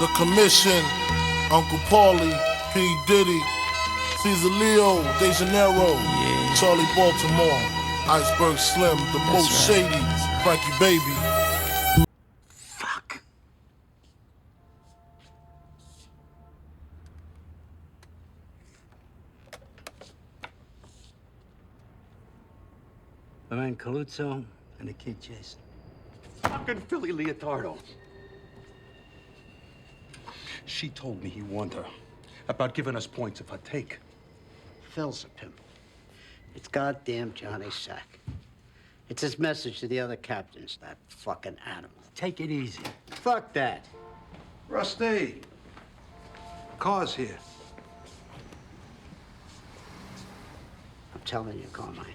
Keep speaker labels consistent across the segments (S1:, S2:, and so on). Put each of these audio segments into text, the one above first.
S1: The Commission, Uncle Paulie, P. Diddy, Caesar Leo, De Janeiro, Charlie Baltimore, Iceberg Slim, the most shady, Frankie Baby.
S2: Fuck.
S3: Lorraine Caluzo and the kid Jason.
S2: Fucking Philly Leotardo. She told me he warned her about giving us points if I take.
S3: Phil's a pimp. It's goddamn Johnny Sack. It's his message to the other captains, that fucking animal. Take it easy. Fuck that.
S4: Rusty. Car's here.
S3: I'm telling you, Carmine.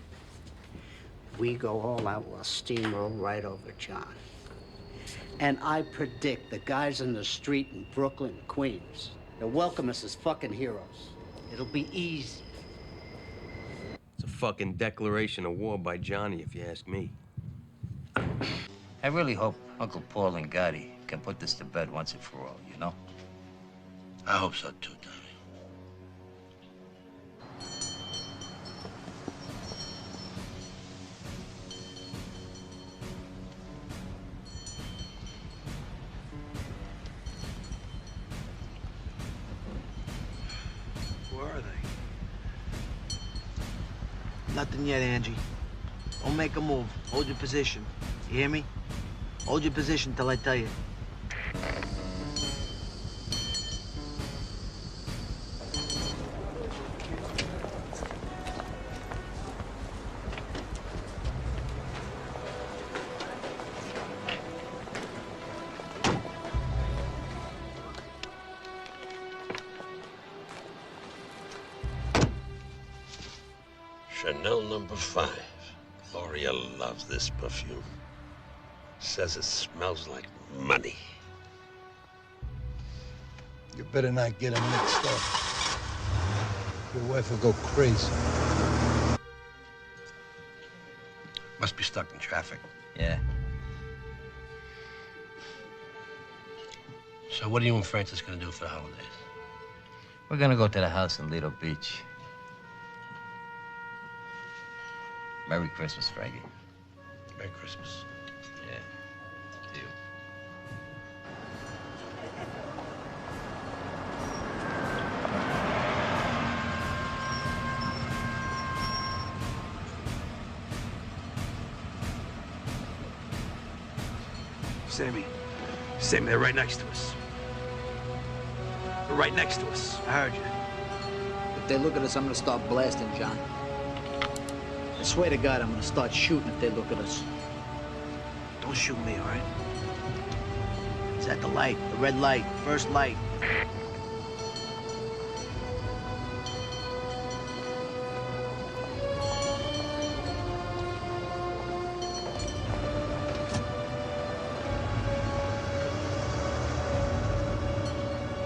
S3: If we go all out, we'll steamroll right over John. And I predict the guys in the street in Brooklyn, Queens, they'll welcome us as fucking heroes. It'll be easy.
S5: It's a fucking declaration of war by Johnny, if you ask me.
S6: I really hope Uncle Paul and Gotti can put this to bed once and for all, you know?
S4: I hope so too, Tommy.
S7: Where are they? Nothing yet, Angie. Don't make a move. Hold your position. You hear me? Hold your position till I tell you.
S4: Chanel number 5. Gloria loves this perfume. Says it smells like money.
S8: You better not get them mixed up. Your wife will go crazy.
S4: Must be stuck in traffic.
S6: Yeah.
S4: So what are you and Francis gonna do for the holidays?
S6: We're gonna go to the house in Lido Beach. Merry Christmas, Frankie.
S4: Merry Christmas.
S6: Yeah. To you.
S2: Sammy, they're right next to us. They're right next to us.
S7: I heard you.
S9: If they look at us, I'm gonna start blasting, John.
S7: I swear to God, I'm gonna start shooting if they look at us. Don't shoot me, all right? It's at the light, the red light, first light.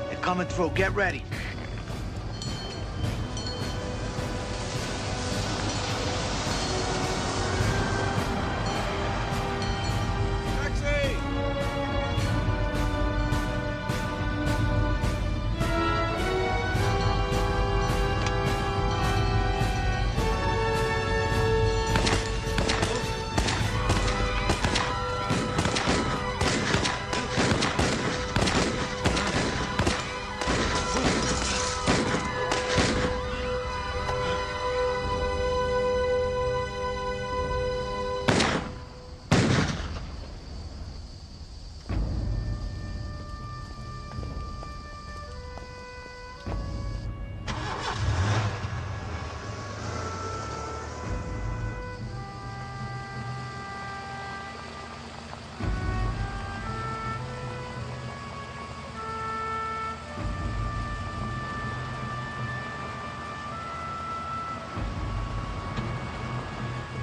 S7: They're coming through, get ready.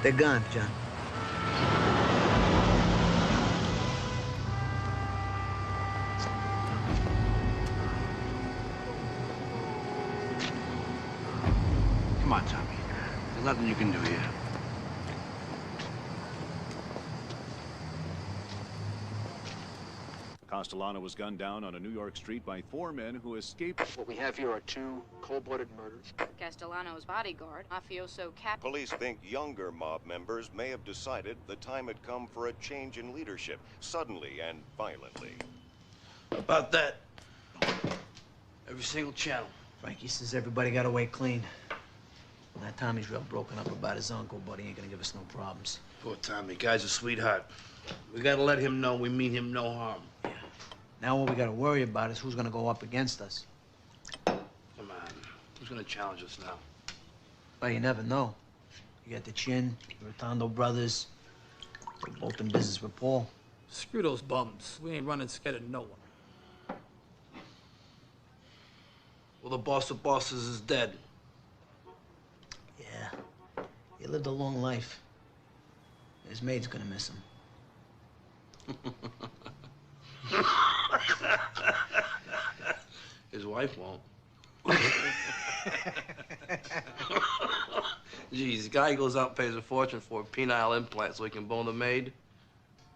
S7: They're gone, John.
S2: Come on, Tommy. There's nothing you can do here.
S10: Castellano was gunned down on a New York street by 4 men who escaped.
S11: What we have here are 2 cold-blooded murders.
S12: Castellano's bodyguard, mafioso Cap.
S13: Police think younger mob members may have decided the time had come for a change in leadership, suddenly and violently.
S9: About that, every single channel.
S7: Frankie says everybody got away clean. Well, that Tommy's real broken up about his uncle, but he ain't gonna give us no problems.
S9: Poor Tommy, guy's a sweetheart. We gotta let him know we mean him no harm.
S7: Yeah. Now what we gotta worry about is who's gonna go up against us.
S9: Come on, who's gonna challenge us now?
S7: Well, you never know. You got the Chin, the Rotondo brothers. They're both in business with Paul.
S9: Screw those bums. We ain't running scared of no one. Well, the boss of bosses is dead.
S7: Yeah. He lived a long life. His maid's gonna miss him.
S9: His wife won't. Geez, the guy goes out and pays a fortune for a penile implant so he can bone the maid,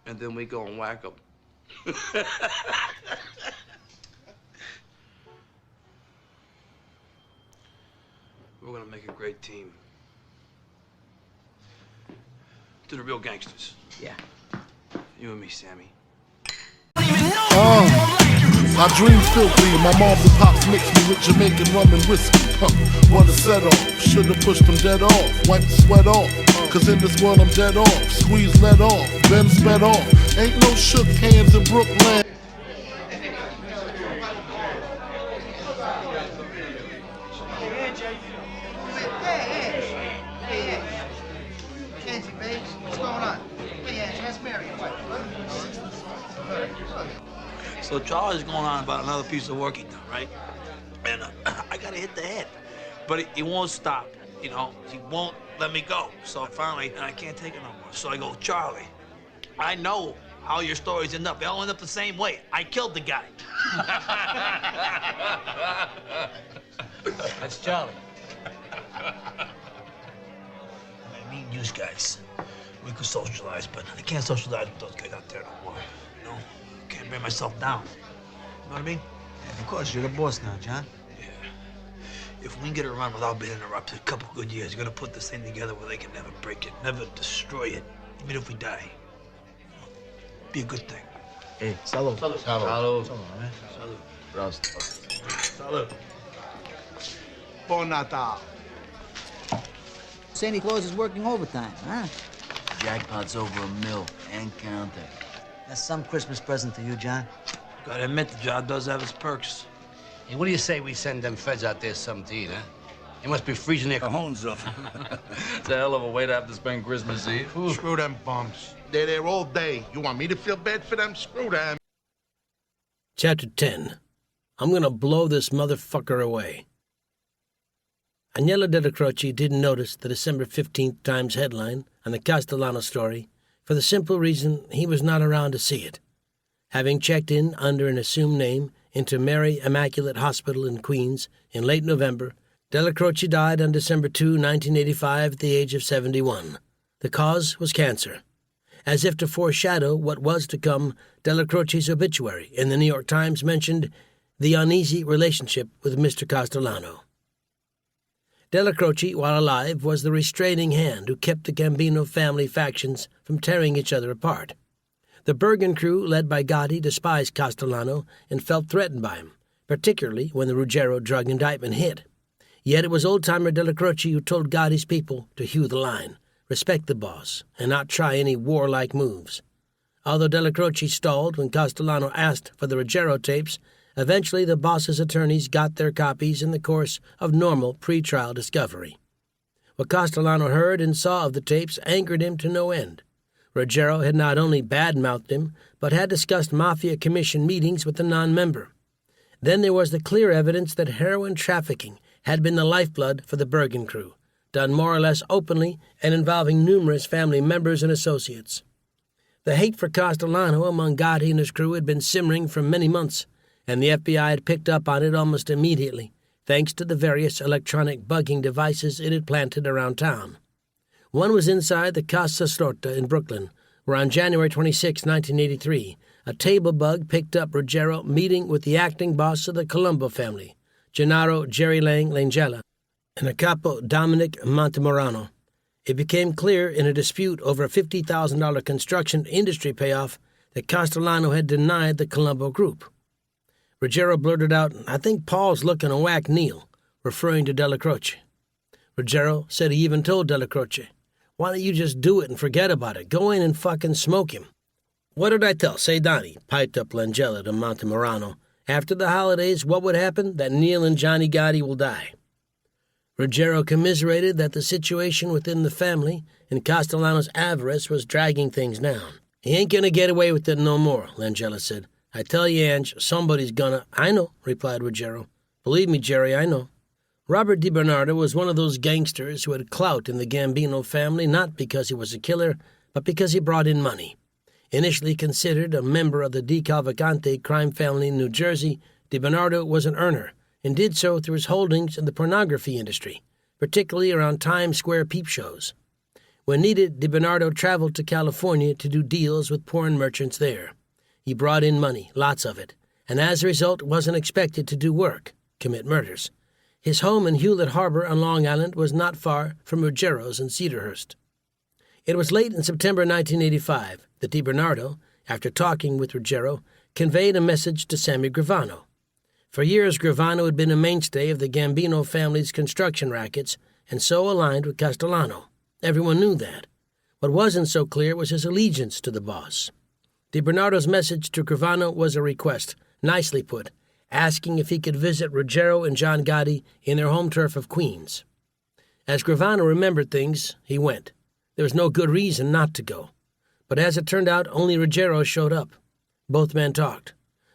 S9: and then we go and whack him. We're gonna make a great team. To the real gangsters.
S7: Yeah.
S9: You and me, Sammy.
S1: My dreams filthy, and my moms and pops mixed me with Jamaican rum and whiskey. What a set-off, should've pushed them dead off. Wipe the sweat off, cause in this world I'm dead off. Squeeze let off, then sped off. Ain't no shook hands in Brooklyn.
S9: So Charlie's going on about another piece of work he done, right? And I gotta hit the head. But he won't stop, you know? He won't let me go. So finally, I can't take it no more. So I go, Charlie, I know how your stories end up. They all end up the same way. I killed the guy.
S7: That's Charlie.
S9: I mean, you guys, we could socialize, but I can't socialize with those guys out there no more, you know? Can't bring myself down. You know what I mean?
S7: Yeah, of course, you're the boss now, John.
S9: Yeah. If we can get it around without being interrupted, a couple good years, you're gonna put this thing together where they can never break it, never destroy it, even if we die. Be a good thing.
S7: Hey, salud.
S9: Salud.
S7: Salud.
S9: Salud.
S7: Prost.
S9: Salud.
S8: Bon Natal.
S7: Santa Claus is working overtime, huh?
S6: Jackpot's over $1 million and counting.
S7: That's some Christmas present to you, John.
S9: Gotta admit, the job does have its perks.
S4: Hey, what do you say we send them feds out there something to eat, huh? They must be freezing their cajones off.
S14: It's a hell of a way to have to spend Christmas Eve. Ooh.
S8: Screw them bums. They're there all day. You want me to feel bad for them? Screw them.
S15: Chapter 10. I'm gonna blow this motherfucker away. Agnello Della Croce didn't notice the December 15th Times headline on the Castellano story for the simple reason he was not around to see it. Having checked in under an assumed name into Mary Immaculate Hospital in Queens in late November, Della Croce died on December 2, 1985 at the age of 71. The cause was cancer. As if to foreshadow what was to come, Della Croce's obituary in the New York Times mentioned the uneasy relationship with Mr. Castellano. Della Croce, while alive, was the restraining hand who kept the Gambino family factions from tearing each other apart. The Bergen crew, led by Gotti, despised Castellano and felt threatened by him, particularly when the Ruggiero drug indictment hit. Yet it was old-timer Della Croce who told Gotti's people to hew the line, respect the boss, and not try any warlike moves. Although Della Croce stalled when Castellano asked for the Ruggiero tapes, eventually the boss's attorneys got their copies in the course of normal pre-trial discovery. What Castellano heard and saw of the tapes angered him to no end. Ruggiero had not only bad-mouthed him, but had discussed Mafia Commission meetings with the non-member. Then there was the clear evidence that heroin trafficking had been the lifeblood for the Bergen crew, done more or less openly and involving numerous family members and associates. The hate for Castellano among Gotti and his crew had been simmering for many months, and the FBI had picked up on it almost immediately, thanks to the various electronic bugging devices it had planted around town. One was inside the Casa Storta in Brooklyn, where on January 26, 1983, a table bug picked up Ruggiero meeting with the acting boss of the Colombo family, Gennaro Jerry Lang Langella, and a capo Dominic Montemorano. It became clear in a dispute over a $50,000 construction industry payoff that Castellano had denied the Colombo group. Ruggiero blurted out, "I think Paul's looking to whack Neil," referring to Della Croce. Ruggiero said he even told Della Croce, "Why don't you just do it and forget about it? Go in and fucking smoke him." "What did I tell Donnie?" piped up Langella to Montemorano. "After the holidays, what would happen? That Neil and Johnny Gotti will die." Ruggiero commiserated that the situation within the family and Castellano's avarice was dragging things down. "He ain't gonna get away with it no more," Langella said. "I tell you, Ange, somebody's gonna—" "I know," replied Ruggiero. "Believe me, Jerry, I know." Robert DiBernardo was one of those gangsters who had clout in the Gambino family not because he was a killer, but because he brought in money. Initially considered a member of the Di Cavalcante crime family in New Jersey, DiBernardo was an earner, and did so through his holdings in the pornography industry, particularly around Times Square peep shows. When needed, DiBernardo traveled to California to do deals with porn merchants there. He brought in money, lots of it, and as a result wasn't expected to do work, commit murders. His home in Hewlett Harbor on Long Island was not far from Ruggiero's in Cedarhurst. It was late in September 1985 that DiBernardo, after talking with Ruggiero, conveyed a message to Sammy Gravano. For years, Gravano had been a mainstay of the Gambino family's construction rackets, and so aligned with Castellano. Everyone knew that. What wasn't so clear was his allegiance to the boss. DiBernardo's message to Gravano was a request, nicely put, asking if he could visit Ruggiero and John Gotti in their home turf of Queens. As Gravano remembered things, he went. There was no good reason not to go. But as it turned out, only Ruggiero showed up. Both men talked.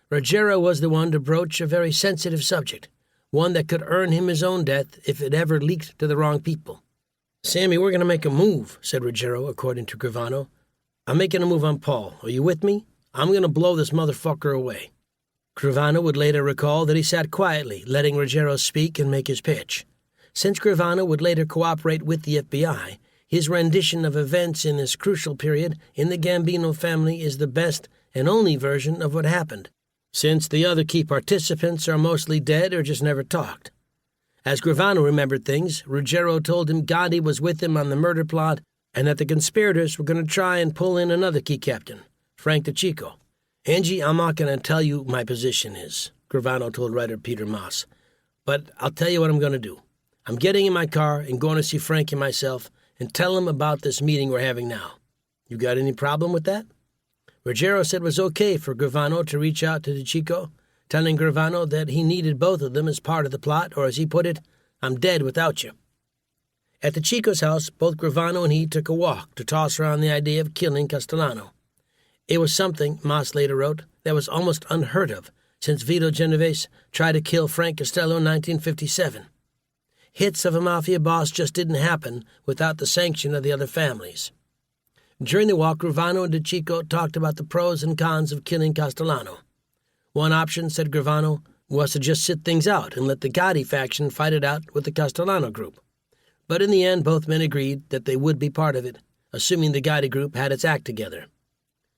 S15: Ruggiero was the one to broach a very sensitive subject, one that could earn him his own death if it ever leaked to the wrong people. "Sammy, we're going to make a move," said Ruggiero, according to Gravano. "I'm making a move on Paul. Are you with me? I'm going to blow this motherfucker away." Gravano would later recall that he sat quietly, letting Ruggiero speak and make his pitch. Since Gravano would later cooperate with the FBI, his rendition of events in this crucial period in the Gambino family is the best and only version of what happened, since the other key participants are mostly dead or just never talked. As Gravano remembered things, Ruggiero told him Gotti was with him on the murder plot and that the conspirators were going to try and pull in another key captain, Frank DeCicco. "Angie, I'm not going to tell you my position is," Gravano told writer Peter Moss. "But I'll tell you what I'm going to do. I'm getting in my car and going to see Frank and myself and tell him about this meeting we're having now. You got any problem with that?" Ruggiero said it was okay for Gravano to reach out to DeCicco, telling Gravano that he needed both of them as part of the plot, or as he put it, "I'm dead without you." At DeCicco's house, both Gravano and he took a walk to toss around the idea of killing Castellano. It was something, Moss later wrote, that was almost unheard of since Vito Genovese tried to kill Frank Costello in 1957. Hits of a mafia boss just didn't happen without the sanction of the other families. During the walk, Gravano and DeCicco talked about the pros and cons of killing Castellano. One option, said Gravano, was to just sit things out and let the Gotti faction fight it out with the Castellano group. But in the end, both men agreed that they would be part of it, assuming the Gotti group had its act together.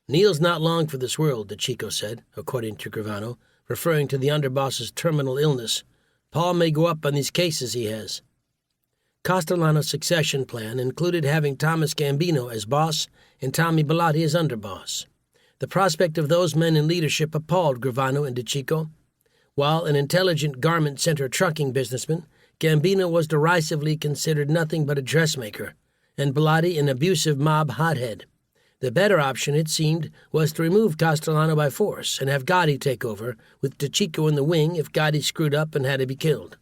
S15: "Neil's not long for this world," DeCicco said, according to Gravano, referring to the underboss's terminal illness. "Paul may go up on these cases he has." Castellano's succession plan included having Thomas Gambino as boss and Tommy Bellotti as underboss. The prospect of those men in leadership appalled Gravano and DeCicco. While an intelligent garment center trucking businessman, Gambino was derisively considered nothing but a dressmaker, and Bellotti an abusive mob hothead. The better option, it seemed, was to remove Castellano by force and have Gotti take over, with DeCicco in the wing if Gotti screwed up and had to be killed.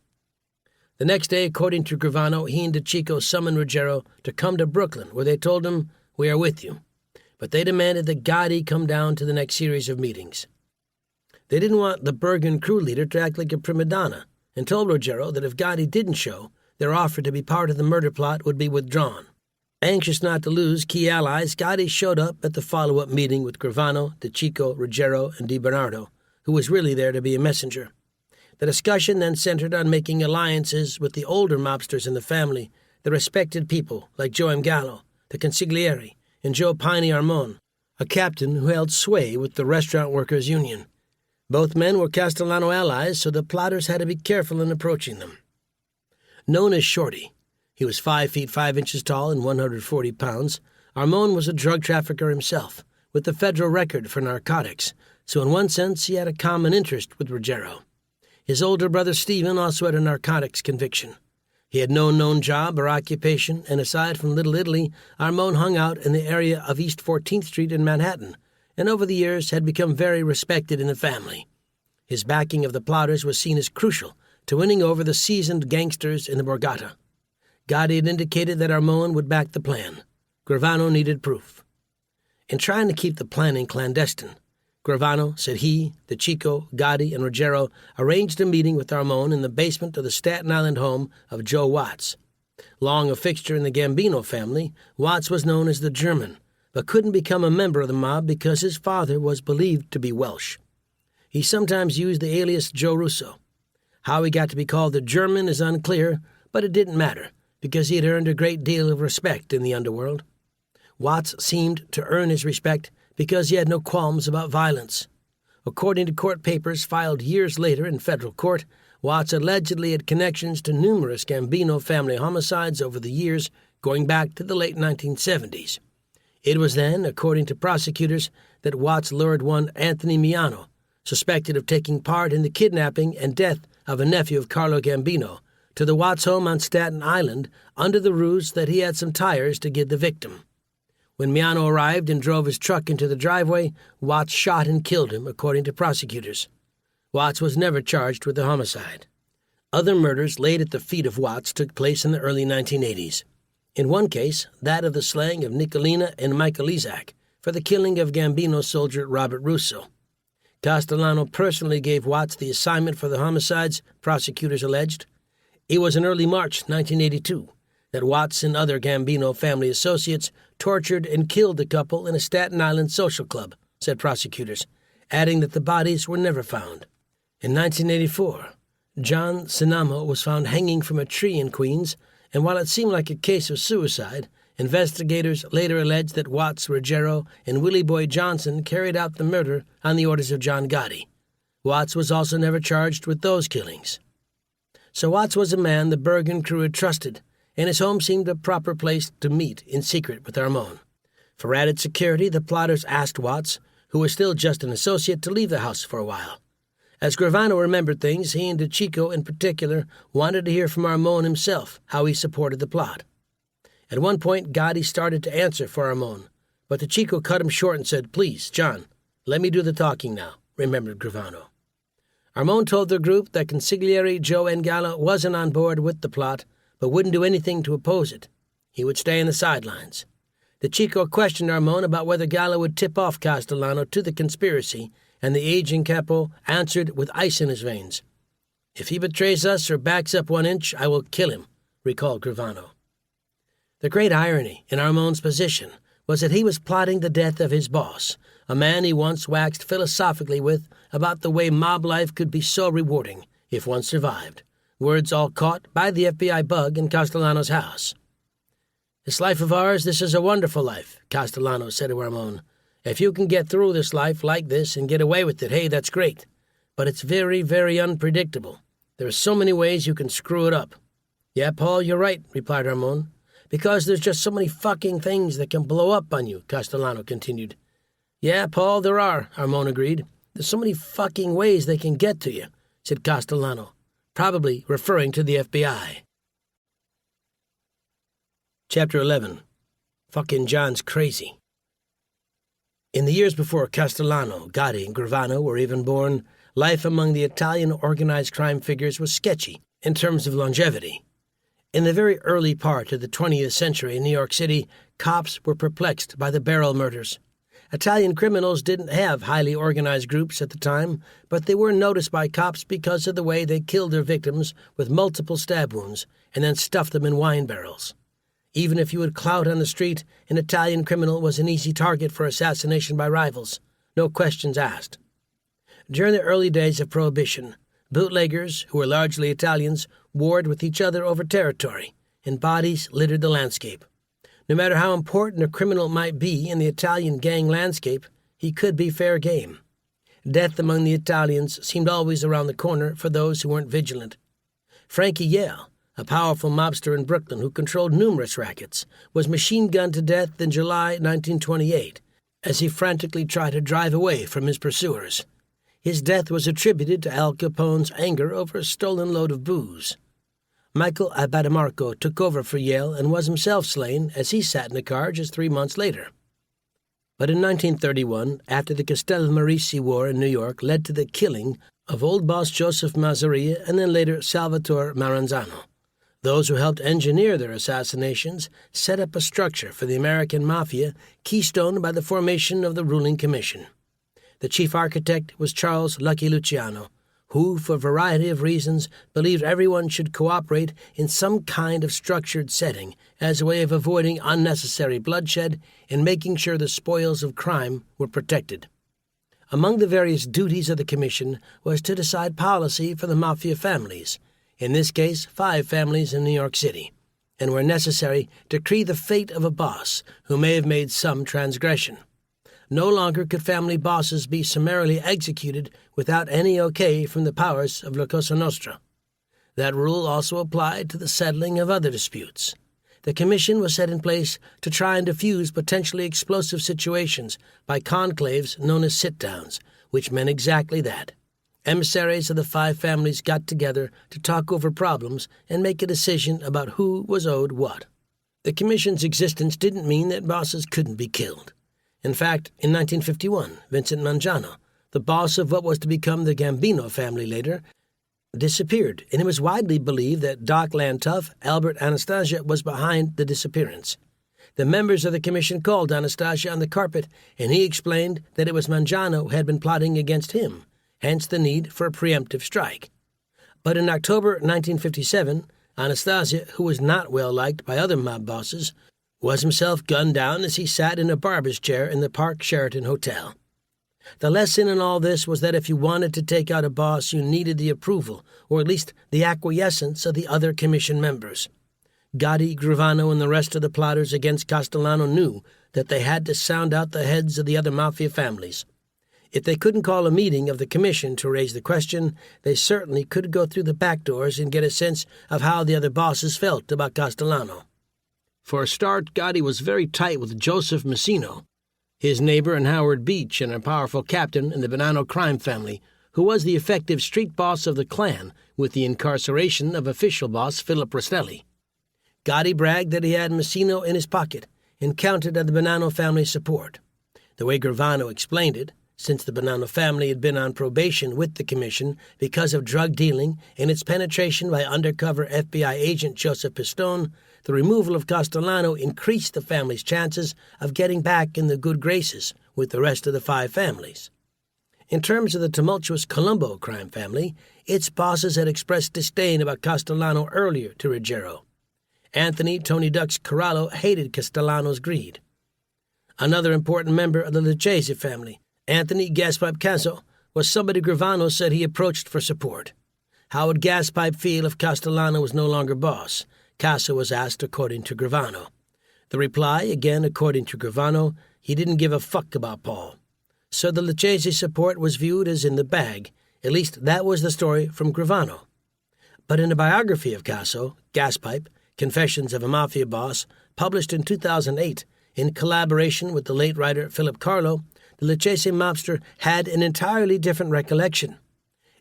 S15: The next day, according to Gravano, he and DeCicco summoned Ruggiero to come to Brooklyn, where they told him, "We are with you." But they demanded that Gotti come down to the next series of meetings. They didn't want the Bergen crew leader to act like a prima donna, and told Ruggiero that if Gotti didn't show, their offer to be part of the murder plot would be withdrawn. Anxious not to lose key allies, Gotti showed up at the follow-up meeting with Gravano, DeCicco, Ruggiero, and DiBernardo, who was really there to be a messenger. The discussion then centered on making alliances with the older mobsters in the family, the respected people like Joe M. Gallo, the consigliere, and Joe Piney Armon, a captain who held sway with the Restaurant Workers' Union. Both men were Castellano allies, so the plotters had to be careful in approaching them. Known as Shorty, he was 5 feet 5 inches tall and 140 pounds. Armon was a drug trafficker himself, with the federal record for narcotics, so in one sense he had a common interest with Ruggiero. His older brother Stephen also had a narcotics conviction. He had no known job or occupation, and aside from Little Italy, Armon hung out in the area of East 14th Street in Manhattan, and over the years had become very respected in the family. His backing of the plotters was seen as crucial to winning over the seasoned gangsters in the Borgata. Gotti had indicated that Armon would back the plan. Gravano needed proof. In trying to keep the planning clandestine, Gravano said he, the Chico, Gotti, and Ruggiero arranged a meeting with Armon in the basement of the Staten Island home of Joe Watts. Long a fixture in the Gambino family, Watts was known as the German, but couldn't become a member of the mob because his father was believed to be Welsh. He sometimes used the alias Joe Russo. How he got to be called the German is unclear, but it didn't matter, because he had earned a great deal of respect in the underworld. Watts seemed to earn his respect because he had no qualms about violence. According to court papers filed years later in federal court, Watts allegedly had connections to numerous Gambino family homicides over the years, going back to the late 1970s. It was then, according to prosecutors, that Watts lured one Anthony Miano, suspected of taking part in the kidnapping and death of a nephew of Carlo Gambino, to the Watts home on Staten Island under the ruse that he had some tires to give the victim. When Miano arrived and drove his truck into the driveway, Watts shot and killed him, according to prosecutors. Watts was never charged with the homicide. Other murders laid at the feet of Watts took place in the early 1980s. In one case, that of the slaying of Nicolina and Michael Izak for the killing of Gambino soldier Robert Russo. Castellano personally gave Watts the assignment for the homicides, prosecutors alleged. It was in early March 1982 that Watts and other Gambino family associates tortured and killed the couple in a Staten Island social club, said prosecutors, adding that the bodies were never found. In 1984, John Sinamo was found hanging from a tree in Queens, and while it seemed like a case of suicide, investigators later alleged that Watts, Ruggiero, and Willie Boy Johnson carried out the murder on the orders of John Gotti. Watts was also never charged with those killings. So Watts was a man the Bergen crew had trusted, and his home seemed a proper place to meet in secret with Armon. For added security, the plotters asked Watts, who was still just an associate, to leave the house for a while. As Gravano remembered things, he and DeChico in particular wanted to hear from Armon himself how he supported the plot. At one point, Gotti started to answer for Armon, but DeChico cut him short and said, "Please, John, let me do the talking now," remembered Gravano. Armon told the group that consigliere Joe Engala wasn't on board with the plot, but wouldn't do anything to oppose it. He would stay on the sidelines. DeChico questioned Armon about whether Gala would tip off Castellano to the conspiracy, and the aging capo answered with ice in his veins. "If he betrays us or backs up 1 inch, I will kill him," recalled Gravano. The great irony in Armon's position was that he was plotting the death of his boss, a man he once waxed philosophically with about the way mob life could be so rewarding if one survived, words all caught by the FBI bug in Castellano's house. "This life of ours, this is a wonderful life," Castellano said to Armon. "If you can get through this life like this and get away with it, hey, that's great. But it's very, very unpredictable. There are so many ways you can screw it up." "Yeah, Paul, you're right," replied Armon. "Because there's just so many fucking things that can blow up on you," Castellano continued. "Yeah, Paul, there are," Armon agreed. "There's so many fucking ways they can get to you," said Castellano, probably referring to the FBI. Chapter 11. Fucking John's Crazy. In the years before Castellano, Gotti, and Gravano were even born, life among the Italian organized crime figures was sketchy in terms of longevity. In the very early part of the 20th century in New York City, cops were perplexed by the barrel murders. Italian criminals didn't have highly organized groups at the time, but they were noticed by cops because of the way they killed their victims with multiple stab wounds and then stuffed them in wine barrels. Even if you had clout on the street, an Italian criminal was an easy target for assassination by rivals, no questions asked. During the early days of Prohibition, bootleggers, who were largely Italians, warred with each other over territory, and bodies littered the landscape. No matter how important a criminal might be in the Italian gang landscape, he could be fair game. Death among the Italians seemed always around the corner for those who weren't vigilant. Frankie Yale, a powerful mobster in Brooklyn who controlled numerous rackets, was machine-gunned to death in July 1928 as he frantically tried to drive away from his pursuers. His death was attributed to Al Capone's anger over a stolen load of booze. Michael Abadamarco took over for Yale and was himself slain as he sat in the car just 3 months later. But in 1931, after the Castelmarisi War in New York led to the killing of old boss Joseph Mazzaria and then later Salvatore Maranzano, those who helped engineer their assassinations set up a structure for the American Mafia keystoned by the formation of the ruling commission. The chief architect was Charles Lucky Luciano, who, for a variety of reasons, believed everyone should cooperate in some kind of structured setting as a way of avoiding unnecessary bloodshed and making sure the spoils of crime were protected. Among the various duties of the commission was to decide policy for the Mafia families, in this case 5 families in New York City, and where necessary, decree the fate of a boss who may have made some transgression. No longer could family bosses be summarily executed without any okay from the powers of La Cosa Nostra. That rule also applied to the settling of other disputes. The commission was set in place to try and diffuse potentially explosive situations by conclaves known as sit-downs, which meant exactly that. Emissaries of the 5 families got together to talk over problems and make a decision about who was owed what. The commission's existence didn't mean that bosses couldn't be killed. In fact, in 1951, Vincent Mangiano, the boss of what was to become the Gambino family later, disappeared, and it was widely believed that Dockland tough Albert Anastasia was behind the disappearance. The members of the commission called Anastasia on the carpet, and he explained that it was Mangiano who had been plotting against him, hence the need for a preemptive strike. But in October 1957, Anastasia, who was not well liked by other mob bosses, was himself gunned down as he sat in a barber's chair in the Park Sheraton Hotel. The lesson in all this was that if you wanted to take out a boss, you needed the approval, or at least the acquiescence of the other commission members. Gotti, Gravano, and the rest of the plotters against Castellano knew that they had to sound out the heads of the other mafia families. If they couldn't call a meeting of the commission to raise the question, they certainly could go through the back doors and get a sense of how the other bosses felt about Castellano. For a start, Gotti was very tight with Joseph Messino, his neighbor and Howard Beach, and a powerful captain in the Bonanno crime family, who was the effective street boss of the clan with the incarceration of official boss Philip Rastelli. Gotti bragged that he had Messino in his pocket and counted on the Bonanno family's support. The way Gravano explained it, since the Bonanno family had been on probation with the commission because of drug dealing and its penetration by undercover FBI agent Joseph Pistone, the removal of Castellano increased the family's chances of getting back in the good graces with the rest of the 5 families. In terms of the tumultuous Colombo crime family, its bosses had expressed disdain about Castellano earlier to Ruggiero. Anthony Tony Ducks Corallo hated Castellano's greed. Another important member of the Lucchese family, Anthony Gaspipe Caso, was somebody Gravano said he approached for support. How would Gaspipe feel if Castellano was no longer boss? Caso was asked according to Gravano. The reply, again according to Gravano, he didn't give a fuck about Paul. So the Lucchese support was viewed as in the bag. At least that was the story from Gravano. But in a biography of Caso, Gaspipe, Confessions of a Mafia Boss, published in 2008, in collaboration with the late writer Philip Carlo, the Lucchese mobster had an entirely different recollection.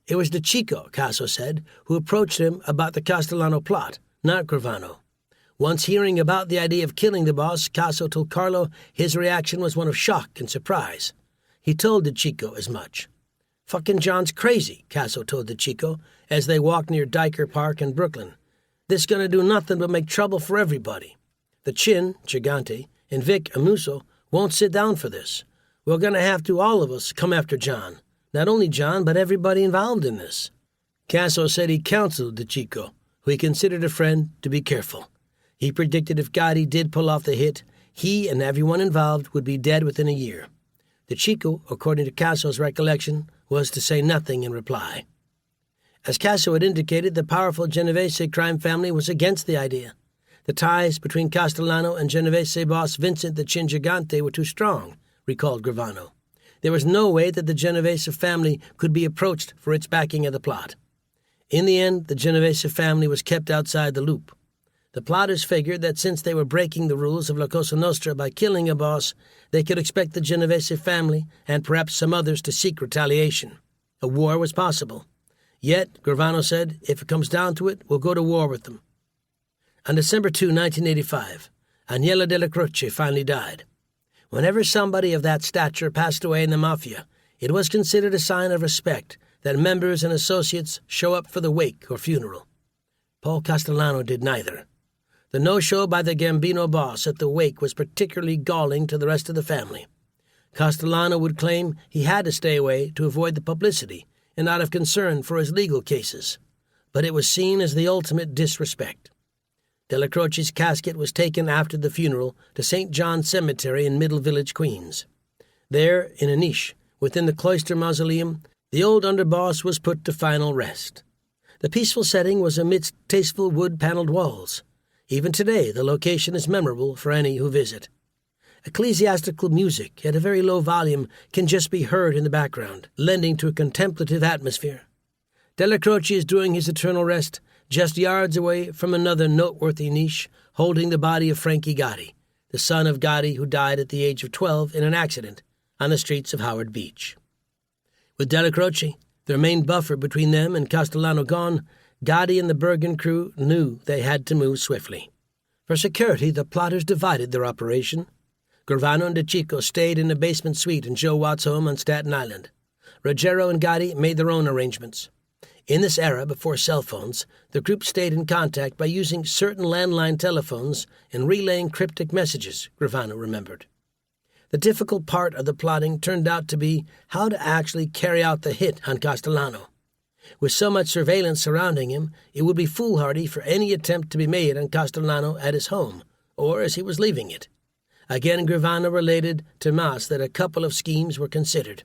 S15: It was De Chico, Caso said, who approached him about the Castellano plot, not Gravano. Once hearing about the idea of killing the boss, Caso told Carlo his reaction was one of shock and surprise. He told De Chico as much. "Fucking John's crazy," Caso told De Chico as they walked near Diker Park in Brooklyn. "This gonna do nothing but make trouble for everybody. The Chin, Gigante, and Vic Amuso won't sit down for this. We're gonna have to, all of us, come after John. Not only John, but everybody involved in this." Caso said he counseled De Chico, who he considered a friend, to be careful. He predicted if Gotti did pull off the hit, he and everyone involved would be dead within a year. De Chico, according to Caso's recollection, was to say nothing in reply. As Caso had indicated, the powerful Genovese crime family was against the idea. The ties between Castellano and Genovese boss Vincent the Chin Gigante were too strong, recalled Gravano. There was no way that the Genovese family could be approached for its backing of the plot. In the end, the Genovese family was kept outside the loop. The plotters figured that since they were breaking the rules of La Cosa Nostra by killing a boss, they could expect the Genovese family and perhaps some others to seek retaliation. A war was possible. Yet, Gravano said, if it comes down to it, we'll go to war with them. On December 2, 1985, Agnella della Croce finally died. Whenever somebody of that stature passed away in the Mafia, it was considered a sign of respect that members and associates show up for the wake or funeral. Paul Castellano did neither. The no-show by the Gambino boss at the wake was particularly galling to the rest of the family. Castellano would claim he had to stay away to avoid the publicity and out of concern for his legal cases, but it was seen as the ultimate disrespect. Della Croce's casket was taken after the funeral to St. John's Cemetery in Middle Village, Queens. There, in a niche within the cloister mausoleum, the old underboss was put to final rest. The peaceful setting was amidst tasteful wood-paneled walls. Even today, the location is memorable for any who visit. Ecclesiastical music at a very low volume can just be heard in the background, lending to a contemplative atmosphere. Della Croce is doing his eternal rest just yards away from another noteworthy niche holding the body of Frankie Gotti, the son of Gotti who died at the age of 12 in an accident on the streets of Howard Beach. With Della Croce, the main buffer between them and Castellano gone, Gotti and the Bergen crew knew they had to move swiftly. For security, the plotters divided their operation. Gravano and DeCicco stayed in the basement suite in Joe Watt's home on Staten Island. Ruggiero and Gotti made their own arrangements. In this era, before cell phones, the group stayed in contact by using certain landline telephones and relaying cryptic messages, Gravano remembered. The difficult part of the plotting turned out to be how to actually carry out the hit on Castellano. With so much surveillance surrounding him, it would be foolhardy for any attempt to be made on Castellano at his home, or as he was leaving it. Again, Gravano related to Mas that a couple of schemes were considered.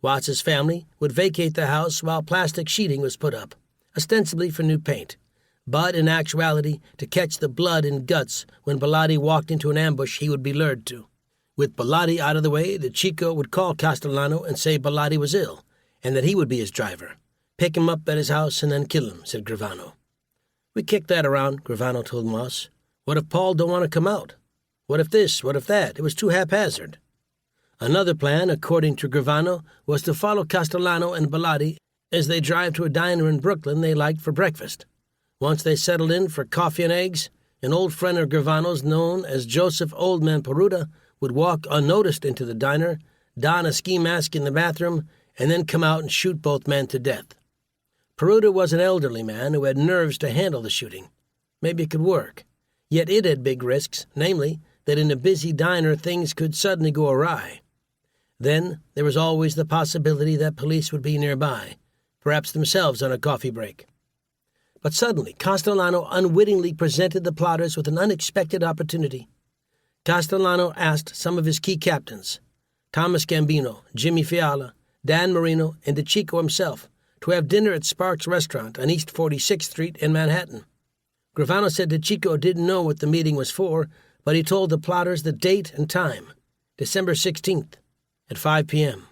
S15: Watts's family would vacate the house while plastic sheeting was put up, ostensibly for new paint, but in actuality to catch the blood and guts when Bilotti walked into an ambush he would be lured to. With Bilotti out of the way, DeCicco would call Castellano and say Bilotti was ill, and that he would be his driver. Pick him up at his house and then kill him, said Gravano. We kicked that around, Gravano told Moss. What if Paul don't want to come out? What if this, what if that? It was too haphazard. Another plan, according to Gravano, was to follow Castellano and Bilotti as they drive to a diner in Brooklyn they liked for breakfast. Once they settled in for coffee and eggs, an old friend of Gravano's known as Joseph Oldman Peruta would walk unnoticed into the diner, don a ski mask in the bathroom, and then come out and shoot both men to death. Peruta was an elderly man who had nerves to handle the shooting. Maybe it could work. Yet it had big risks, namely, that in a busy diner things could suddenly go awry. Then there was always the possibility that police would be nearby, perhaps themselves on a coffee break. But suddenly, Castellano unwittingly presented the plotters with an unexpected opportunity. Castellano asked some of his key captains, Thomas Gambino, Jimmy Fiala, Dan Marino, and DeCicco himself, to have dinner at Sparks Restaurant on East 46th Street in Manhattan. Gravano said DeCicco didn't know what the meeting was for, but he told the plotters the date and time, December 16th, at 5 p.m.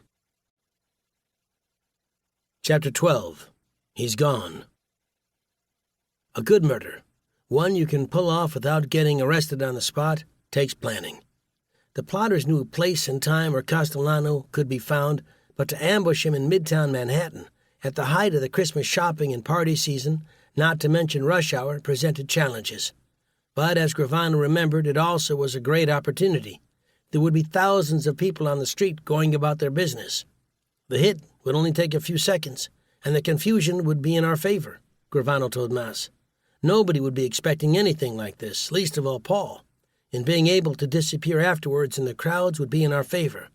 S15: Chapter 12. He's Gone. A good murder, one you can pull off without getting arrested on the spot, takes planning. The plotters knew a place and time where Castellano could be found, but to ambush him in Midtown Manhattan, at the height of the Christmas shopping and party season, not to mention rush hour, presented challenges. But as Gravano remembered, it also was a great opportunity. There would be thousands of people on the street going about their business. The hit would only take a few seconds, and the confusion would be in our favor, Gravano told Mas. Nobody would be expecting anything like this, least of all Paul, and being able to disappear afterwards in the crowds would be in our favor.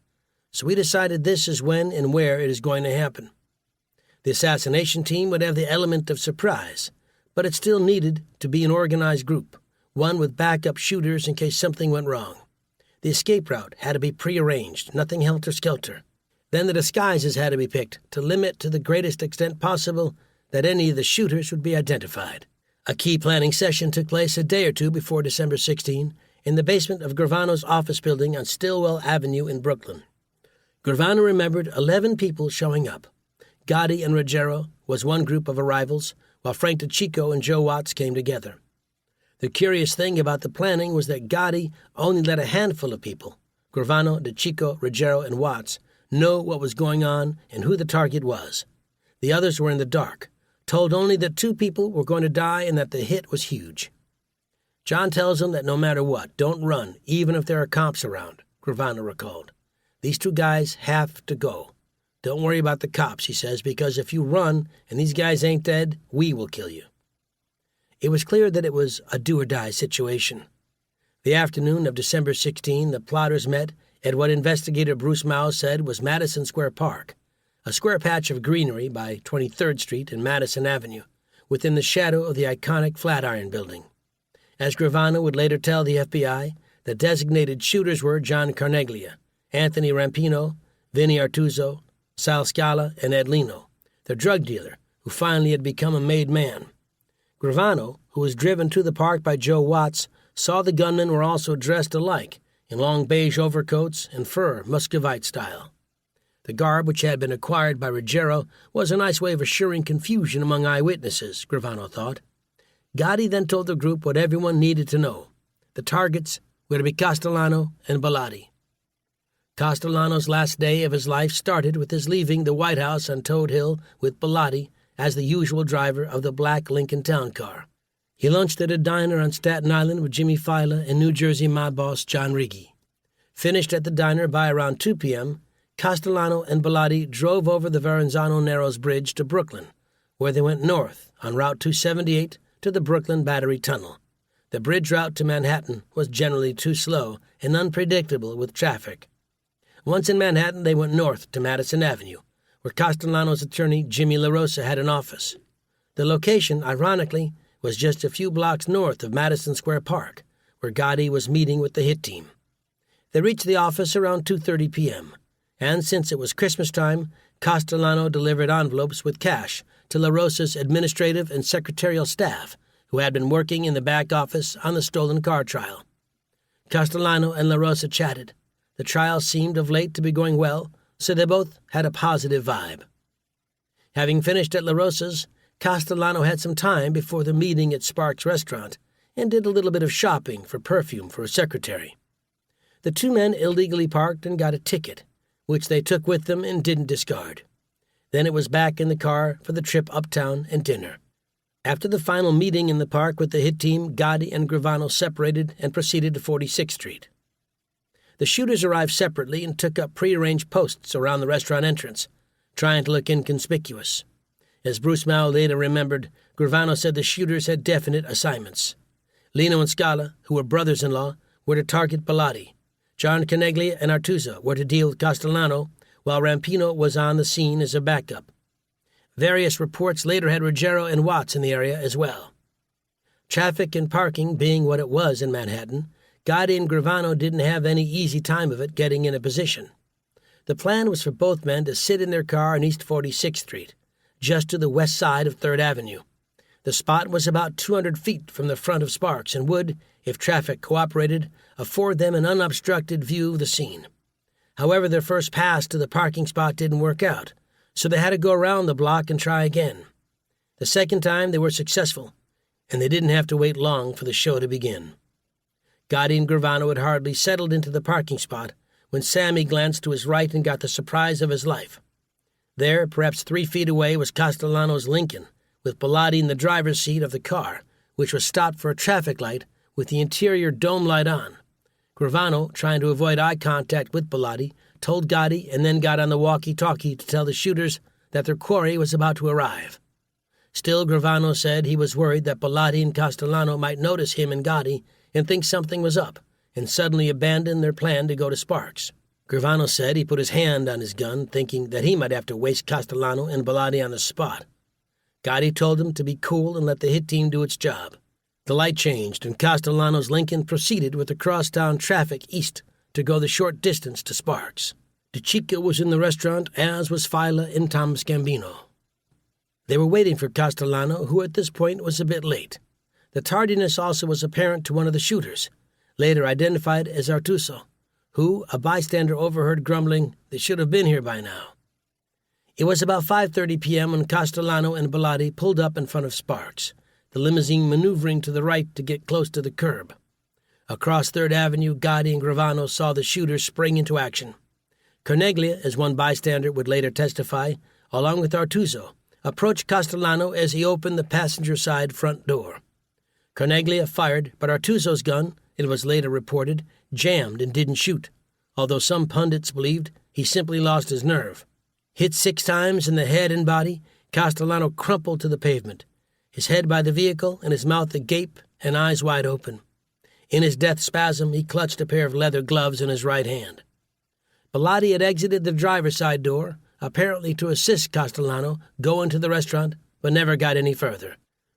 S15: So we decided this is when and where it is going to happen. The assassination team would have the element of surprise, but it still needed to be an organized group, one with backup shooters in case something went wrong. The escape route had to be prearranged, nothing helter-skelter. Then the disguises had to be picked to limit to the greatest extent possible that any of the shooters would be identified. A key planning session took place a day or two before December 16 in the basement of Gravano's office building on Stillwell Avenue in Brooklyn. Gravano remembered 11 people showing up. Gotti and Ruggiero was one group of arrivals, while Frank DeCicco and Joe Watts came together. The curious thing about the planning was that Gotti only let a handful of people, Gravano, DeCicco, Ruggiero, and Watts, know what was going on and who the target was. The others were in the dark, told only that 2 people were going to die and that the hit was huge. John tells them that no matter what, don't run, even if there are cops around, Gravano recalled. These 2 guys have to go. Don't worry about the cops, he says, because if you run and these guys ain't dead, we will kill you. It was clear that it was a do-or-die situation. The afternoon of December 16, the plotters met at what investigator Bruce Mao said was Madison Square Park, a square patch of greenery by 23rd Street and Madison Avenue, within the shadow of the iconic Flatiron Building. As Gravano would later tell the FBI, the designated shooters were John Carneglia, Anthony Rampino, Vinny Artuso, Sal Scala, and Ed Lino, the drug dealer who finally had become a made man. Gravano, who was driven to the park by Joe Watts, saw the gunmen were also dressed alike, in long beige overcoats and fur, Muscovite style. The garb, which had been acquired by Ruggiero, was a nice way of assuring confusion among eyewitnesses, Gravano thought. Gotti then told the group what everyone needed to know. The targets were to be Castellano and Bellotti. Castellano's last day of his life started with his leaving the White House on Toad Hill with Bellotti as the usual driver of the black Lincoln Town Car. He lunched at a diner on Staten Island with Jimmy Fila and New Jersey mob boss John Riggi. Finished at the diner by around 2 p.m., Castellano and Bellotti drove over the Verrazano Narrows Bridge to Brooklyn, where they went north on Route 278 to the Brooklyn Battery Tunnel. The bridge route to Manhattan was generally too slow and unpredictable with traffic. Once in Manhattan, they went north to Madison Avenue, where Castellano's attorney Jimmy LaRosa had an office. The location, ironically, was just a few blocks north of Madison Square Park, where Gotti was meeting with the hit team. They reached the office around 2:30 p.m., and since it was Christmas time, Castellano delivered envelopes with cash to LaRosa's administrative and secretarial staff, who had been working in the back office on the stolen car trial. Castellano and LaRosa chatted. The trial seemed of late to be going well, so they both had a positive vibe. Having finished at LaRosa's, Castellano had some time before the meeting at Sparks' restaurant and did a little bit of shopping for perfume for his secretary. The 2 men illegally parked and got a ticket, which they took with them and didn't discard. Then it was back in the car for the trip uptown and dinner. After the final meeting in the park with the hit team, Gotti and Gravano separated and proceeded to 46th Street. The shooters arrived separately and took up prearranged posts around the restaurant entrance, trying to look inconspicuous. As Bruce Mao later remembered, Gravano said the shooters had definite assignments. Lino and Scala, who were brothers-in-law, were to target Bellotti. John Caneglia and Artuso were to deal with Castellano, while Rampino was on the scene as a backup. Various reports later had Ruggiero and Watts in the area as well. Traffic and parking being what it was in Manhattan, Gotti and Gravano didn't have any easy time of it getting in a position. The plan was for both men to sit in their car on East 46th Street, just to the west side of 3rd Avenue. The spot was about 200 feet from the front of Sparks and would, if traffic cooperated, afford them an unobstructed view of the scene. However, their first pass to the parking spot didn't work out, so they had to go around the block and try again. The second time they were successful, and they didn't have to wait long for the show to begin. Gotti and Gravano had hardly settled into the parking spot when Sammy glanced to his right and got the surprise of his life. There, perhaps 3 feet away, was Castellano's Lincoln, with Bellotti in the driver's seat of the car, which was stopped for a traffic light with the interior dome light on. Gravano, trying to avoid eye contact with Bellotti, told Gotti and then got on the walkie-talkie to tell the shooters that their quarry was about to arrive. Still, Gravano said he was worried that Bellotti and Castellano might notice him and Gotti and think something was up, and suddenly abandon their plan to go to Sparks. Gravano said he put his hand on his gun, thinking that he might have to waste Castellano and Bellotti on the spot. Gotti told him to be cool and let the hit team do its job. The light changed, and Castellano's Lincoln proceeded with the crosstown traffic east to go the short distance to Sparks. DeCicco was in the restaurant, as was Fila and Thomas Gambino. They were waiting for Castellano, who at this point was a bit late. The tardiness also was apparent to one of the shooters, later identified as Artuso, who, a bystander overheard grumbling, "They should have been here by now." It was about 5:30 p.m. when Castellano and Bellotti pulled up in front of Sparks, the limousine maneuvering to the right to get close to the curb. Across 3rd Avenue, Gotti and Gravano saw the shooters spring into action. Carneglia, as one bystander would later testify, along with Artuso, approached Castellano as he opened the passenger-side front door. Carneglia fired, but Artuso's gun, it was later reported, jammed and didn't shoot, although some pundits believed he simply lost his nerve. Hit 6 times in the head and body, Castellano crumpled to the pavement, his head by the vehicle and his mouth agape and eyes wide open. In his death spasm, he clutched a pair of leather gloves in his right hand. Bellotti had exited the driver's side door, apparently to assist Castellano go into the restaurant, but never got any further.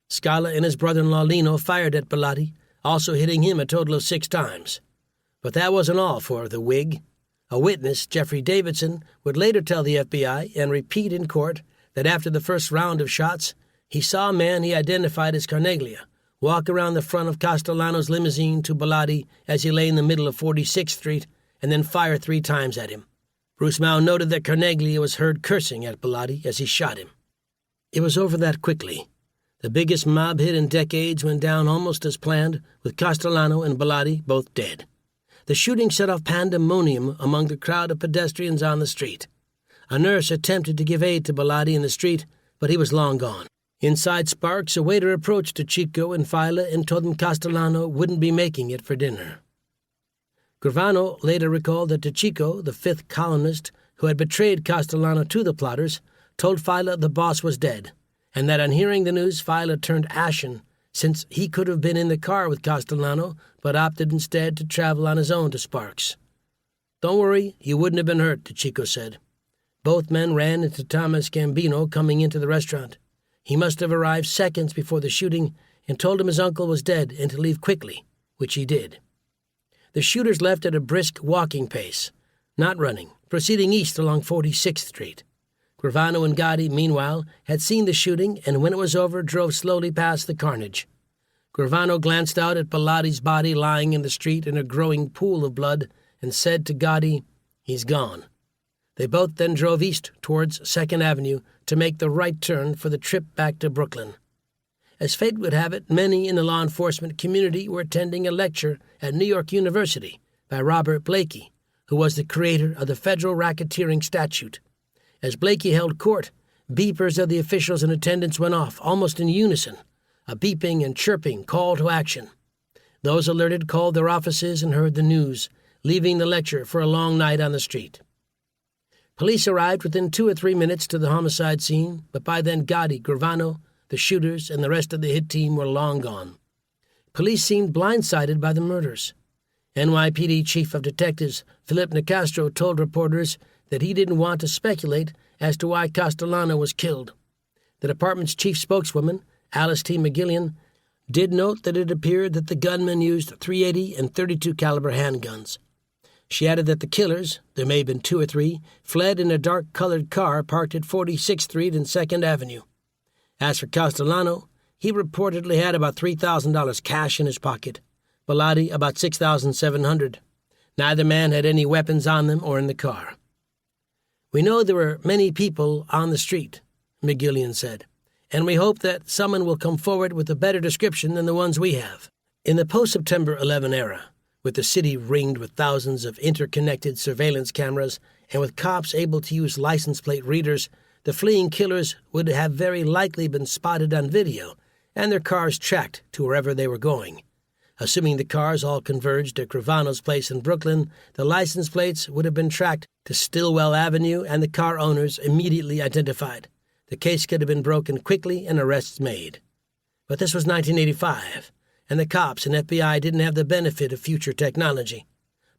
S15: Scala and his brother-in-law Lino fired at Bellotti, also hitting him a total of 6 times. But that wasn't all for the Whig. A witness, Jeffrey Davidson, would later tell the FBI and repeat in court that after the first round of shots, he saw a man he identified as Carneglia walk around the front of Castellano's limousine to Bellotti as he lay in the middle of 46th Street and then fire 3 times at him. Bruce Mao noted that Carneglia was heard cursing at Bellotti as he shot him. It was over that quickly. The biggest mob hit in decades went down almost as planned, with Castellano and Bellotti both dead. The shooting set off pandemonium among the crowd of pedestrians on the street. A nurse attempted to give aid to Bellotti in the street, but he was long gone. Inside Sparks, a waiter approached Chico and Fila and told them Castellano wouldn't be making it for dinner. Gravano later recalled that Chico, the 5th columnist who had betrayed Castellano to the plotters, told Fila the boss was dead, and that on hearing the news, Fila turned ashen, since he could have been in the car with Castellano, but opted instead to travel on his own to Sparks. "Don't worry, you wouldn't have been hurt," Chico said. Both men ran into Thomas Gambino coming into the restaurant. He must have arrived seconds before the shooting and told him his uncle was dead and to leave quickly, which he did. The shooters left at a brisk walking pace, not running, proceeding east along 46th Street. Gravano and Gotti, meanwhile, had seen the shooting and when it was over drove slowly past the carnage. Gravano glanced out at Bellotti's body lying in the street in a growing pool of blood and said to Gotti, "He's gone." They both then drove east towards 2nd Avenue to make the right turn for the trip back to Brooklyn. As fate would have it, many in the law enforcement community were attending a lecture at New York University by Robert Blakey, who was the creator of the federal racketeering statute. As Blakey held court, beepers of the officials in attendance went off, almost in unison, a beeping and chirping call to action. Those alerted called their offices and heard the news, leaving the lecture for a long night on the street. Police arrived within 2 or 3 minutes to the homicide scene, but by then Gotti, Gravano, the shooters, and the rest of the hit team were long gone. Police seemed blindsided by the murders. NYPD Chief of Detectives Philip Nicastro told reporters that he didn't want to speculate as to why Castellano was killed. The department's chief spokeswoman, Alice T. McGillian, did note that it appeared that the gunmen used .380 and .32 caliber handguns. She added that the killers, there may have been 2 or 3, fled in a dark-colored car parked at 46th Street and 2nd Avenue. As for Castellano, he reportedly had about $3,000 cash in his pocket, Bellotti about $6,700. Neither man had any weapons on them or in the car. "We know there were many people on the street," McGillian said, "and we hope that someone will come forward with a better description than the ones we have." In the post-September 11 era, with the city ringed with thousands of interconnected surveillance cameras and with cops able to use license plate readers, the fleeing killers would have very likely been spotted on video and their cars tracked to wherever they were going. Assuming the cars all converged at Gravano's place in Brooklyn, the license plates would have been tracked to Stillwell Avenue and the car owners immediately identified. The case could have been broken quickly and arrests made. But this was 1985, and the cops and FBI didn't have the benefit of future technology.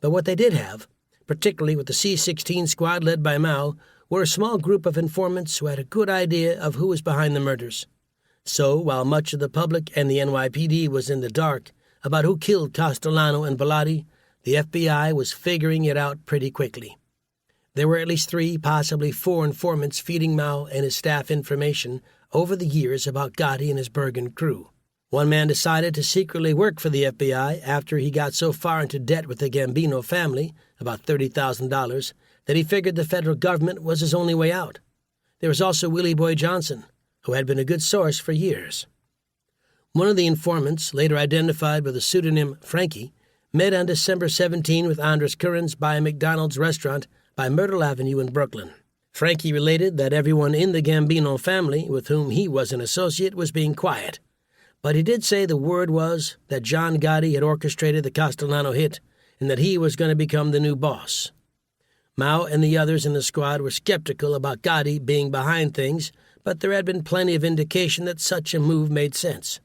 S15: But what they did have, particularly with the C-16 squad led by Mao, were a small group of informants who had a good idea of who was behind the murders. So, while much of the public and the NYPD was in the dark about who killed Castellano and Bellotti, the FBI was figuring it out pretty quickly. There were at least 3, possibly 4 informants feeding Mao and his staff information over the years about Gotti and his Bergen crew. One man decided to secretly work for the FBI after he got so far into debt with the Gambino family, about $30,000, that he figured the federal government was his only way out. There was also Willie Boy Johnson, who had been a good source for years. One of the informants, later identified with the pseudonym Frankie, met on December 17 with Andres Currens by a McDonald's restaurant by Myrtle Avenue in Brooklyn. Frankie related that everyone in the Gambino family with whom he was an associate was being quiet, but he did say the word was that John Gotti had orchestrated the Castellano hit and that he was going to become the new boss. Mao and the others in the squad were skeptical about Gotti being behind things, but there had been plenty of indication that such a move made sense.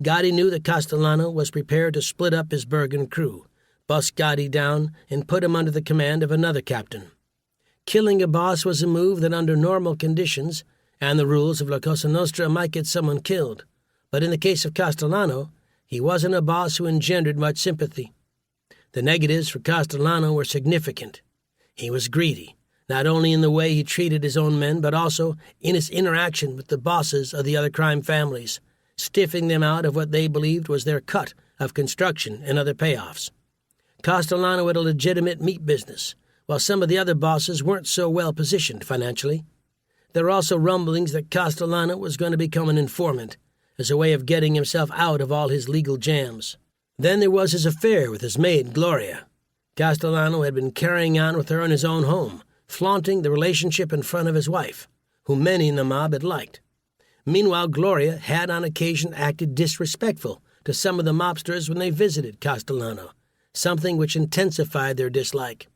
S15: Gotti knew that Castellano was prepared to split up his Bergen crew, bust Gotti down, and put him under the command of another captain. Killing a boss was a move that under normal conditions and the rules of La Cosa Nostra might get someone killed, but in the case of Castellano, he wasn't a boss who engendered much sympathy. The negatives for Castellano were significant. He was greedy, not only in the way he treated his own men, but also in his interaction with the bosses of the other crime families, stiffing them out of what they believed was their cut of construction and other payoffs. Castellano had a legitimate meat business, while some of the other bosses weren't so well positioned financially. There were also rumblings that Castellano was going to become an informant, as a way of getting himself out of all his legal jams. Then there was his affair with his maid, Gloria. Castellano had been carrying on with her in his own home, flaunting the relationship in front of his wife, whom many in the mob had liked. Meanwhile, Gloria had on occasion acted disrespectful to some of the mobsters when they visited Castellano, something which intensified their dislike.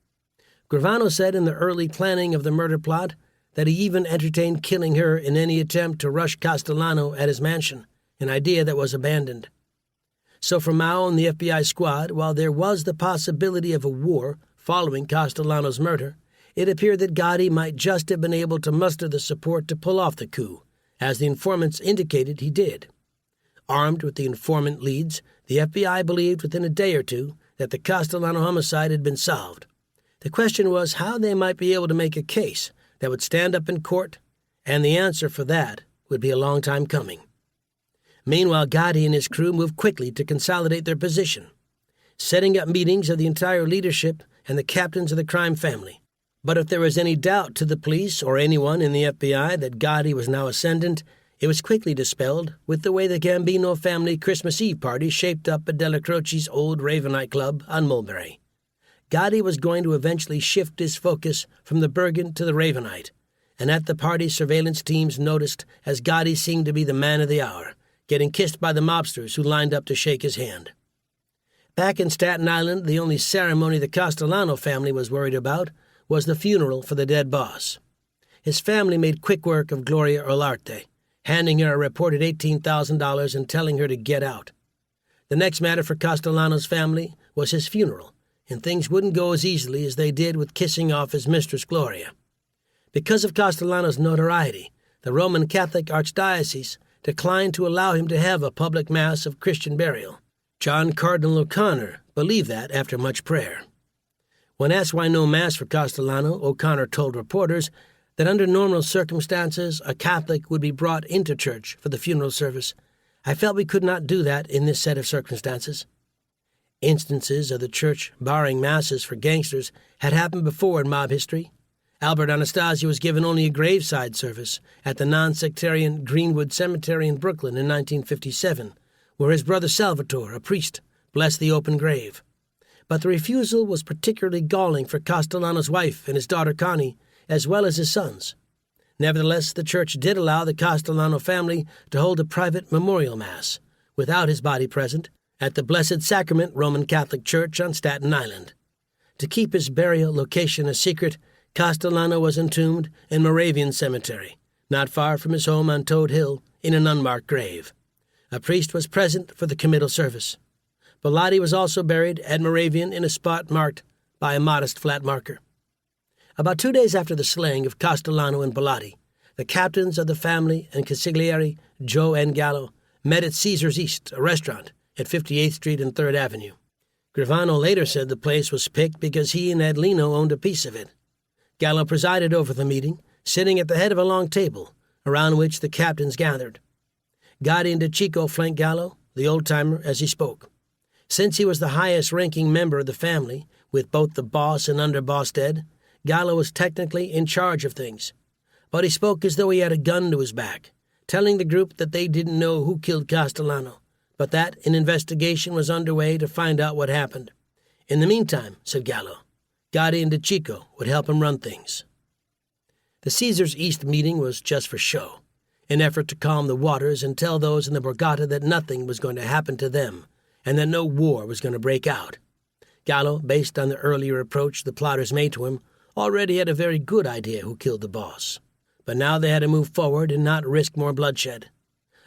S15: Gravano said in the early planning of the murder plot that he even entertained killing her in any attempt to rush Castellano at his mansion, an idea that was abandoned. So for Mao and the FBI squad, while there was the possibility of a war following Castellano's murder, it appeared that Gotti might just have been able to muster the support to pull off the coup, as the informants indicated he did. Armed with the informant leads, the FBI believed within a day or two that the Castellano homicide had been solved. The question was how they might be able to make a case that would stand up in court, and the answer for that would be a long time coming. Meanwhile, Gotti and his crew moved quickly to consolidate their position, setting up meetings of the entire leadership and the captains of the crime family. But if there was any doubt to the police or anyone in the FBI that Gotti was now ascendant, it was quickly dispelled with the way the Gambino family Christmas Eve party shaped up at Della Croce's old Ravenite Club on Mulberry. Gotti was going to eventually shift his focus from the Bergen to the Ravenite, and at the party surveillance teams noticed as Gotti seemed to be the man of the hour, getting kissed by the mobsters who lined up to shake his hand. Back in Staten Island, the only ceremony the Castellano family was worried about was the funeral for the dead boss. His family made quick work of Gloria Olarte, handing her a reported $18,000 and telling her to get out. The next matter for Castellano's family was his funeral, and things wouldn't go as easily as they did with kissing off his mistress Gloria. Because of Castellano's notoriety, the Roman Catholic Archdiocese declined to allow him to have a public mass of Christian burial. John Cardinal O'Connor believed that after much prayer. When asked why no mass for Castellano, O'Connor told reporters that under normal circumstances a Catholic would be brought into church for the funeral service. I felt we could not do that in this set of circumstances. Instances of the church barring masses for gangsters had happened before in mob history. Albert Anastasio was given only a graveside service at the non-sectarian Greenwood Cemetery in Brooklyn in 1957, where his brother Salvatore, a priest, blessed the open grave. But the refusal was particularly galling for Castellano's wife and his daughter Connie, as well as his sons. Nevertheless, the church did allow the Castellano family to hold a private memorial mass, without his body present, at the Blessed Sacrament Roman Catholic Church on Staten Island. To keep his burial location a secret, Castellano was entombed in Moravian Cemetery, not far from his home on Toad Hill, in an unmarked grave. A priest was present for the committal service. Bellotti was also buried at Moravian in a spot marked by a modest flat marker. About 2 days after the slaying of Castellano and Bellotti, the captains of the family and consigliere, Joe and Gallo, met at Caesar's East, a restaurant, at 58th Street and 3rd Avenue. Gravano later said the place was picked because he and Adelino owned a piece of it. Gallo presided over the meeting, sitting at the head of a long table, around which the captains gathered. Gotti and DeCicco flanked Gallo, the old-timer, as he spoke. Since he was the highest-ranking member of the family, with both the boss and underboss dead, Gallo was technically in charge of things. But he spoke as though he had a gun to his back, telling the group that they didn't know who killed Castellano, but that an investigation was underway to find out what happened. In the meantime, said Gallo, Gotti and DeCicco would help him run things. The Caesars East meeting was just for show, an effort to calm the waters and tell those in the Borgata that nothing was going to happen to them, and that no war was going to break out. Gallo, based on the earlier approach the plotters made to him, already had a very good idea who killed the boss. But now they had to move forward and not risk more bloodshed.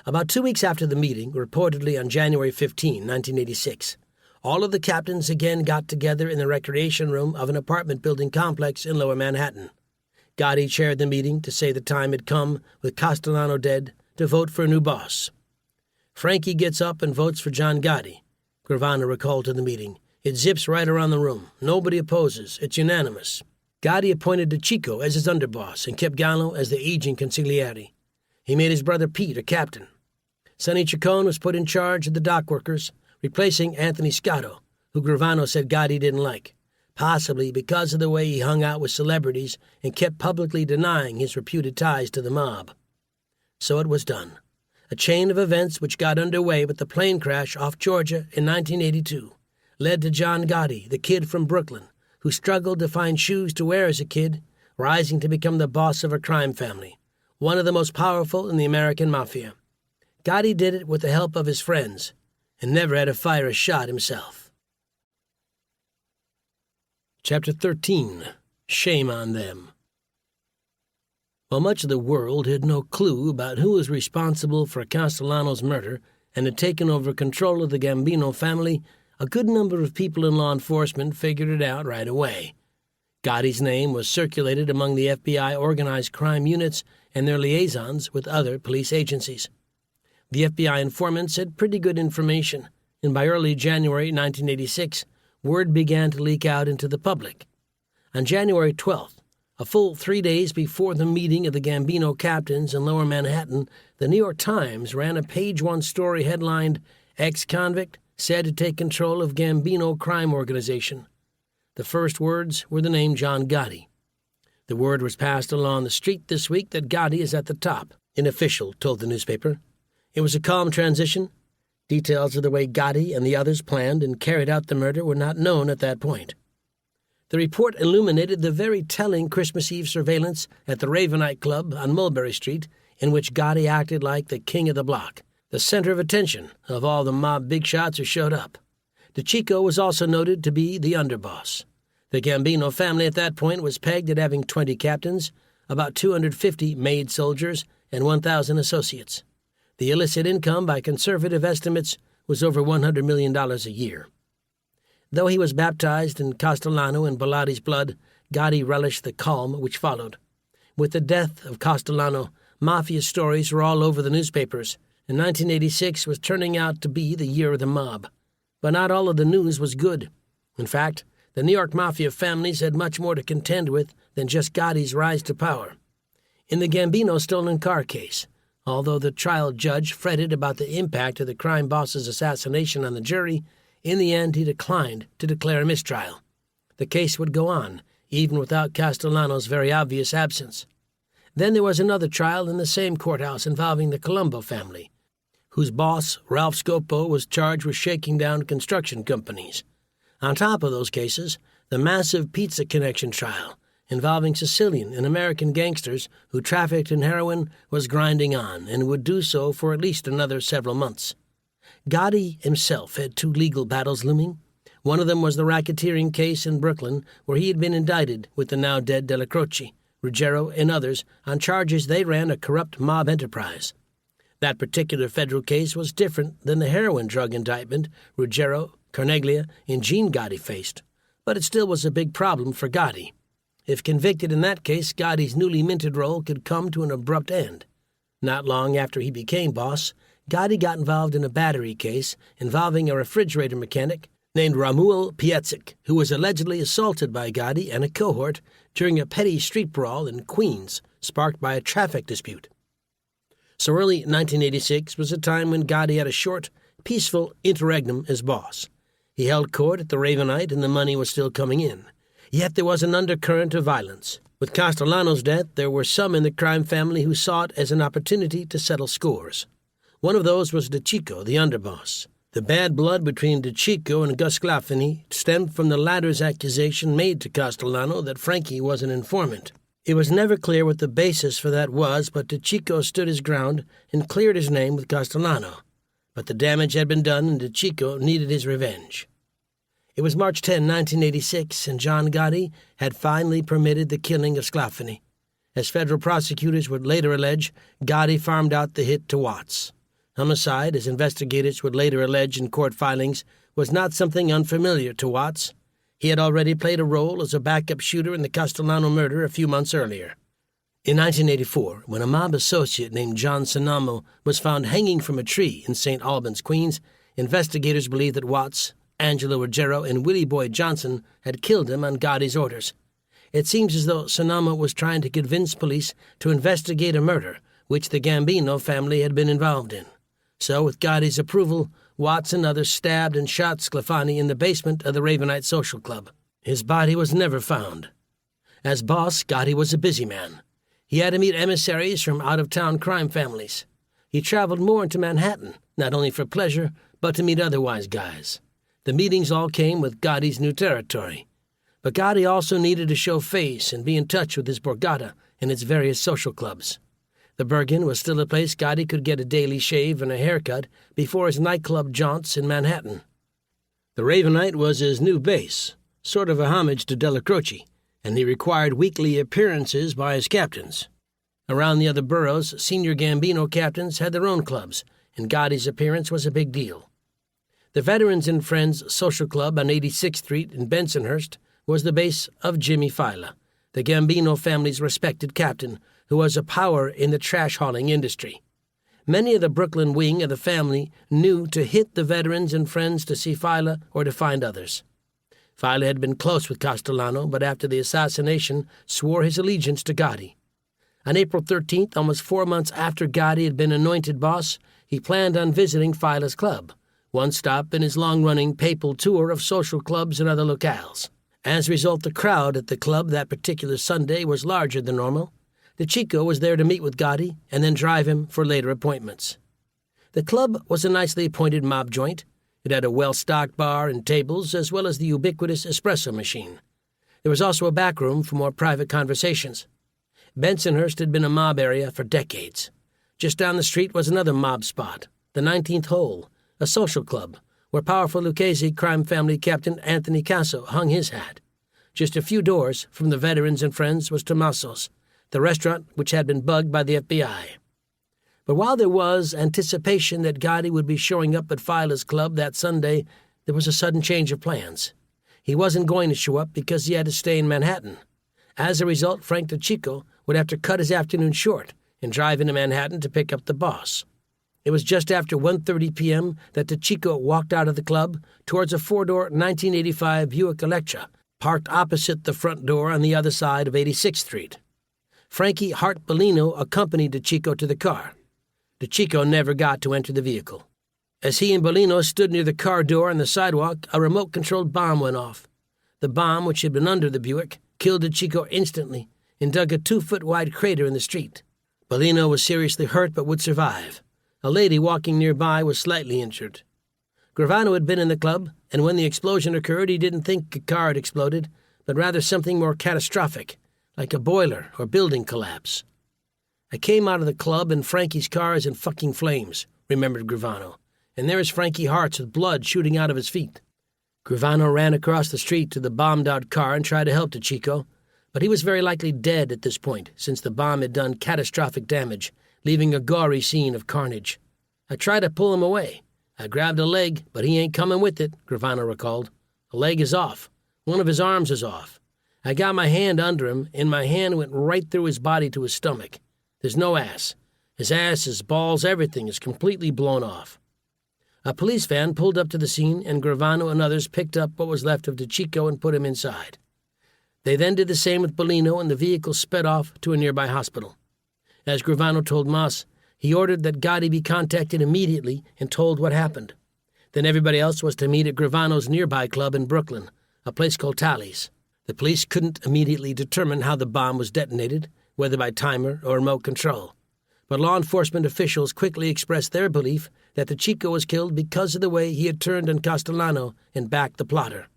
S15: About 2 weeks after the meeting, reportedly on January 15, 1986, all of the captains again got together in the recreation room of an apartment building complex in Lower Manhattan. Gotti chaired the meeting to say the time had come, with Castellano dead, to vote for a new boss. Frankie gets up and votes for John Gotti, Gravano recalled to the meeting. It zips right around the room. Nobody opposes. It's unanimous. Gotti appointed DeCicco as his underboss and kept Gallo as the aging consigliere. He made his brother Pete a captain. Sonny Ciccone was put in charge of the dock workers, replacing Anthony Scotto, who Gravano said Gotti didn't like, possibly because of the way he hung out with celebrities and kept publicly denying his reputed ties to the mob. So it was done. A chain of events which got underway with the plane crash off Georgia in 1982 led to John Gotti, the kid from Brooklyn, who struggled to find shoes to wear as a kid, rising to become the boss of a crime family, one of the most powerful in the American mafia. Gotti did it with the help of his friends, and never had to fire a shot himself. Chapter 13. Shame on Them. While much of the world had no clue about who was responsible for Castellano's murder and had taken over control of the Gambino family, a good number of people in law enforcement figured it out right away. Gotti's name was circulated among the FBI organized crime units and their liaisons with other police agencies. The FBI informants had pretty good information, and by early January 1986, word began to leak out into the public. On January 12th, a full 3 days before the meeting of the Gambino captains in Lower Manhattan, the New York Times ran a page-one story headlined, "Ex-Convict Said to Take Control of Gambino Crime Organization." The first words were the name John Gotti. The word was passed along the street this week that Gotti is at the top, an official told the newspaper. It was a calm transition. Details of the way Gotti and the others planned and carried out the murder were not known at that point. The report illuminated the very telling Christmas Eve surveillance at the Ravenite Club on Mulberry Street, in which Gotti acted like the king of the block, the center of attention of all the mob big shots who showed up. DeCicco was also noted to be the underboss. The Gambino family at that point was pegged at having 20 captains, about 250 maid soldiers, and 1,000 associates. The illicit income, by conservative estimates, was over $100 million a year. Though he was baptized in Castellano and Bilatti's blood, Gotti relished the calm which followed. With the death of Castellano, mafia stories were all over the newspapers, and 1986 was turning out to be the year of the mob. But not all of the news was good. In fact, the New York mafia families had much more to contend with than just Gotti's rise to power. In the Gambino stolen car case, although the trial judge fretted about the impact of the crime boss's assassination on the jury, in the end he declined to declare a mistrial. The case would go on, even without Castellano's very obvious absence. Then there was another trial in the same courthouse involving the Colombo family, whose boss, Ralph Scopo, was charged with shaking down construction companies. On top of those cases, the massive Pizza Connection trial, involving Sicilian and American gangsters who trafficked in heroin, was grinding on and would do so for at least another several months. Gotti himself had 2 legal battles looming. One of them was the racketeering case in Brooklyn, where he had been indicted with the now-dead Della Croce, Ruggiero, and others on charges they ran a corrupt mob enterprise. That particular federal case was different than the heroin drug indictment Ruggiero, Carneglia, and Gene Gotti faced, but it still was a big problem for Gotti. If convicted in that case, Gotti's newly minted role could come to an abrupt end. Not long after he became boss, Gotti got involved in a battery case involving a refrigerator mechanic named Romuald Pietzik, who was allegedly assaulted by Gotti and a cohort during a petty street brawl in Queens, sparked by a traffic dispute. So early 1986 was a time when Gotti had a short, peaceful interregnum as boss. He held court at the Ravenite and the money was still coming in. Yet there was an undercurrent of violence. With Castellano's death, there were some in the crime family who saw it as an opportunity to settle scores. One of those was DeCicco, the underboss. The bad blood between DeCicco and Gus Sclafani stemmed from the latter's accusation made to Castellano that Frankie was an informant. It was never clear what the basis for that was, but DeCicco stood his ground and cleared his name with Castellano. But the damage had been done, and DeCicco needed his revenge. It was March 10, 1986, and John Gotti had finally permitted the killing of Sclafani. As federal prosecutors would later allege, Gotti farmed out the hit to Watts. Homicide, as investigators would later allege in court filings, was not something unfamiliar to Watts. He had already played a role as a backup shooter in the Castellano murder a few months earlier. In 1984, when a mob associate named John Sonamo was found hanging from a tree in St. Albans, Queens, investigators believed that Watts, Angelo Ruggiero, and Willie Boy Johnson had killed him on Gotti's orders. It seems as though Sonamo was trying to convince police to investigate a murder which the Gambino family had been involved in. So, with Gotti's approval, Watts and others stabbed and shot Sclafani in the basement of the Ravenite Social Club. His body was never found. As boss, Gotti was a busy man. He had to meet emissaries from out-of-town crime families. He traveled more into Manhattan, not only for pleasure, but to meet other wise guys. The meetings all came with Gotti's new territory. But Gotti also needed to show face and be in touch with his Borgata and its various social clubs. The Bergen was still a place Gotti could get a daily shave and a haircut before his nightclub jaunts in Manhattan. The Ravenite was his new base, sort of a homage to Della Croce, and he required weekly appearances by his captains. Around the other boroughs, senior Gambino captains had their own clubs, and Gotti's appearance was a big deal. The Veterans and Friends Social Club on 86th Street in Bensonhurst was the base of Jimmy Fila, the Gambino family's respected captain, who was a power in the trash-hauling industry. Many of the Brooklyn wing of the family knew to hit the Veterans and Friends to see Fila or to find others. Fila had been close with Castellano, but after the assassination swore his allegiance to Gotti. On April 13th, almost 4 months after Gotti had been anointed boss, he planned on visiting Fila's club, one stop in his long-running papal tour of social clubs and other locales. As a result, the crowd at the club that particular Sunday was larger than normal. DeCicco was there to meet with Gotti and then drive him for later appointments. The club was a nicely appointed mob joint. It had a well-stocked bar and tables, as well as the ubiquitous espresso machine. There was also a back room for more private conversations. Bensonhurst had been a mob area for decades. Just down the street was another mob spot, the 19th Hole, a social club, where powerful Lucchese crime family captain Anthony Casso hung his hat. Just a few doors from the Veterans and Friends was Tommaso's, the restaurant which had been bugged by the FBI. But while there was anticipation that Gotti would be showing up at Fila's club that Sunday, there was a sudden change of plans. He wasn't going to show up because he had to stay in Manhattan. As a result, Frank DeCicco would have to cut his afternoon short and drive into Manhattan to pick up the boss. It was just after 1:30 p.m. that DeCicco walked out of the club towards a four-door 1985 Buick Electra, parked opposite the front door on the other side of 86th Street. Frankie Hart Bellino accompanied DeCicco to the car. DeCicco never got to enter the vehicle. As he and Bellino stood near the car door on the sidewalk, a remote-controlled bomb went off. The bomb, which had been under the Buick, killed DeCicco instantly and dug a 2-foot-wide crater in the street. Bellino was seriously hurt but would survive. A lady walking nearby was slightly injured. Gravano had been in the club, and when the explosion occurred, he didn't think a car had exploded, but rather something more catastrophic, like a boiler or building collapse. I came out of the club and Frankie's car is in fucking flames, remembered Gravano, and there is Frankie Hart's with blood shooting out of his feet. Gravano ran across the street to the bombed-out car and tried to help DeCicco, but he was very likely dead at this point, since the bomb had done catastrophic damage, leaving a gory scene of carnage. I tried to pull him away. I grabbed a leg, but he ain't coming with it, Gravano recalled. A leg is off. One of his arms is off. I got my hand under him, and my hand went right through his body to his stomach. There's no ass. His ass, his balls, everything is completely blown off. A police van pulled up to the scene, and Gravano and others picked up what was left of DeCicco and put him inside. They then did the same with Bellino, and the vehicle sped off to a nearby hospital. As Gravano told Moss, He ordered that Gotti be contacted immediately and told what happened. Then everybody else was to meet at Gravano's nearby club in Brooklyn, a place called Tally's. The police couldn't immediately determine how the bomb was detonated, whether by timer or remote control. But law enforcement officials quickly expressed their belief that the Chico was killed because of the way he had turned on Castellano and backed the plotter.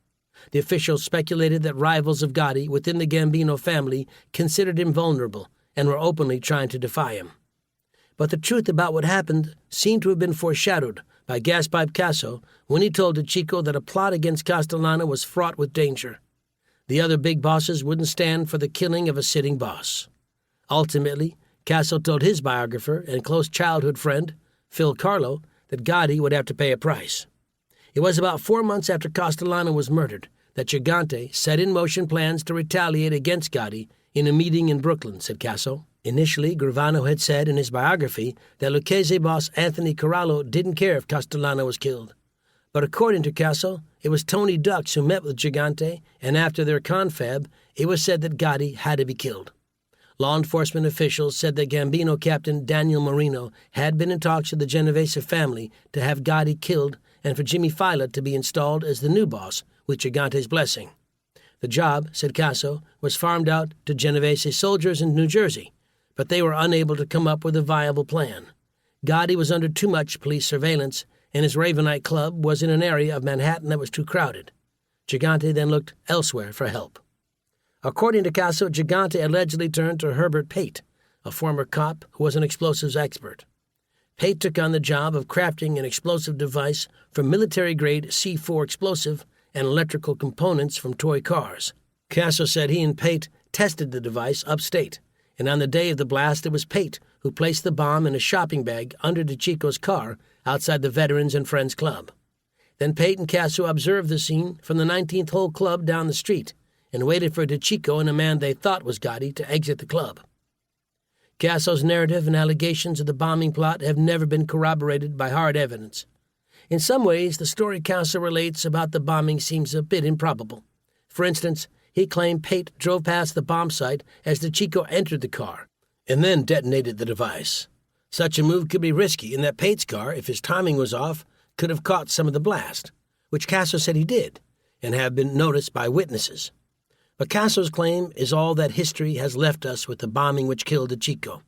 S15: The officials speculated that rivals of Gotti within the Gambino family considered him vulnerable and were openly trying to defy him. But the truth about what happened seemed to have been foreshadowed by Gaspipe Casso when he told the Chico that a plot against Castellano was fraught with danger. The other big bosses wouldn't stand for the killing of a sitting boss. Ultimately, Casso told his biographer and close childhood friend, Phil Carlo, that Gotti would have to pay a price. It was about 4 months after Castellano was murdered that Gigante set in motion plans to retaliate against Gotti in a meeting in Brooklyn, said Casso. Initially, Gravano had said in his biography that Lucchese boss Anthony Corallo didn't care if Castellano was killed. But according to Casso, it was Tony Dux who met with Gigante, and after their confab, it was said that Gotti had to be killed. Law enforcement officials said that Gambino captain Daniel Marino had been in talks with the Genovese family to have Gotti killed and for Jimmy Fila to be installed as the new boss with Gigante's blessing. The job, said Casso, was farmed out to Genovese soldiers in New Jersey, but they were unable to come up with a viable plan. Gotti was under too much police surveillance, and his Ravenite club was in an area of Manhattan that was too crowded. Gigante then looked elsewhere for help. According to Casso, Gigante allegedly turned to Herbert Pate, a former cop who was an explosives expert. Pate took on the job of crafting an explosive device from military-grade C4 explosive and electrical components from toy cars. Casso said he and Pate tested the device upstate, and on the day of the blast it was Pate who placed the bomb in a shopping bag under DeChico's car outside the Veterans and Friends Club. Then Pate and Casso observed the scene from the 19th Hole Club down the street and waited for DeChico and a man they thought was Gotti to exit the club. Casso's narrative and allegations of the bombing plot have never been corroborated by hard evidence. In some ways, the story Casso relates about the bombing seems a bit improbable. For instance, he claimed Pate drove past the bomb site as DeChico entered the car and then detonated the device. Such a move could be risky in that Pate's car, if his timing was off, could have caught some of the blast, which Casso said he did, and have been noticed by witnesses. But Casso's claim is all that history has left us with the bombing which killed DeChico.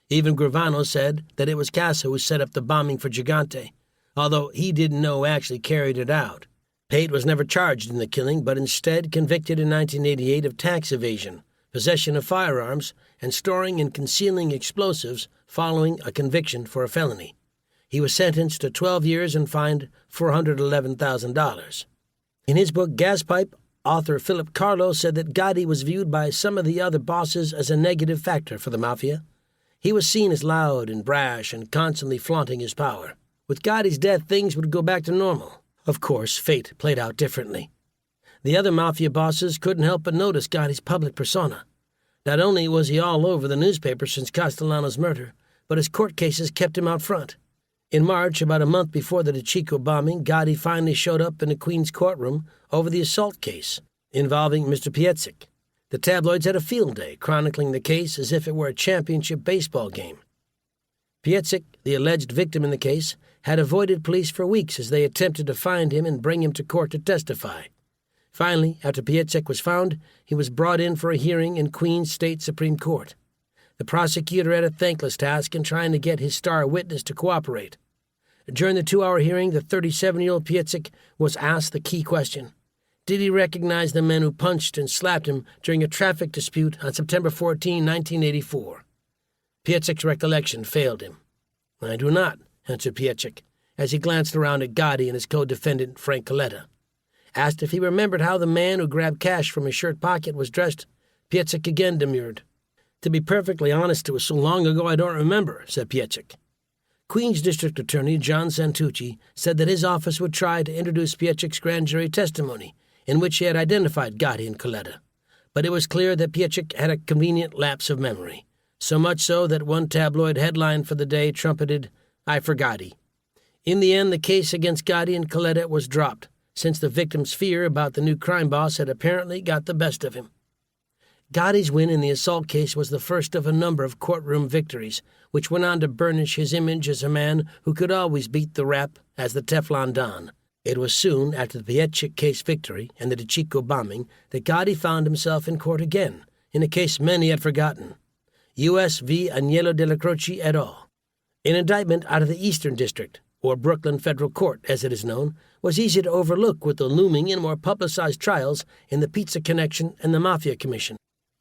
S15: Even Gravano said that it was Casso who set up the bombing for Gigante, although he didn't know who actually carried it out. Pate was never charged in the killing, but instead convicted in 1988 of tax evasion, possession of firearms, and storing and concealing explosives following a conviction for a felony. He was sentenced to 12 years and fined $411,000. In his book Gaspipe, author Philip Carlo said that Gotti was viewed by some of the other bosses as a negative factor for the mafia. He was seen as loud and brash and constantly flaunting his power. With Gotti's death, things would go back to normal. Of course, fate played out differently. The other mafia bosses couldn't help but notice Gotti's public persona. Not only was he all over the newspaper since Castellano's murder, but his court cases kept him out front. In March, about a month before the DeChico bombing, Gotti finally showed up in the Queen's courtroom over the assault case involving Mr. Piecyk. The tabloids had a field day, chronicling the case as if it were a championship baseball game. Piecyk, the alleged victim in the case, had avoided police for weeks as they attempted to find him and bring him to court to testify. Finally, after Piecyk was found, he was brought in for a hearing in Queen's State Supreme Court. The prosecutor had a thankless task in trying to get his star witness to cooperate. During the 2-hour hearing, the 37-year-old Piecyk was asked the key question. Did he recognize the men who punched and slapped him during a traffic dispute on September 14, 1984? Piecyk's recollection failed him. I do not, answered Piecyk, as he glanced around at Gotti and his co-defendant, Frank Coletta. Asked if he remembered how the man who grabbed cash from his shirt pocket was dressed, Piecyk again demurred. To be perfectly honest, it was so long ago I don't remember, said Piecyk. Queens District Attorney John Santucci said that his office would try to introduce Piecyk's grand jury testimony, in which he had identified Gotti and Coletta. But it was clear that Piecyk had a convenient lapse of memory, so much so that one tabloid headline for the day trumpeted, "I forgotti." In the end, the case against Gotti and Coletta was dropped, since the victim's fear about the new crime boss had apparently got the best of him. Gotti's win in the assault case was the first of a number of courtroom victories, which went on to burnish his image as a man who could always beat the rap as the Teflon Don. It was soon after the Pietchik case victory and the DeCicco bombing that Gotti found himself in court again, in a case many had forgotten. U.S. v. Agnello della Croce et al. An indictment out of the Eastern District, or Brooklyn Federal Court as it is known, was easy to overlook with the looming and more publicized trials in the Pizza Connection and the Mafia Commission.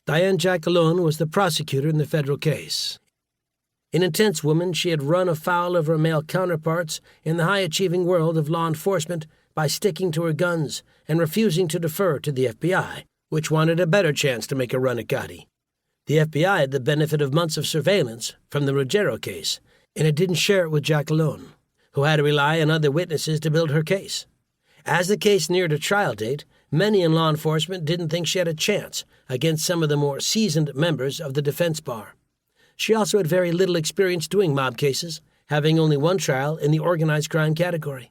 S15: Diane Giacalone was the prosecutor in the federal case. An intense woman, she had run afoul of her male counterparts in the high-achieving world of law enforcement by sticking to her guns and refusing to defer to the FBI, which wanted a better chance to make a run at Gotti. The FBI had the benefit of months of surveillance from the Ruggiero case, and it didn't share it with Giacalone, who had to rely on other witnesses to build her case. As the case neared a trial date, many in law enforcement didn't think she had a chance against some of the more seasoned members of the defense bar. She also had very little experience doing mob cases, having only one trial in the organized crime category.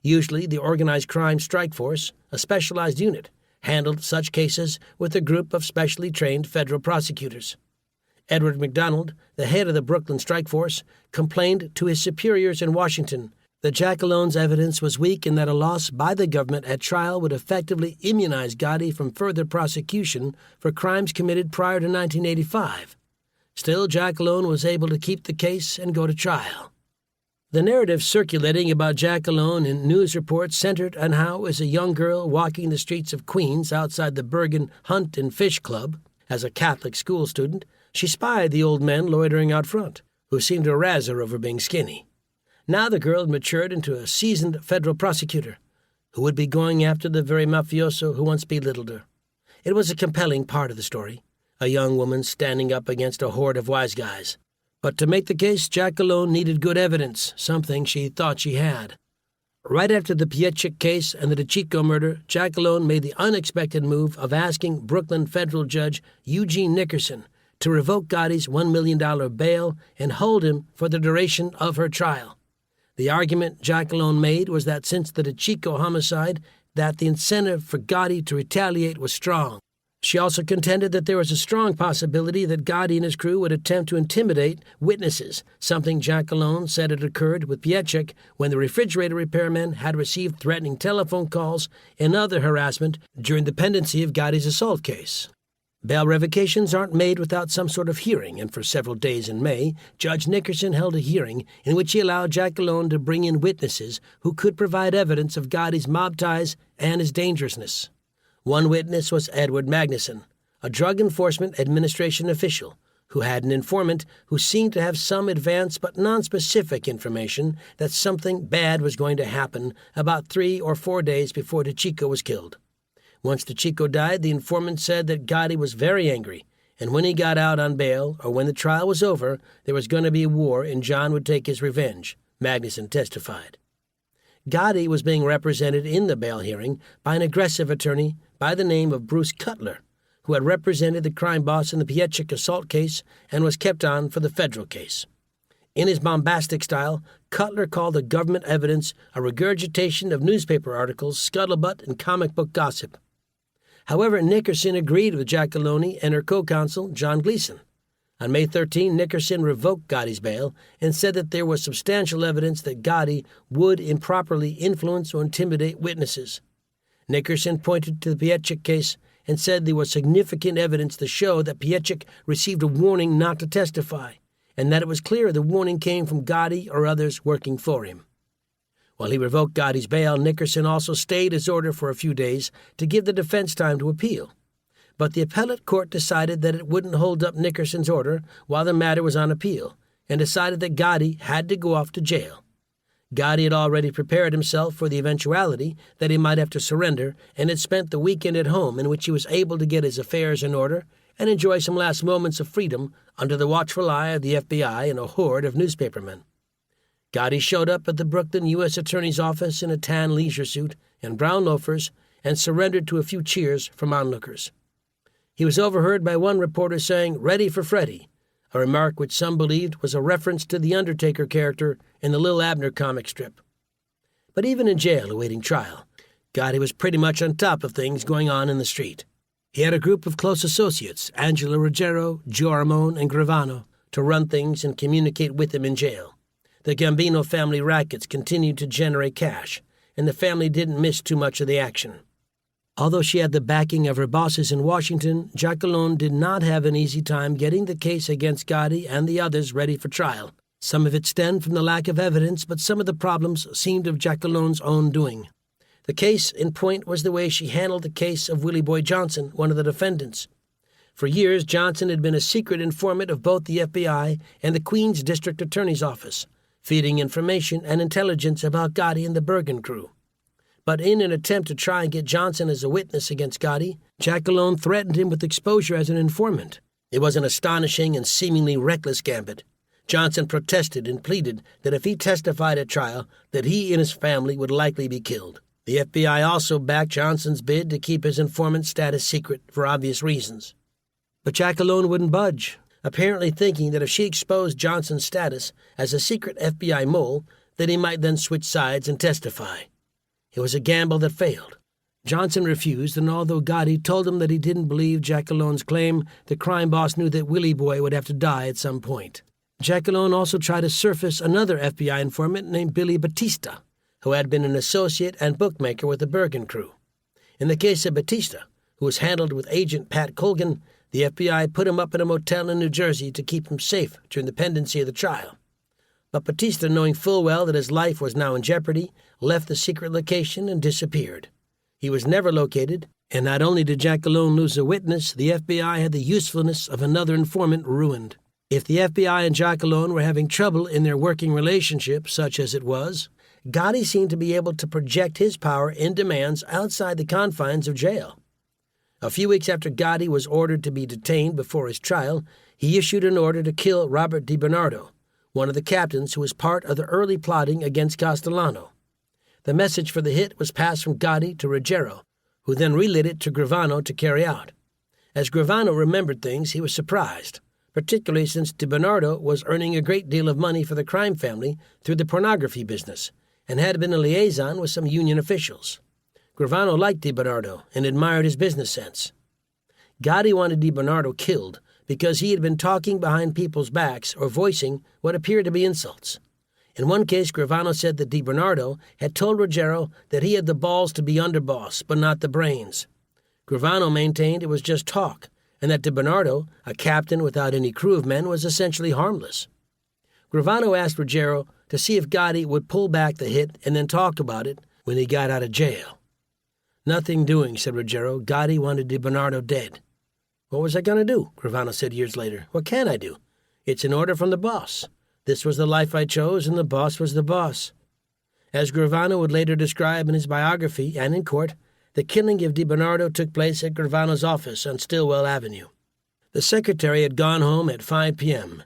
S15: Usually, the Organized Crime Strike Force, a specialized unit, handled such cases with a group of specially trained federal prosecutors. Edward McDonald, the head of the Brooklyn Strike Force, complained to his superiors in Washington that Giacalone's evidence was weak and that a loss by the government at trial would effectively immunize Gotti from further prosecution for crimes committed prior to 1985. Still, Giacalone was able to keep the case and go to trial. The narrative circulating about Giacalone in news reports centered on how, as a young girl walking the streets of Queens outside the Bergen Hunt and Fish Club, as a Catholic school student, she spied the old men loitering out front, who seemed to razz her over being skinny. Now the girl had matured into a seasoned federal prosecutor, who would be going after the very mafioso who once belittled her. It was a compelling part of the story, a young woman standing up against a horde of wise guys. But to make the case, Giacalone needed good evidence, something she thought she had. Right after the Pietchik case and the DeCicco murder, Giacalone made the unexpected move of asking Brooklyn federal judge Eugene Nickerson to revoke Gotti's $1 million bail and hold him for the duration of her trial. The argument Giacalone made was that since the DeCicco homicide, that the incentive for Gotti to retaliate was strong. She also contended that there was a strong possibility that Gotti and his crew would attempt to intimidate witnesses, something Giacalone said had occurred with Pietchik when the refrigerator repairman had received threatening telephone calls and other harassment during the pendency of Gotti's assault case. Bail revocations aren't made without some sort of hearing, and for several days in May, Judge Nickerson held a hearing in which he allowed Giacalone to bring in witnesses who could provide evidence of Gotti's mob ties and his dangerousness. One witness was Edward Magnuson, a Drug Enforcement Administration official, who had an informant who seemed to have some advanced but nonspecific information that something bad was going to happen about 3 or 4 days before DeCicco was killed. Once DeCicco died, the informant said that Gotti was very angry, and when he got out on bail, or when the trial was over, there was going to be a war and John would take his revenge, Magnuson testified. Gotti was being represented in the bail hearing by an aggressive attorney by the name of Bruce Cutler, who had represented the crime boss in the Pietchik assault case and was kept on for the federal case. In his bombastic style, Cutler called the government evidence a regurgitation of newspaper articles, scuttlebutt, and comic book gossip. However, Nickerson agreed with Giacalone and her co-counsel, John Gleason. On May 13, Nickerson revoked Gotti's bail and said that there was substantial evidence that Gotti would improperly influence or intimidate witnesses. Nickerson pointed to the Pietchik case and said there was significant evidence to show that Pietchik received a warning not to testify, and that it was clear the warning came from Gotti or others working for him. While he revoked Gotti's bail, Nickerson also stayed his order for a few days to give the defense time to appeal. But the appellate court decided that it wouldn't hold up Nickerson's order while the matter was on appeal, and decided that Gotti had to go off to jail. Gotti had already prepared himself for the eventuality that he might have to surrender, and had spent the weekend at home in which he was able to get his affairs in order and enjoy some last moments of freedom under the watchful eye of the FBI and a horde of newspapermen. Gotti showed up at the Brooklyn U.S. Attorney's office in a tan leisure suit and brown loafers and surrendered to a few cheers from onlookers. He was overheard by one reporter saying, "Ready for Freddy," a remark which some believed was a reference to the Undertaker character in the Lil Abner comic strip. But even in jail awaiting trial, Gotti was pretty much on top of things going on in the street. He had a group of close associates, Angela Ruggiero, Joe Armone, and Gravano, to run things and communicate with him in jail. The Gambino family rackets continued to generate cash, and the family didn't miss too much of the action. Although she had the backing of her bosses in Washington, Giacalone did not have an easy time getting the case against Gotti and the others ready for trial. Some of it stemmed from the lack of evidence, but some of the problems seemed of Giacalone's own doing. The case in point was the way she handled the case of Willie Boy Johnson, one of the defendants. For years, Johnson had been a secret informant of both the FBI and the Queens District Attorney's Office, feeding information and intelligence about Gotti and the Bergen crew. But in an attempt to try and get Johnson as a witness against Gotti, Giacalone threatened him with exposure as an informant. It was an astonishing and seemingly reckless gambit. Johnson protested and pleaded that if he testified at trial, that he and his family would likely be killed. The FBI also backed Johnson's bid to keep his informant status secret for obvious reasons. But Giacalone wouldn't budge, apparently thinking that if she exposed Johnson's status as a secret FBI mole, that he might then switch sides and testify. It was a gamble that failed. Johnson refused, and although Gotti told him that he didn't believe Giacalone's claim, the crime boss knew that Willie Boy would have to die at some point. Giacalone also tried to surface another FBI informant named Billy Batista, who had been an associate and bookmaker with the Bergen crew. In the case of Batista, who was handled with agent Pat Colgan, the FBI put him up in a motel in New Jersey to keep him safe during the pendency of the trial. But Batista, knowing full well that his life was now in jeopardy, left the secret location and disappeared. He was never located, and not only did Giacalone lose a witness, the FBI had the usefulness of another informant ruined. If the FBI and Giacalone were having trouble in their working relationship, such as it was, Gotti seemed to be able to project his power in demands outside the confines of jail. A few weeks after Gotti was ordered to be detained before his trial, he issued an order to kill Robert DiBernardo, one of the captains who was part of the early plotting against Castellano. The message for the hit was passed from Gotti to Ruggiero, who then relayed it to Gravano to carry out. As Gravano remembered things, he was surprised, particularly since DiBernardo was earning a great deal of money for the crime family through the pornography business, and had been a liaison with some union officials. Gravano liked DiBernardo and admired his business sense. Gotti wanted DiBernardo killed because he had been talking behind people's backs or voicing what appeared to be insults. In one case, Gravano said that DiBernardo had told Ruggiero that he had the balls to be underboss, but not the brains. Gravano maintained it was just talk, and that DiBernardo, a captain without any crew of men, was essentially harmless. Gravano asked Ruggiero to see if Gotti would pull back the hit and then talk about it when he got out of jail. "Nothing doing," said Ruggiero. "Gotti wanted DiBernardo dead." "What was I going to do?" Gravano said years later. "What can I do? It's an order from the boss. This was the life I chose, and the boss was the boss." As Gravano would later describe in his biography and in court, the killing of DiBernardo took place at Gravano's office on Stillwell Avenue. The secretary had gone home at 5 p.m.,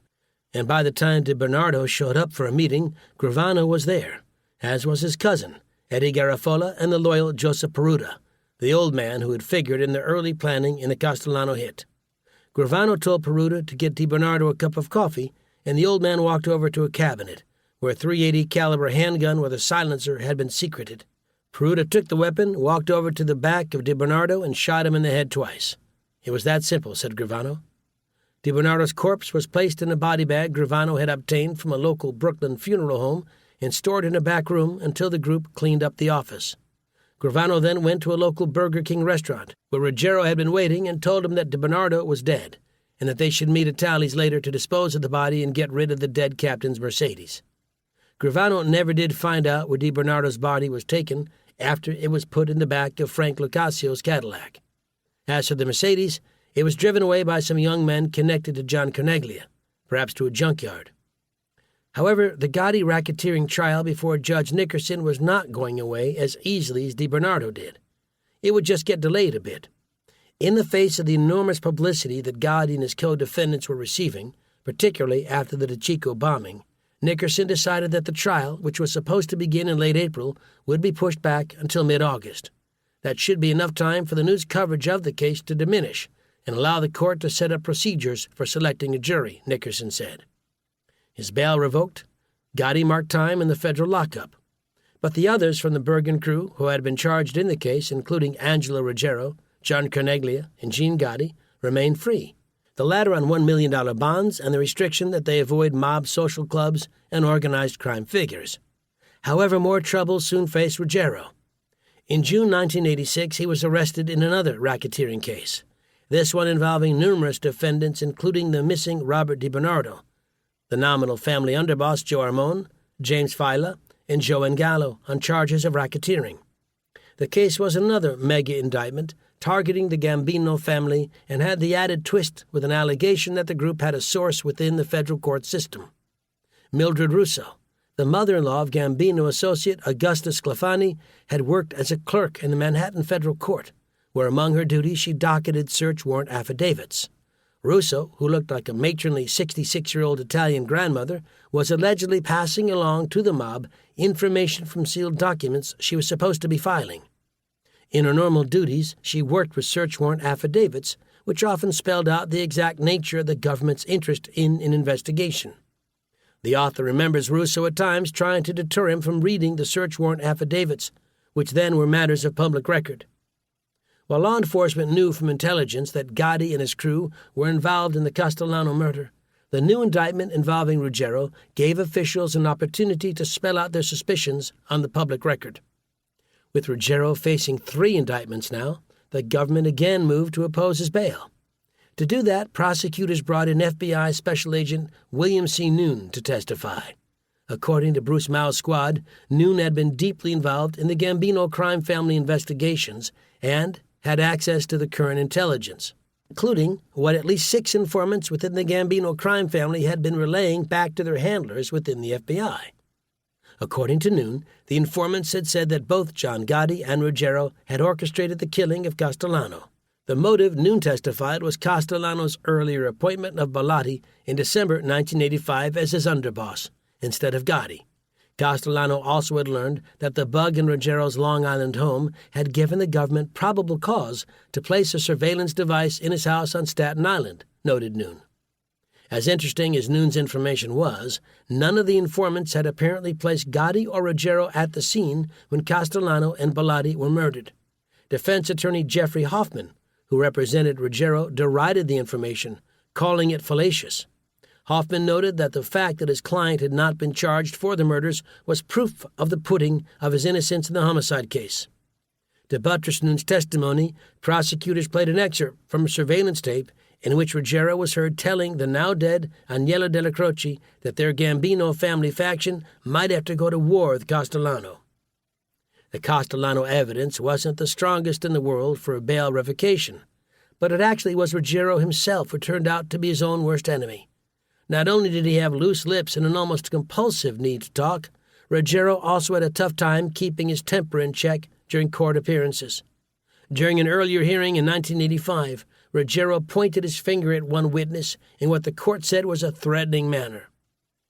S15: and by the time DiBernardo showed up for a meeting, Gravano was there, as was his cousin, Eddie Garafola, and the loyal Joseph Peruta, the old man who had figured in the early planning in the Castellano hit. Gravano told Peruta to get DiBernardo a cup of coffee, and the old man walked over to a cabinet, where a .380 caliber handgun with a silencer had been secreted. Peruta took the weapon, walked over to the back of DiBernardo, and shot him in the head twice. It was that simple, said Gravano. DiBernardo's corpse was placed in a body bag Gravano had obtained from a local Brooklyn funeral home and stored in a back room until the group cleaned up the office. Gravano then went to a local Burger King restaurant, where Ruggiero had been waiting, and told him that DiBernardo was dead, and that they should meet at Tally's later to dispose of the body and get rid of the dead captain's Mercedes. Gravano never did find out where DiBernardo's body was taken after it was put in the back of Frank Lucasio's Cadillac. As for the Mercedes, it was driven away by some young men connected to John Carneglia, perhaps to a junkyard. However, the Gotti racketeering trial before Judge Nickerson was not going away as easily as DiBernardo did. It would just get delayed a bit. In the face of the enormous publicity that Gotti and his co-defendants were receiving, particularly after the DeChico bombing, Nickerson decided that the trial, which was supposed to begin in late April, would be pushed back until mid-August. That should be enough time for the news coverage of the case to diminish and allow the court to set up procedures for selecting a jury, Nickerson said. His bail revoked, Gotti marked time in the federal lockup. But the others from the Bergen crew who had been charged in the case, including Angela Ruggiero, John Carneglia and Gene Gotti, remained free, the latter on $1 million bonds and the restriction that they avoid mob social clubs and organized crime figures. However, more trouble soon faced Ruggiero. In June 1986, he was arrested in another racketeering case, this one involving numerous defendants, including the missing Robert DiBernardo, the nominal family underboss Joe Armone, James Fila, and Joe Engallo on charges of racketeering. The case was another mega indictment targeting the Gambino family and had the added twist with an allegation that the group had a source within the federal court system. Mildred Russo, the mother-in-law of Gambino associate Augusta Sclafani, had worked as a clerk in the Manhattan Federal Court, where among her duties she docketed search warrant affidavits. Russo, who looked like a matronly 66-year-old Italian grandmother, was allegedly passing along to the mob information from sealed documents she was supposed to be filing. In her normal duties, she worked with search warrant affidavits, which often spelled out the exact nature of the government's interest in an investigation. The author remembers Russo at times trying to deter him from reading the search warrant affidavits, which then were matters of public record. While law enforcement knew from intelligence that Gotti and his crew were involved in the Castellano murder, the new indictment involving Ruggiero gave officials an opportunity to spell out their suspicions on the public record. With Ruggiero facing 3 indictments now, the government again moved to oppose his bail. To do that, prosecutors brought in FBI Special Agent William C. Noon to testify. According to Bruce Mao's squad, Noon had been deeply involved in the Gambino crime family investigations and had access to the current intelligence, including what at least 6 informants within the Gambino crime family had been relaying back to their handlers within the FBI. According to Noon, the informants had said that both John Gotti and Ruggiero had orchestrated the killing of Castellano. The motive, Noon testified, was Castellano's earlier appointment of Bellotti in December 1985 as his underboss, instead of Gotti. Castellano also had learned that the bug in Ruggiero's Long Island home had given the government probable cause to place a surveillance device in his house on Staten Island, noted Noon. As interesting as Noon's information was, none of the informants had apparently placed Gotti or Ruggiero at the scene when Castellano and Bellotti were murdered. Defense attorney Jeffrey Hoffman, who represented Ruggiero, derided the information, calling it fallacious. Hoffman noted that the fact that his client had not been charged for the murders was proof of the pudding of his innocence in the homicide case. To buttress Noon's testimony, prosecutors played an excerpt from a surveillance tape in which Ruggiero was heard telling the now-dead Agnella Della Croce that their Gambino family faction might have to go to war with Castellano. The Castellano evidence wasn't the strongest in the world for a bail revocation, but it actually was Ruggiero himself who turned out to be his own worst enemy. Not only did he have loose lips and an almost compulsive need to talk, Ruggiero also had a tough time keeping his temper in check during court appearances. During an earlier hearing in 1985, Ruggiero pointed his finger at one witness in what the court said was a threatening manner.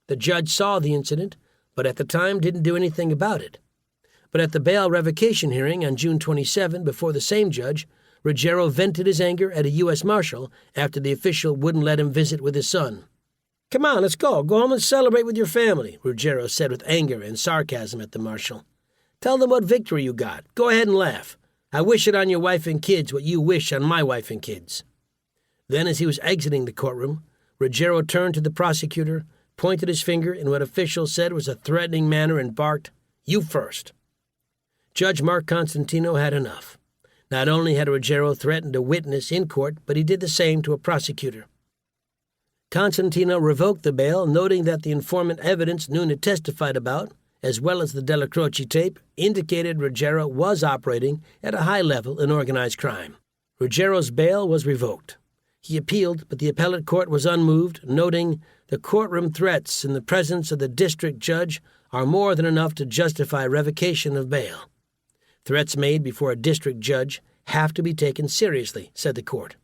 S15: The judge saw the incident, but at the time didn't do anything about it. But at the bail revocation hearing on June 27 before the same judge, Ruggiero vented his anger at a U.S. Marshal after the official wouldn't let him visit with his son. "Come on, let's go. Go home and celebrate with your family," Ruggiero said with anger and sarcasm at the marshal. "Tell them what victory you got. Go ahead and laugh. I wish it on your wife and kids what you wish on my wife and kids." Then, as he was exiting the courtroom, Ruggiero turned to the prosecutor, pointed his finger in what officials said was a threatening manner, and barked, "You first." Judge Mark Constantino had enough. Not only had Ruggiero threatened a witness in court, but he did the same to a prosecutor. Constantino revoked the bail, noting that the informant evidence Noon had testified about, as well as the Della Croce tape, indicated Ruggiero was operating at a high level in organized crime. Ruggiero's bail was revoked. He appealed, but the appellate court was unmoved, noting, "The courtroom threats in the presence of the district judge are more than enough to justify revocation of bail. Threats made before a district judge have to be taken seriously," said the court.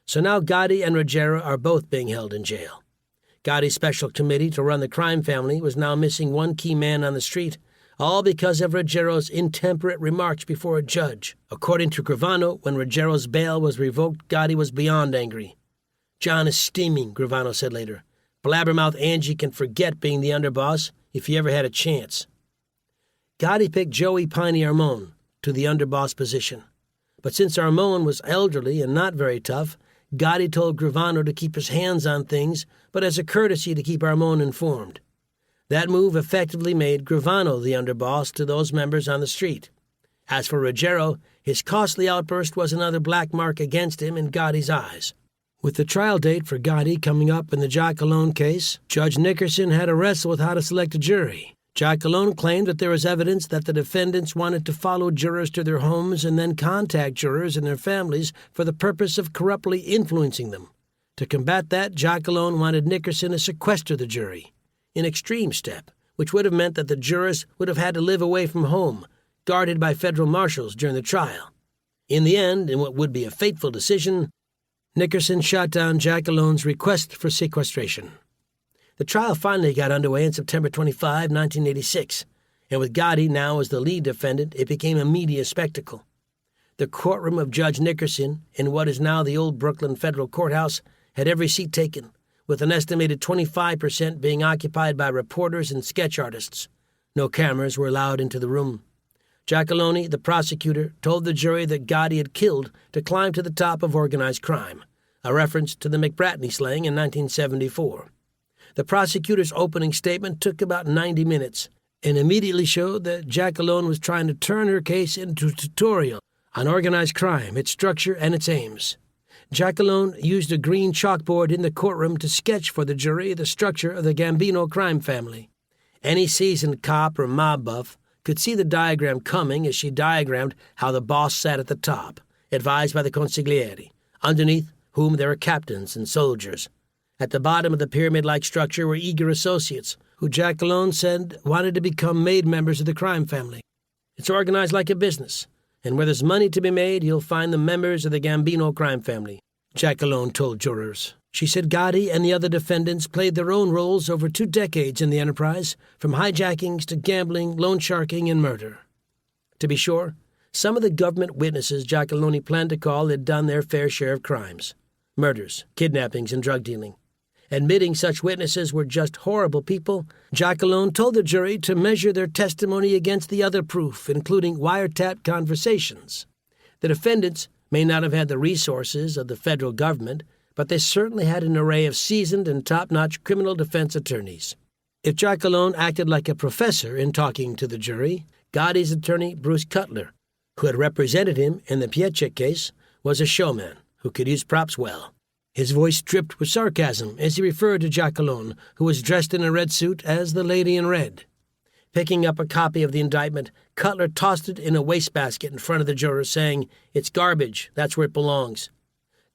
S15: So now Gotti and Ruggiero are both being held in jail. Gotti's special committee to run the crime family was now missing one key man on the street, all because of Ruggiero's intemperate remarks before a judge. According to Gravano, when Ruggiero's bail was revoked, Gotti was beyond angry. "John is steaming," Gravano said later. "Blabbermouth Angie can forget being the underboss if he ever had a chance." Gotti picked Joey Piney Armone to the underboss position. But since Armone was elderly and not very tough, Gotti told Gravano to keep his hands on things, but as a courtesy to keep Armone informed. That move effectively made Gravano the underboss to those members on the street. As for Ruggiero, his costly outburst was another black mark against him in Gotti's eyes. With the trial date for Gotti coming up in the Giacalone case, Judge Nickerson had to wrestle with how to select a jury. Giacalone claimed that there was evidence that the defendants wanted to follow jurors to their homes and then contact jurors and their families for the purpose of corruptly influencing them. To combat that, Giacalone wanted Nickerson to sequester the jury, an extreme step, which would have meant that the jurors would have had to live away from home, guarded by federal marshals during the trial. In the end, in what would be a fateful decision, Nickerson shot down Giacalone's request for sequestration. The trial finally got underway on September 25, 1986, and with Gotti now as the lead defendant, it became a media spectacle. The courtroom of Judge Nickerson, in what is now the old Brooklyn Federal Courthouse, had every seat taken, with an estimated 25% being occupied by reporters and sketch artists. No cameras were allowed into the room. Giacalone, the prosecutor, told the jury that Gotti had killed to climb to the top of organized crime, a reference to the McBratney slaying in 1974. The prosecutor's opening statement took about 90 minutes and immediately showed that Giacalone was trying to turn her case into a tutorial on organized crime, its structure, and its aims. Giacalone used a green chalkboard in the courtroom to sketch for the jury the structure of the Gambino crime family. Any seasoned cop or mob buff could see the diagram coming as she diagrammed how the boss sat at the top, advised by the consigliere, underneath whom there were captains and soldiers. At the bottom of the pyramid-like structure were eager associates, who Giacalone said wanted to become made members of the crime family. It's organized like a business, and where there's money to be made, you'll find the members of the Gambino crime family, Giacalone told jurors. She said Gotti and the other defendants played their own roles over 2 decades in the enterprise, from hijackings to gambling, loan sharking, and murder. To be sure, some of the government witnesses Giacalone planned to call had done their fair share of crimes, murders, kidnappings, and drug dealing. Admitting such witnesses were just horrible people, Giacalone told the jury to measure their testimony against the other proof, including wiretap conversations. The defendants may not have had the resources of the federal government, but they certainly had an array of seasoned and top-notch criminal defense attorneys. If Giacalone acted like a professor in talking to the jury, Gotti's attorney, Bruce Cutler, who had represented him in the Pietchik case, was a showman who could use props well. His voice dripped with sarcasm as he referred to Giacalone, who was dressed in a red suit, as the lady in red. Picking up a copy of the indictment, Cutler tossed it in a wastebasket in front of the jurors, saying, "It's garbage. That's where it belongs."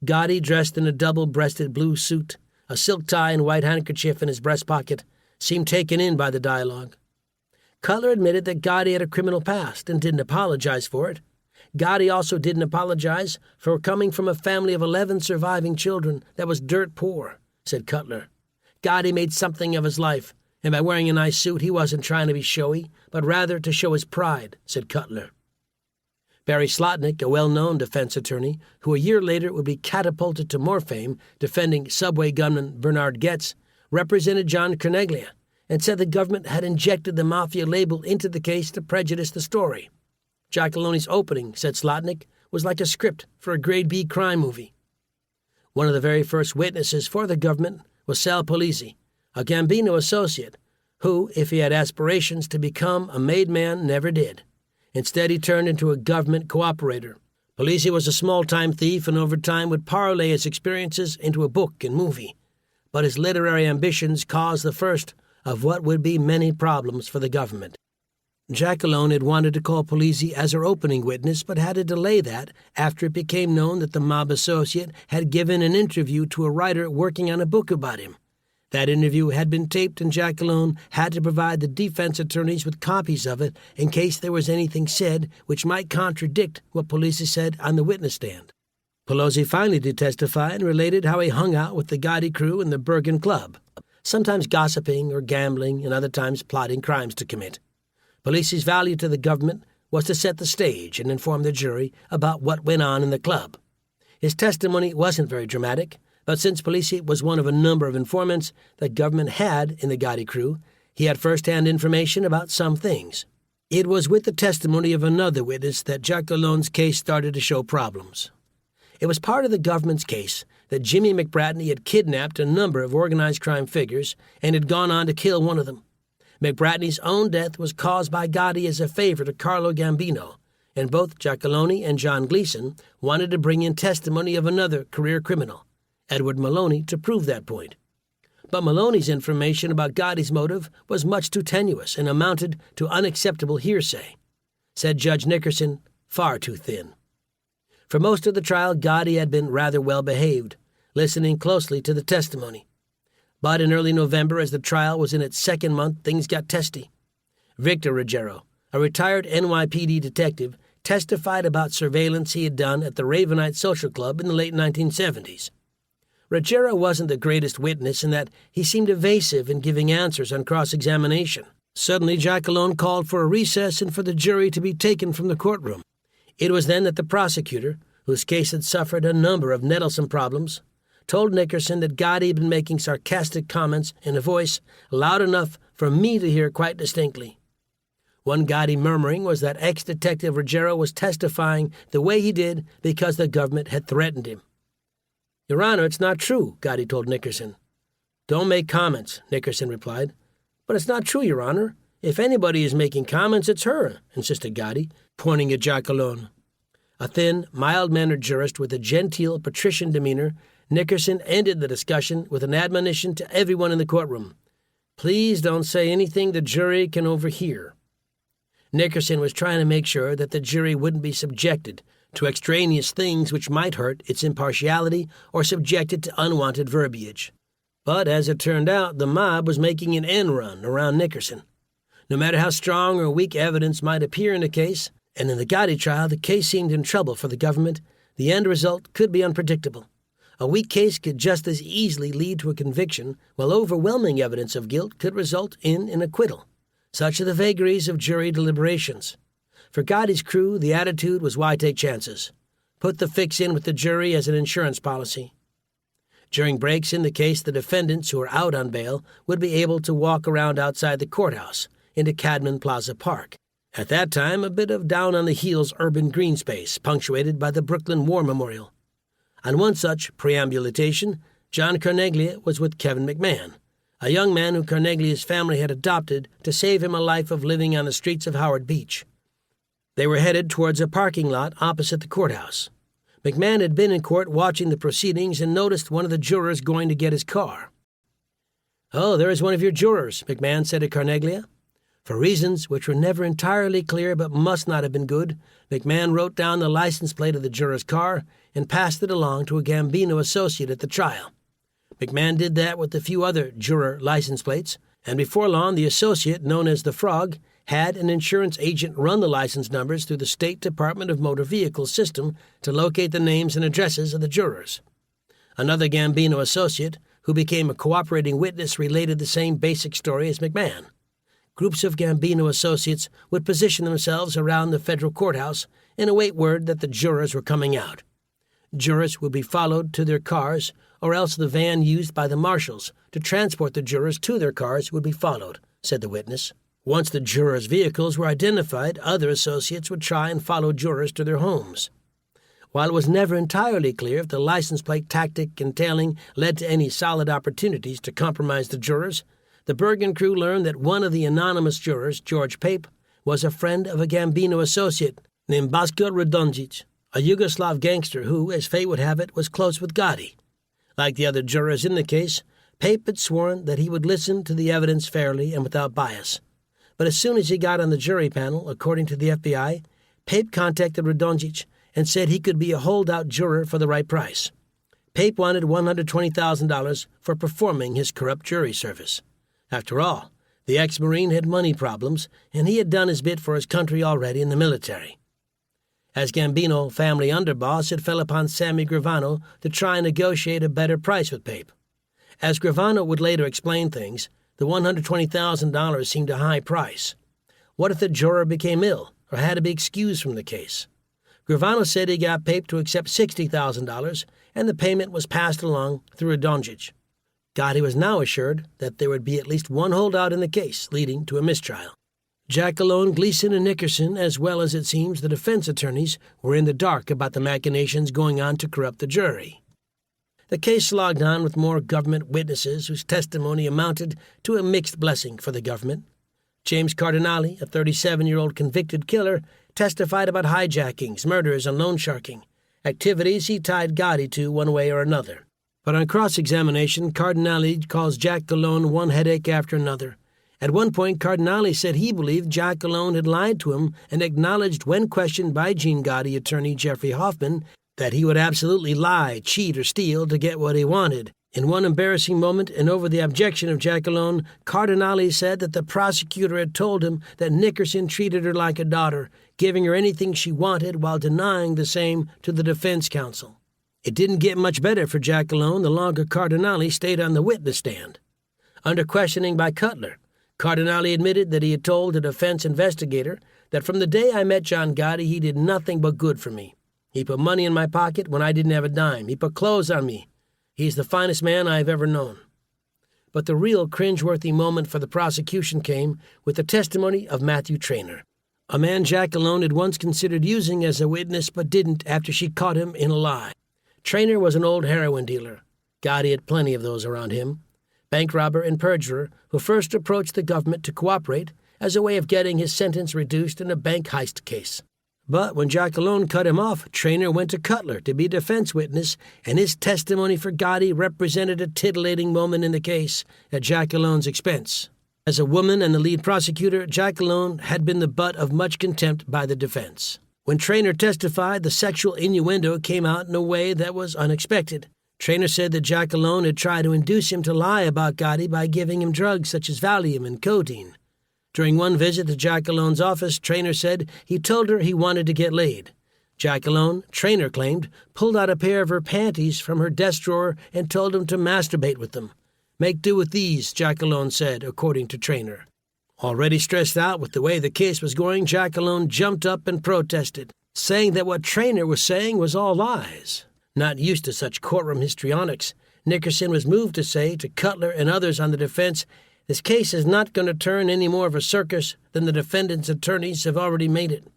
S15: Gotti, dressed in a double-breasted blue suit, a silk tie and white handkerchief in his breast pocket, seemed taken in by the dialogue. Cutler admitted that Gotti had a criminal past and didn't apologize for it. Gotti also didn't apologize for coming from a family of 11 surviving children that was dirt poor, said Cutler. Gotti made something of his life, and by wearing a nice suit he wasn't trying to be showy, but rather to show his pride, said Cutler. Barry Slotnick, a well-known defense attorney, who a year later would be catapulted to more fame defending subway gunman Bernard Goetz, represented John Carneglia and said the government had injected the mafia label into the case to prejudice the story. Giacalone's opening, said Slotnick, was like a script for a grade B crime movie. One of the very first witnesses for the government was Sal Polizzi, a Gambino associate, who, if he had aspirations to become a made man, never did. Instead, he turned into a government cooperator. Polizzi was a small-time thief and over time would parlay his experiences into a book and movie. But his literary ambitions caused the first of what would be many problems for the government. Giacalone had wanted to call Polizzi as her opening witness, but had to delay that after it became known that the mob associate had given an interview to a writer working on a book about him. That interview had been taped, and Giacalone had to provide the defense attorneys with copies of it in case there was anything said which might contradict what Polizzi said on the witness stand. Polizzi finally did testify and related how he hung out with the Gotti crew in the Bergen Club, sometimes gossiping or gambling and other times plotting crimes to commit. Polizzi's value to the government was to set the stage and inform the jury about what went on in the club. His testimony wasn't very dramatic, but since Polizzi was one of a number of informants the government had in the Gotti crew, he had first-hand information about some things. It was with the testimony of another witness that Giacalone's case started to show problems. It was part of the government's case that Jimmy McBratney had kidnapped a number of organized crime figures and had gone on to kill one of them. McBratney's own death was caused by Gotti as a favor to Carlo Gambino, and both Giacalone and John Gleason wanted to bring in testimony of another career criminal, Edward Maloney, to prove that point. But Maloney's information about Gotti's motive was much too tenuous and amounted to unacceptable hearsay. Said Judge Nickerson, far too thin. For most of the trial, Gotti had been rather well behaved, listening closely to the testimony. But in early November, as the trial was in its second month, things got testy. Victor Ruggiero, a retired NYPD detective, testified about surveillance he had done at the Ravenite Social Club in the late 1970s. Ruggiero wasn't the greatest witness in that he seemed evasive in giving answers on cross-examination. Suddenly, Giacalone called for a recess and for the jury to be taken from the courtroom. It was then that the prosecutor, whose case had suffered a number of nettlesome problems, told Nickerson that Gotti had been making sarcastic comments in a voice loud enough for me to hear quite distinctly. One Gotti murmuring was that ex-detective Ruggiero was testifying the way he did because the government had threatened him. "Your Honor, it's not true," Gotti told Nickerson. "Don't make comments," Nickerson replied. "But it's not true, Your Honor. If anybody is making comments, it's her," insisted Gotti, pointing at Giacalone. A thin, mild-mannered jurist with a genteel, patrician demeanor, Nickerson ended the discussion with an admonition to everyone in the courtroom. "Please don't say anything the jury can overhear." Nickerson was trying to make sure that the jury wouldn't be subjected to extraneous things which might hurt its impartiality or subject it to unwanted verbiage. But as it turned out, the mob was making an end run around Nickerson. No matter how strong or weak evidence might appear in a case, and in the Gotti trial the case seemed in trouble for the government, the end result could be unpredictable. A weak case could just as easily lead to a conviction, while overwhelming evidence of guilt could result in an acquittal. Such are the vagaries of jury deliberations. For Gotti's crew, the attitude was why take chances. Put the fix in with the jury as an insurance policy. During breaks in the case, the defendants who were out on bail would be able to walk around outside the courthouse into Cadman Plaza Park. At that time, a bit of down-on-the-heels urban green space, punctuated by the Brooklyn War Memorial. On one such preambulation, John Carneglia was with Kevin McMahon, a young man who Carneglia's family had adopted to save him a life of living on the streets of Howard Beach. They were headed towards a parking lot opposite the courthouse. McMahon had been in court watching the proceedings and noticed one of the jurors going to get his car. "Oh, there is one of your jurors," McMahon said to Carneglia. For reasons which were never entirely clear but must not have been good, McMahon wrote down the license plate of the juror's car and passed it along to a Gambino associate at the trial. McMahon did that with a few other juror license plates, and before long the associate, known as the Frog, had an insurance agent run the license numbers through the State Department of Motor Vehicles system to locate the names and addresses of the jurors. Another Gambino associate, who became a cooperating witness, related the same basic story as McMahon. Groups of Gambino associates would position themselves around the federal courthouse and await word that the jurors were coming out. Jurors would be followed to their cars, or else the van used by the marshals to transport the jurors to their cars would be followed, said the witness. Once the jurors' vehicles were identified, other associates would try and follow jurors to their homes. While it was never entirely clear if the license plate tactic entailing led to any solid opportunities to compromise the jurors, the Bergen crew learned that one of the anonymous jurors, George Pape, was a friend of a Gambino associate named Basko Radonjic, a Yugoslav gangster who, as fate would have it, was close with Gotti. Like the other jurors in the case, Pape had sworn that he would listen to the evidence fairly and without bias. But as soon as he got on the jury panel, according to the FBI, Pape contacted Radonjic and said he could be a holdout juror for the right price. Pape wanted $120,000 for performing his corrupt jury service. After all, the ex-Marine had money problems, and he had done his bit for his country already in the military. As Gambino family underboss, it fell upon Sammy Gravano to try and negotiate a better price with Pape. As Gravano would later explain things, the $120,000 seemed a high price. What if the juror became ill or had to be excused from the case? Gravano said he got Pape to accept $60,000, and the payment was passed along through Radonjic. Gotti was now assured that there would be at least one holdout in the case, leading to a mistrial. Jackalone, Gleason, and Nickerson, as well as, it seems, the defense attorneys, were in the dark about the machinations going on to corrupt the jury. The case slogged on with more government witnesses whose testimony amounted to a mixed blessing for the government. James Cardinale, a 37-year-old convicted killer, testified about hijackings, murders, and loan sharking, activities he tied Gotti to one way or another. But on cross-examination, Cardinale calls Jackalone one headache after another. At one point, Cardinale said he believed Jackalone had lied to him and acknowledged when questioned by Gene Gotti attorney Jeffrey Hoffman that he would absolutely lie, cheat, or steal to get what he wanted. In one embarrassing moment, and over the objection of Jackalone, Cardinale said that the prosecutor had told him that Nickerson treated her like a daughter, giving her anything she wanted while denying the same to the defense counsel. It didn't get much better for Jackalone the longer Cardinale stayed on the witness stand. Under questioning by Cutler, Cardinale admitted that he had told the defense investigator that from the day I met John Gotti, he did nothing but good for me. He put money in my pocket when I didn't have a dime. He put clothes on me. He's the finest man I've ever known. But the real cringeworthy moment for the prosecution came with the testimony of Matthew Traynor, a man Jackalone had once considered using as a witness but didn't after she caught him in a lie. Traynor was an old heroin dealer. Gotti had plenty of those around him. Bank robber and perjurer who first approached the government to cooperate as a way of getting his sentence reduced in a bank heist case. But when Jackalone cut him off, Traynor went to Cutler to be a defense witness, and his testimony for Gotti represented a titillating moment in the case at Jackalone's expense. As a woman and the lead prosecutor, Jackalone had been the butt of much contempt by the defense. When Traynor testified, the sexual innuendo came out in a way that was unexpected. Traynor said that Jackalone had tried to induce him to lie about Gotti by giving him drugs such as Valium and codeine. During one visit to Jackalone's office, Traynor said he told her he wanted to get laid. Jackalone, Traynor claimed, pulled out a pair of her panties from her desk drawer and told him to masturbate with them. Make do with these, Jackalone said, according to Traynor. Already stressed out with the way the case was going, Jackalone jumped up and protested, saying that what Traynor was saying was all lies. Not used to such courtroom histrionics, Nickerson was moved to say to Cutler and others on the defense, this case is not going to turn any more of a circus than the defendant's attorneys have already made it.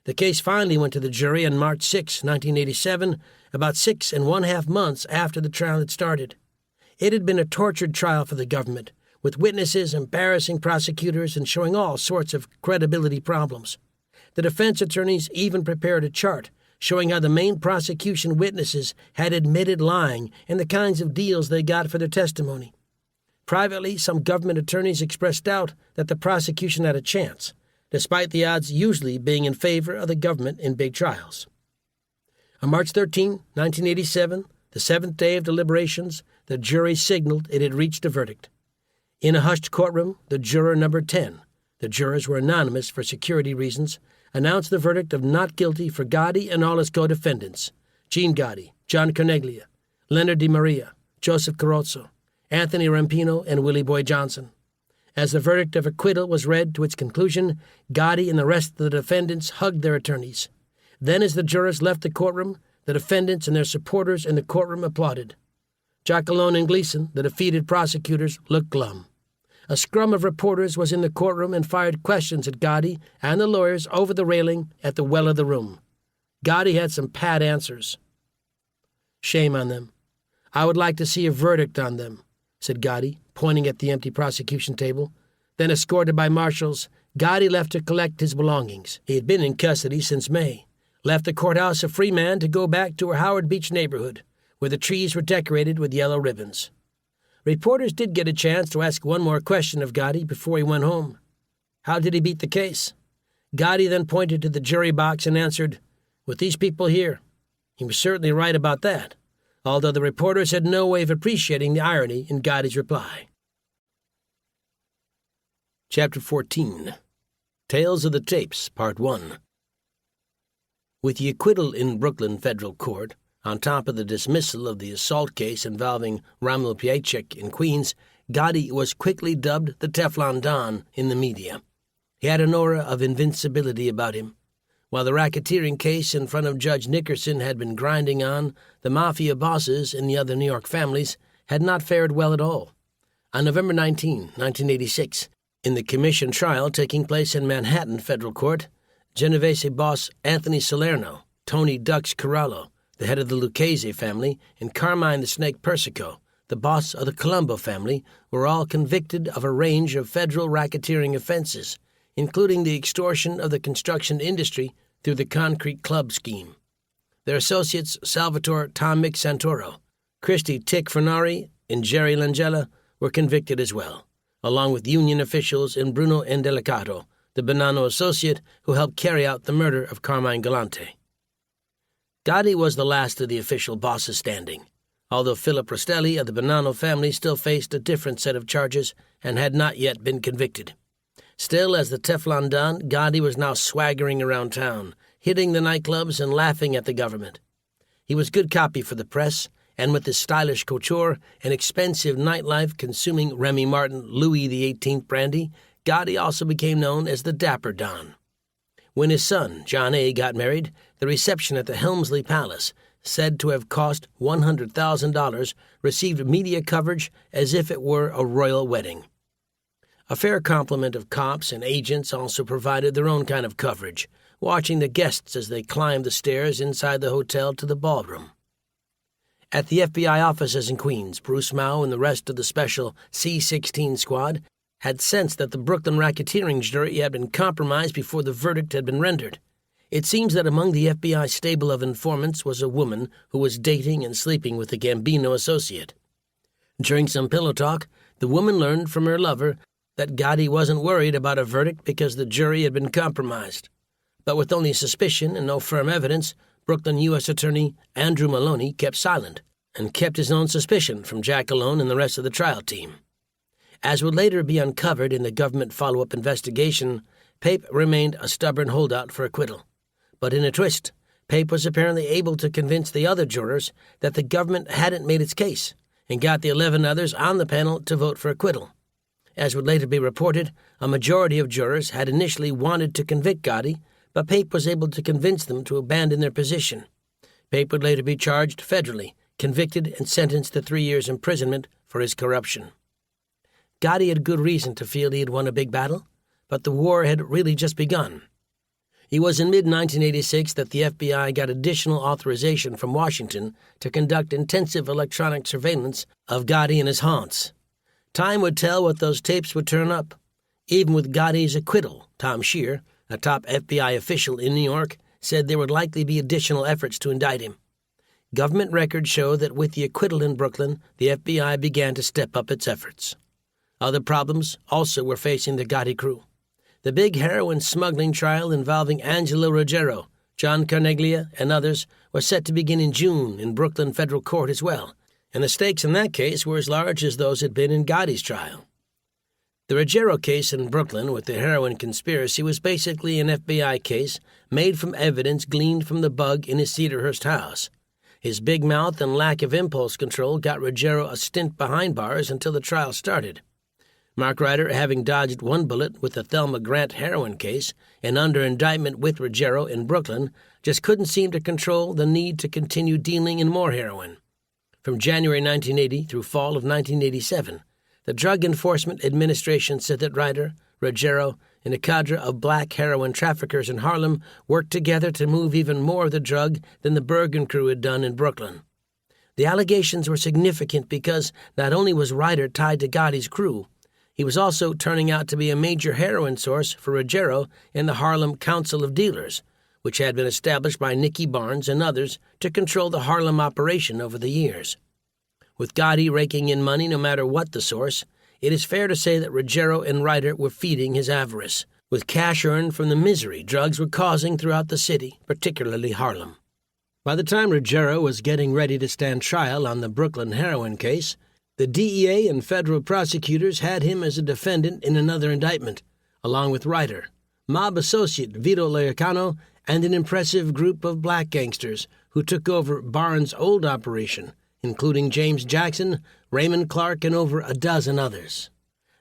S15: The case finally went to the jury on March 6, 1987, about 6.5 months after the trial had started. It had been a tortured trial for the government, with witnesses embarrassing prosecutors and showing all sorts of credibility problems. The defense attorneys even prepared a chart showing how the main prosecution witnesses had admitted lying and the kinds of deals they got for their testimony. Privately, some government attorneys expressed doubt that the prosecution had a chance, despite the odds usually being in favor of the government in big trials. On March 13, 1987, the seventh day of deliberations, the jury signaled it had reached a verdict. In a hushed courtroom, the juror number 10, the jurors were anonymous for security reasons, announced the verdict of not guilty for Gotti and all his co-defendants, Gene Gotti, John Carneglia, Leonard DiMaria, Joseph Carrozzo, Anthony Rampino, and Willie Boy Johnson. As the verdict of acquittal was read to its conclusion, Gotti and the rest of the defendants hugged their attorneys. Then, as the jurors left the courtroom, the defendants and their supporters in the courtroom applauded. Jackalone and Gleason, the defeated prosecutors, looked glum. A scrum of reporters was in the courtroom and fired questions at Gotti and the lawyers over the railing at the well of the room. Gotti had some pat answers. Shame on them. I would like to see a verdict on them, said Gotti, pointing at the empty prosecution table. Then, escorted by marshals, Gotti left to collect his belongings. He had been in custody since May, left the courthouse a free man to go back to her Howard Beach neighborhood, where the trees were decorated with yellow ribbons. Reporters did get a chance to ask one more question of Gotti before he went home. How did he beat the case? Gotti then pointed to the jury box and answered, with these people here. He was certainly right about that, although the reporters had no way of appreciating the irony in Gotti's reply. Chapter 14. Tales of the Tapes, Part 1. With the acquittal in Brooklyn Federal Court, on top of the dismissal of the assault case involving Romulo Piecek in Queens, Gotti was quickly dubbed the Teflon Don in the media. He had an aura of invincibility about him. While the racketeering case in front of Judge Nickerson had been grinding on, the mafia bosses in the other New York families had not fared well at all. On November 19, 1986, In the commission trial taking place in Manhattan Federal Court, Genovese boss Anthony Salerno, Tony Dux Corallo, the head of the Lucchese family, and Carmine the Snake Persico, the boss of the Colombo family, were all convicted of a range of federal racketeering offenses, including the extortion of the construction industry through the concrete club scheme. Their associates Salvatore Tom Mick Santoro, Christy Tick Fernari, and Jerry Langella were convicted as well, along with union officials and Bruno Indelicato, the Bonanno associate who helped carry out the murder of Carmine Galante. Gotti was the last of the official bosses standing, although Philip Rastelli of the Bonanno family still faced a different set of charges and had not yet been convicted. Still, as the Teflon Don, Gotti was now swaggering around town, hitting the nightclubs and laughing at the government. He was good copy for the press, and with his stylish couture and expensive nightlife consuming Remy Martin Louis XVIII brandy, Gotti also became known as the Dapper Don. When his son, John A., got married, the reception at the Helmsley Palace, said to have cost $100,000, received media coverage as if it were a royal wedding. A fair complement of cops and agents also provided their own kind of coverage, watching the guests as they climbed the stairs inside the hotel to the ballroom. At the FBI offices in Queens, Bruce Mao and the rest of the special C-16 squad had sensed that the Brooklyn racketeering jury had been compromised before the verdict had been rendered. It seems that among the FBI stable of informants was a woman who was dating and sleeping with a Gambino associate. During some pillow talk, the woman learned from her lover that Gotti wasn't worried about a verdict because the jury had been compromised. But with only suspicion and no firm evidence, Brooklyn U.S. Attorney Andrew Maloney kept silent and kept his own suspicion from Jack Alone and the rest of the trial team. As would later be uncovered in the government follow-up investigation, Pape remained a stubborn holdout for acquittal. But in a twist, Pape was apparently able to convince the other jurors that the government hadn't made its case and got the 11 others on the panel to vote for acquittal. As would later be reported, a majority of jurors had initially wanted to convict Gotti, but Pape was able to convince them to abandon their position. Pape would later be charged federally, convicted, and sentenced to 3 years' imprisonment for his corruption. Gotti had good reason to feel he had won a big battle, but the war had really just begun. It was in mid-1986 that the FBI got additional authorization from Washington to conduct intensive electronic surveillance of Gotti and his haunts. Time would tell what those tapes would turn up. Even with Gotti's acquittal, Tom Scheer, a top FBI official in New York, said there would likely be additional efforts to indict him. Government records show that with the acquittal in Brooklyn, the FBI began to step up its efforts. Other problems also were facing the Gotti crew. The big heroin smuggling trial involving Angelo Ruggiero, John Carneglia, and others was set to begin in June in Brooklyn Federal Court as well, and the stakes in that case were as large as those had been in Gotti's trial. The Ruggiero case in Brooklyn with the heroin conspiracy was basically an FBI case made from evidence gleaned from the bug in his Cedarhurst house. His big mouth and lack of impulse control got Ruggiero a stint behind bars until the trial started. Mark Ryder, having dodged one bullet with the Thelma Grant heroin case and under indictment with Ruggiero in Brooklyn, just couldn't seem to control the need to continue dealing in more heroin. From January 1980 through fall of 1987, the Drug Enforcement Administration said that Ryder, Ruggiero, and a cadre of black heroin traffickers in Harlem worked together to move even more of the drug than the Bergen crew had done in Brooklyn. The allegations were significant because not only was Ryder tied to Gotti's crew, he was also turning out to be a major heroin source for Ruggiero and the Harlem Council of Dealers, which had been established by Nicky Barnes and others to control the Harlem operation over the years. With Gotti raking in money no matter what the source, it is fair to say that Ruggiero and Ryder were feeding his avarice, with cash earned from the misery drugs were causing throughout the city, particularly Harlem. By the time Ruggiero was getting ready to stand trial on the Brooklyn heroin case, the DEA and federal prosecutors had him as a defendant in another indictment, along with Ryder, mob associate Vito Leocano, and an impressive group of black gangsters who took over Barnes' old operation, including James Jackson, Raymond Clark, and over a dozen others.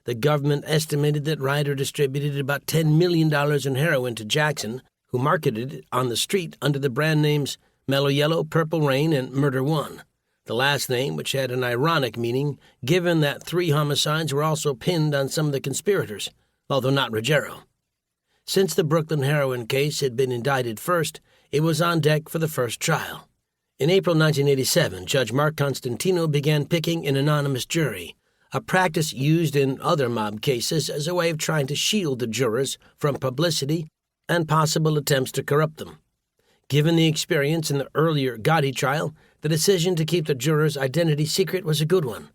S15: The government estimated that Ryder distributed about $10 million in heroin to Jackson, who marketed it on the street under the brand names Mellow Yellow, Purple Rain, and Murder One, the last name which had an ironic meaning given that 3 homicides were also pinned on some of the conspirators, although not Ruggiero. Since the Brooklyn heroin case had been indicted first, it was on deck for the first trial. In April 1987, Judge Mark Constantino began picking an anonymous jury, a practice used in other mob cases as a way of trying to shield the jurors from publicity and possible attempts to corrupt them. Given the experience in the earlier Gotti trial, the decision to keep the jurors' identity secret was a good one.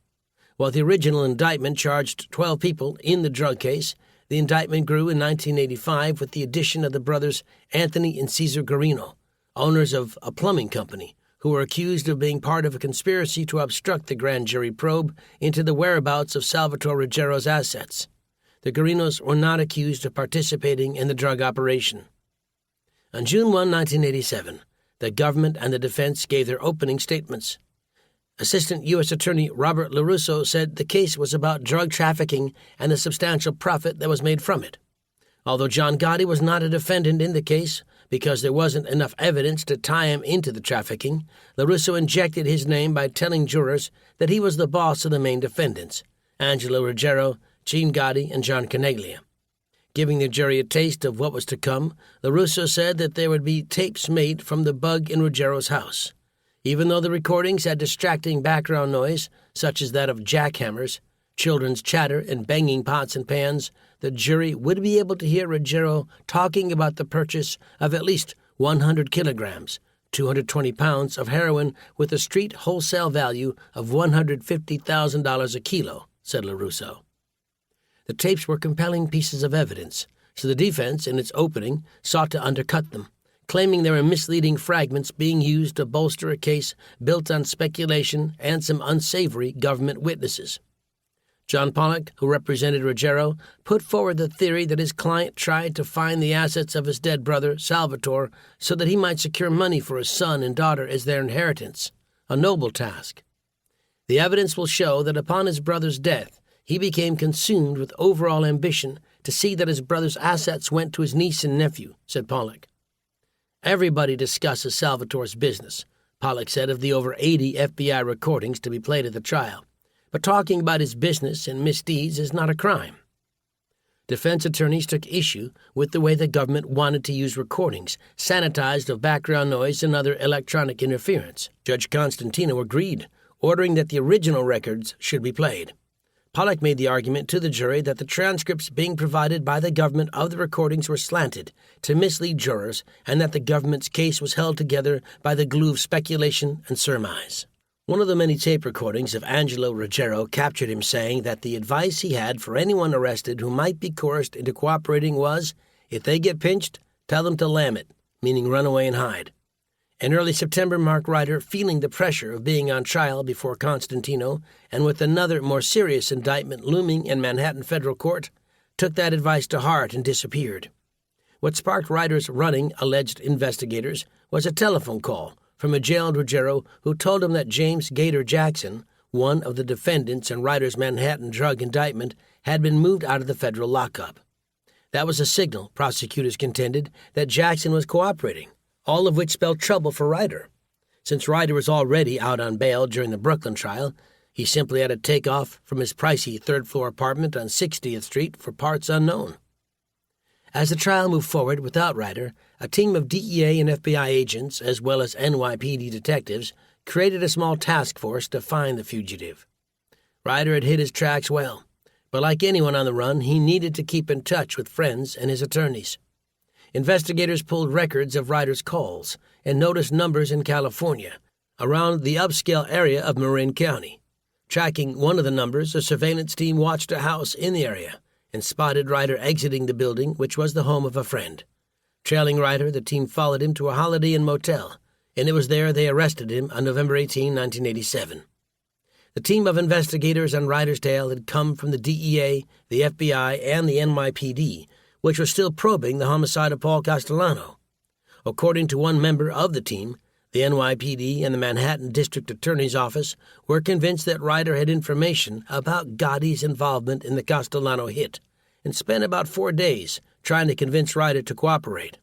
S15: While the original indictment charged 12 people in the drug case, the indictment grew in 1985 with the addition of the brothers Anthony and Cesar Guarino, owners of a plumbing company, who were accused of being part of a conspiracy to obstruct the grand jury probe into the whereabouts of Salvatore Ruggiero's assets. The Guarinos were not accused of participating in the drug operation. On June 1, 1987, the government and the defense gave their opening statements. Assistant U.S. Attorney Robert LaRusso said the case was about drug trafficking and the substantial profit that was made from it. Although John Gotti was not a defendant in the case because there wasn't enough evidence to tie him into the trafficking, LaRusso injected his name by telling jurors that he was the boss of the main defendants, Angelo Ruggiero, Gene Gotti, and John Caneglia. Giving the jury a taste of what was to come, LaRusso said that there would be tapes made from the bug in Ruggiero's house. Even though the recordings had distracting background noise, such as that of jackhammers, children's chatter, and banging pots and pans, the jury would be able to hear Ruggiero talking about the purchase of at least 100 kilograms, 220 pounds of heroin with a street wholesale value of $150,000 a kilo, said LaRusso. The tapes were compelling pieces of evidence, so the defense, in its opening, sought to undercut them, claiming there were misleading fragments being used to bolster a case built on speculation and some unsavory government witnesses. John Pollock, who represented Ruggiero, put forward the theory that his client tried to find the assets of his dead brother, Salvatore, so that he might secure money for his son and daughter as their inheritance, a noble task. The evidence will show that upon his brother's death, he became consumed with overall ambition to see that his brother's assets went to his niece and nephew, said Pollock. Everybody discusses Salvatore's business, Pollock said of the over 80 FBI recordings to be played at the trial. But talking about his business and misdeeds is not a crime. Defense attorneys took issue with the way the government wanted to use recordings, sanitized of background noise and other electronic interference. Judge Constantino agreed, ordering that the original records should be played. Pollock made the argument to the jury that the transcripts being provided by the government of the recordings were slanted to mislead jurors and that the government's case was held together by the glue of speculation and surmise. One of the many tape recordings of Angelo Ruggiero captured him saying that the advice he had for anyone arrested who might be coerced into cooperating was, if they get pinched, tell them to lam it, meaning run away and hide. In early September, Mark Ryder, feeling the pressure of being on trial before Constantino and with another more serious indictment looming in Manhattan federal court, took that advice to heart and disappeared. What sparked Ryder's running, alleged investigators, was a telephone call from a jailed Ruggiero who told him that James Gator Jackson, one of the defendants in Ryder's Manhattan drug indictment, had been moved out of the federal lockup. That was a signal, prosecutors contended, that Jackson was cooperating, all of which spelled trouble for Ryder. Since Ryder was already out on bail during the Brooklyn trial, he simply had to take off from his pricey third-floor apartment on 60th Street for parts unknown. As the trial moved forward without Ryder, a team of DEA and FBI agents, as well as NYPD detectives, created a small task force to find the fugitive. Ryder had hid his tracks well, but like anyone on the run, he needed to keep in touch with friends and his attorneys. Investigators pulled records of Ryder's calls and noticed numbers in California, around the upscale area of Marin County. Tracking one of the numbers, a surveillance team watched a house in the area and spotted Ryder exiting the building, which was the home of a friend. Trailing Ryder, the team followed him to a Holiday Inn motel, and it was there they arrested him on November 18, 1987. The team of investigators on Ryder's tail had come from the DEA, the FBI, and the NYPD, which was still probing the homicide of Paul Castellano. According to one member of the team, the NYPD and the Manhattan District Attorney's Office were convinced that Ryder had information about Gotti's involvement in the Castellano hit and spent about 4 days trying to convince Ryder to cooperate.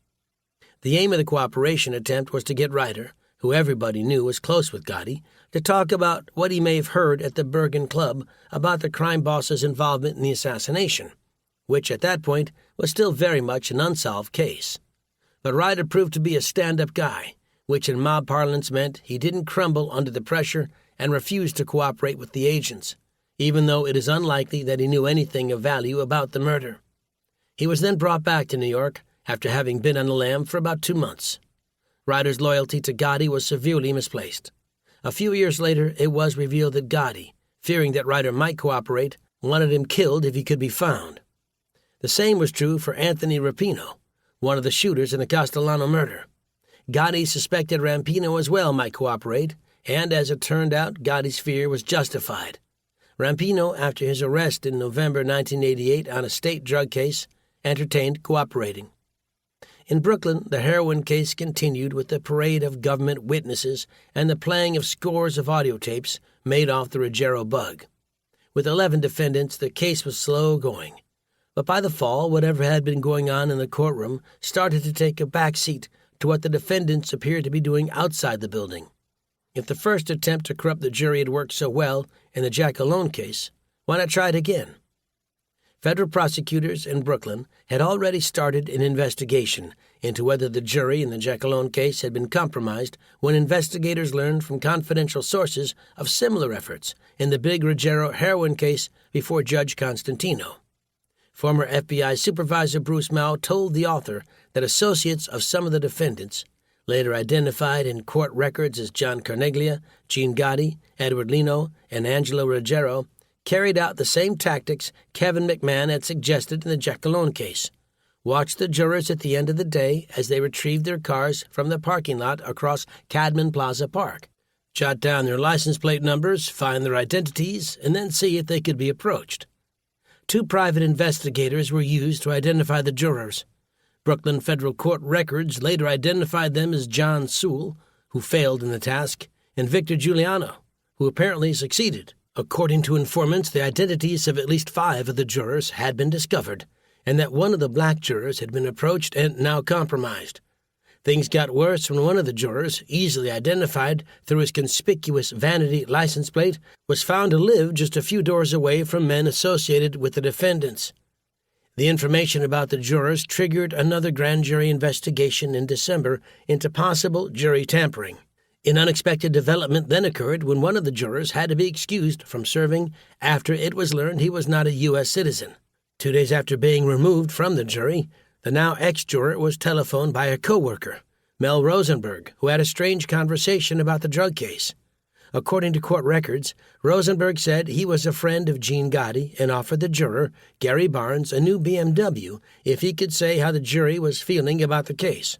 S15: The aim of the cooperation attempt was to get Ryder, who everybody knew was close with Gotti, to talk about what he may have heard at the Bergen Club about the crime boss's involvement in the assassination, which at that point was still very much an unsolved case. But Ryder proved to be a stand-up guy, which in mob parlance meant he didn't crumble under the pressure and refused to cooperate with the agents, even though it is unlikely that he knew anything of value about the murder. He was then brought back to New York after having been on the lam for about 2 months. Ryder's loyalty to Gotti was severely misplaced. A few years later, it was revealed that Gotti, fearing that Ryder might cooperate, wanted him killed if he could be found. The same was true for Anthony Rapino, one of the shooters in the Castellano murder. Gotti suspected Rampino as well might cooperate, and as it turned out, Gotti's fear was justified. Rampino, after his arrest in November 1988 on a state drug case, entertained cooperating. In Brooklyn, the heroin case continued with the parade of government witnesses and the playing of scores of audio tapes made off the Ruggiero bug. With 11 defendants, the case was slow going. But by the fall, whatever had been going on in the courtroom started to take a back seat to what the defendants appeared to be doing outside the building. If the first attempt to corrupt the jury had worked so well in the Giacalone case, why not try it again? Federal prosecutors in Brooklyn had already started an investigation into whether the jury in the Giacalone case had been compromised when investigators learned from confidential sources of similar efforts in the big Ruggiero heroin case before Judge Constantino. Former FBI Supervisor Bruce Mao told the author that associates of some of the defendants, later identified in court records as John Carneglia, Gene Gotti, Edward Lino, and Angelo Ruggiero, carried out the same tactics Kevin McMahon had suggested in the Giacalone case. Watch the jurors at the end of the day as they retrieved their cars from the parking lot across Cadman Plaza Park. Jot down their license plate numbers, find their identities, and then see if they could be approached. 2 private investigators were used to identify the jurors. Brooklyn federal court records later identified them as John Sewell, who failed in the task, and Victor Giuliano, who apparently succeeded. According to informants, the identities of at least 5 of the jurors had been discovered, and that one of the black jurors had been approached and now compromised. Things got worse when one of the jurors, easily identified through his conspicuous vanity license plate, was found to live just a few doors away from men associated with the defendants. The information about the jurors triggered another grand jury investigation in December into possible jury tampering. An unexpected development then occurred when one of the jurors had to be excused from serving after it was learned he was not a U.S. citizen. 2 days after being removed from the jury, the now ex-juror was telephoned by a co-worker, Mel Rosenberg, who had a strange conversation about the drug case. According to court records, Rosenberg said he was a friend of Gene Gotti and offered the juror, Gary Barnes, a new BMW if he could say how the jury was feeling about the case.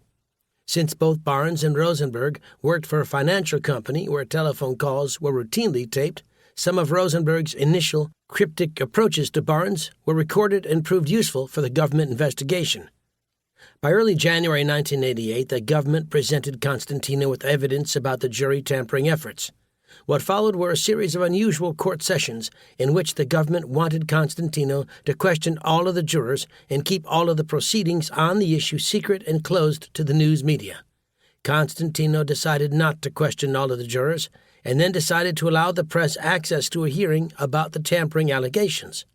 S15: Since both Barnes and Rosenberg worked for a financial company where telephone calls were routinely taped, some of Rosenberg's initial cryptic approaches to Barnes were recorded and proved useful for the government investigation. By early January 1988, the government presented Constantino with evidence about the jury tampering efforts. What followed were a series of unusual court sessions in which the government wanted Constantino to question all of the jurors and keep all of the proceedings on the issue secret and closed to the news media. Constantino decided not to question all of the jurors and then decided to allow the press access to a hearing about the tampering allegations.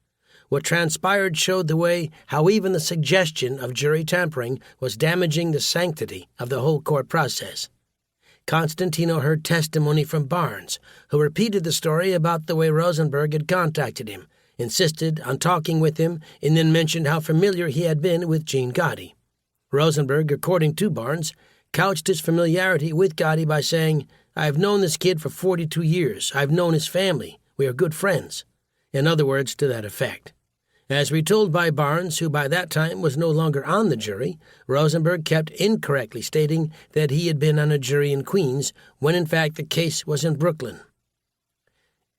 S15: What transpired showed the way how even the suggestion of jury tampering was damaging the sanctity of the whole court process. Constantino heard testimony from Barnes, who repeated the story about the way Rosenberg had contacted him, insisted on talking with him, and then mentioned how familiar he had been with Gene Gotti. Rosenberg, according to Barnes, couched his familiarity with Gotti by saying, "I have known this kid for 42 years. I've known his family. We are good friends." In other words, to that effect. As retold by Barnes, who by that time was no longer on the jury, Rosenberg kept incorrectly stating that he had been on a jury in Queens, when in fact the case was in Brooklyn.